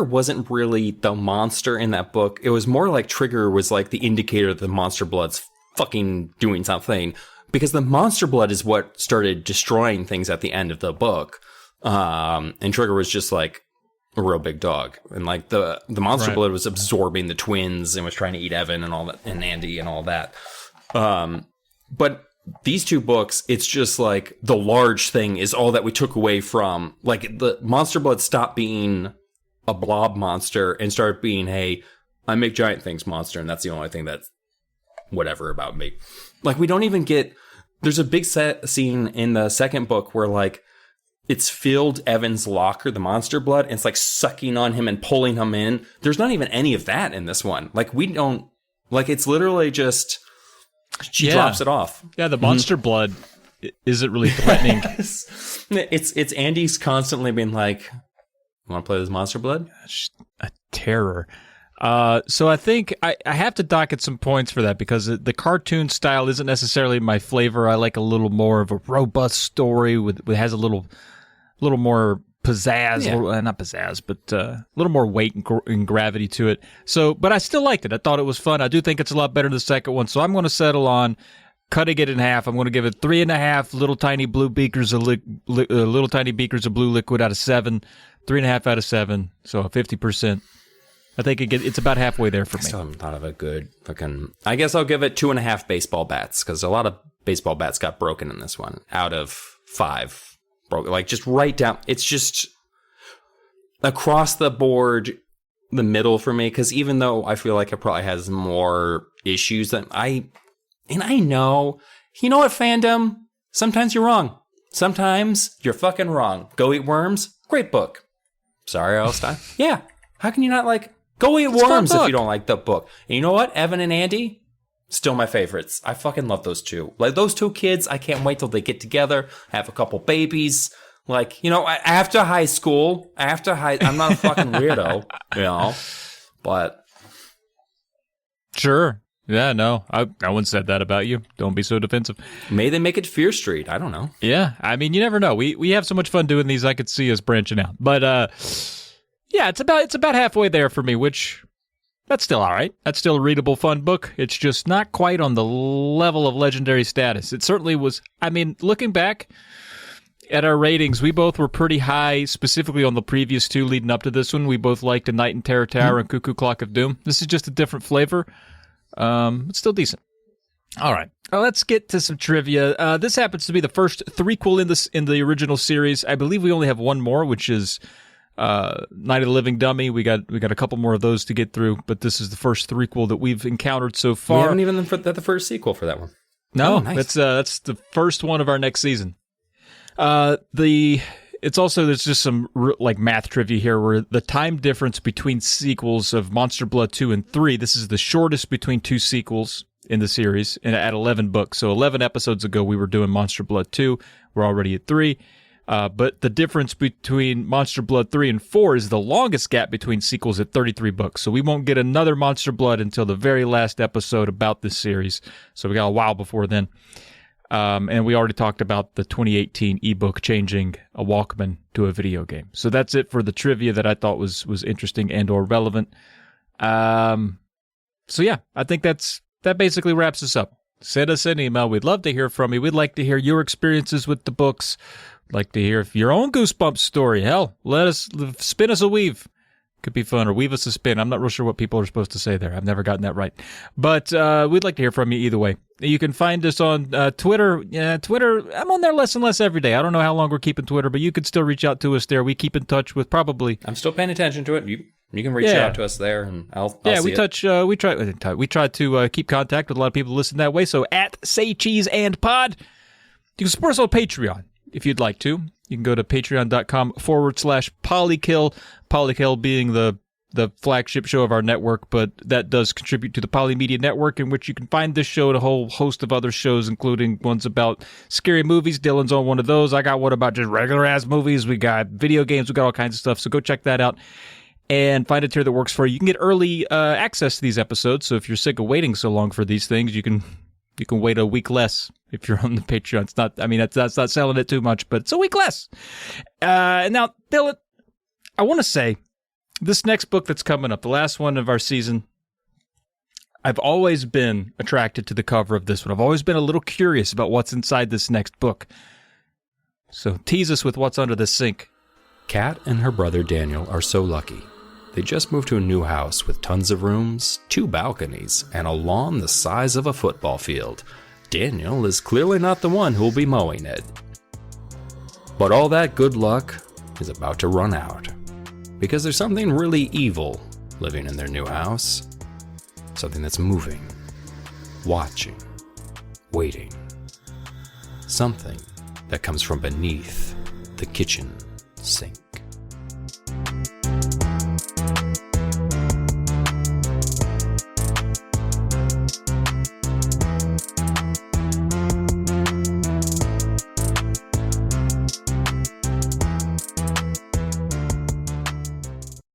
wasn't really the monster in that book. It was more like Trigger was like the indicator that the monster blood's fucking doing something. Because the monster blood is what started destroying things at the end of the book. And Trigger was just like a real big dog. And like the monster blood was absorbing the twins and was trying to eat Evan and all that, and Andy and all that. But these two books, it's just like the large thing is all that we took away from, like, the monster blood stopped being a blob monster and started being, hey, I make giant things monster, and that's the only thing that's whatever about me. Like, we don't even get, there's a big scene in the second book where, like, it's filled Evan's locker, the monster blood, and it's like sucking on him and pulling him in. There's not even any of that in this one. Like, we don't, like, it's literally just, she drops it off. Yeah, the monster blood isn't really threatening. It's Andy's constantly being like, "You want to play this monster blood?" A terror. So I think I have to docket some points for that, because the cartoon style isn't necessarily my flavor. I like a little more of a robust story with has a little more pizzazz, not pizzazz, but a little more weight and gravity to it. So, but I still liked it. I thought it was fun. I do think it's a lot better than the second one. So I'm going to settle on cutting it in half. I'm going to give it 3.5 little tiny beakers of blue liquid out of 7, 3.5 out of 7. So 50%. I think it's about halfway there for me. I still haven't thought of a good fucking. I guess I'll give it 2.5 baseball bats, because a lot of baseball bats got broken in this one out of 5. Broken, like, just right down. It's just across the board, the middle for me. Because even though I feel like it probably has more issues than I know, you know what, fandom? Sometimes you're wrong. Sometimes you're fucking wrong. Go Eat Worms, great book. Sorry, Elstein. Yeah, how can you not like Go Eat Worms if you don't like the book? And you know what, Evan and Andy, still my favorites. I fucking love those two. Like, those two kids, I can't wait till they get together, have a couple babies. Like, you know, after high school, I'm not a fucking weirdo, you know, but. Sure. Yeah, no, no one said that about you. Don't be so defensive. May they make it Fear Street. I don't know. Yeah, I mean, you never know. We have so much fun doing these. I could see us branching out. But, yeah, it's about halfway there for me, which... That's still all right. That's still a readable, fun book. It's just not quite on the level of legendary status. It certainly was. I mean, looking back at our ratings, we both were pretty high, specifically on the previous two leading up to this one. We both liked A Night in Terror Tower and Cuckoo Clock of Doom. This is just a different flavor. It's still decent. All right. Let's get to some trivia. This happens to be the first threequel in the original series. I believe we only have one more, which is... Night of the Living Dummy. We got a couple more of those to get through, but this is the first threequel that we've encountered so far. We haven't even had the first sequel for that one. No, nice. That's the first one of our next season. It's also, there's just some like math trivia here, where the time difference between sequels of Monster Blood 2 and 3, this is the shortest between two sequels in the series, and at 11 books. So 11 episodes ago, we were doing Monster Blood 2. We're already at 3. But the difference between Monster Blood 3 and 4 is the longest gap between sequels at 33 books. So we won't get another Monster Blood until the very last episode about this series. So we got a while before then. And we already talked about the 2018 ebook changing a Walkman to a video game. So that's it for the trivia that I thought was interesting and or relevant. So yeah, I think that basically wraps us up. send us an email. We'd love to hear from you. We'd like to hear your experiences with the books. Like to hear your own Goosebumps story. Hell, spin us a weave. Could be fun, or weave us a spin. I'm not real sure what people are supposed to say there. I've never gotten that right. But we'd like to hear from you either way. You can find us on Twitter. Twitter, I'm on there less and less every day. I don't know how long we're keeping Twitter, but you can still reach out to us there. We keep in touch with probably... I'm still paying attention to it. You can reach out to us there, and I'll see it. We try to keep contact with a lot of people who listen that way. So at Say Cheese and Pod, you can support us on Patreon if you'd like to. You can go to patreon.com/Polykill. Polykill being the flagship show of our network, but that does contribute to the Polymedia Network, in which you can find this show and a whole host of other shows, including ones about scary movies. Dylan's on one of those. I got one about just regular-ass movies. We got video games. We got all kinds of stuff, so go check that out and find a tier that works for you. You can get early access to these episodes, so if you're sick of waiting so long for these things, you can wait a week less if you're on the Patreon. It's not, I mean, that's not selling it too much, but it's a week less. And now, Dylan, I want to say, this next book that's coming up, the last one of our season, I've always been attracted to the cover of this one. I've always been a little curious about what's inside this next book. So tease us with what's under the sink. Kat and her brother Daniel are so lucky. They just moved to a new house with tons of rooms, 2 balconies, and a lawn the size of a football field. Daniel is clearly not the one who'll be mowing it. But all that good luck is about to run out, because there's something really evil living in their new house. Something that's moving, watching, waiting. Something that comes from beneath the kitchen sink.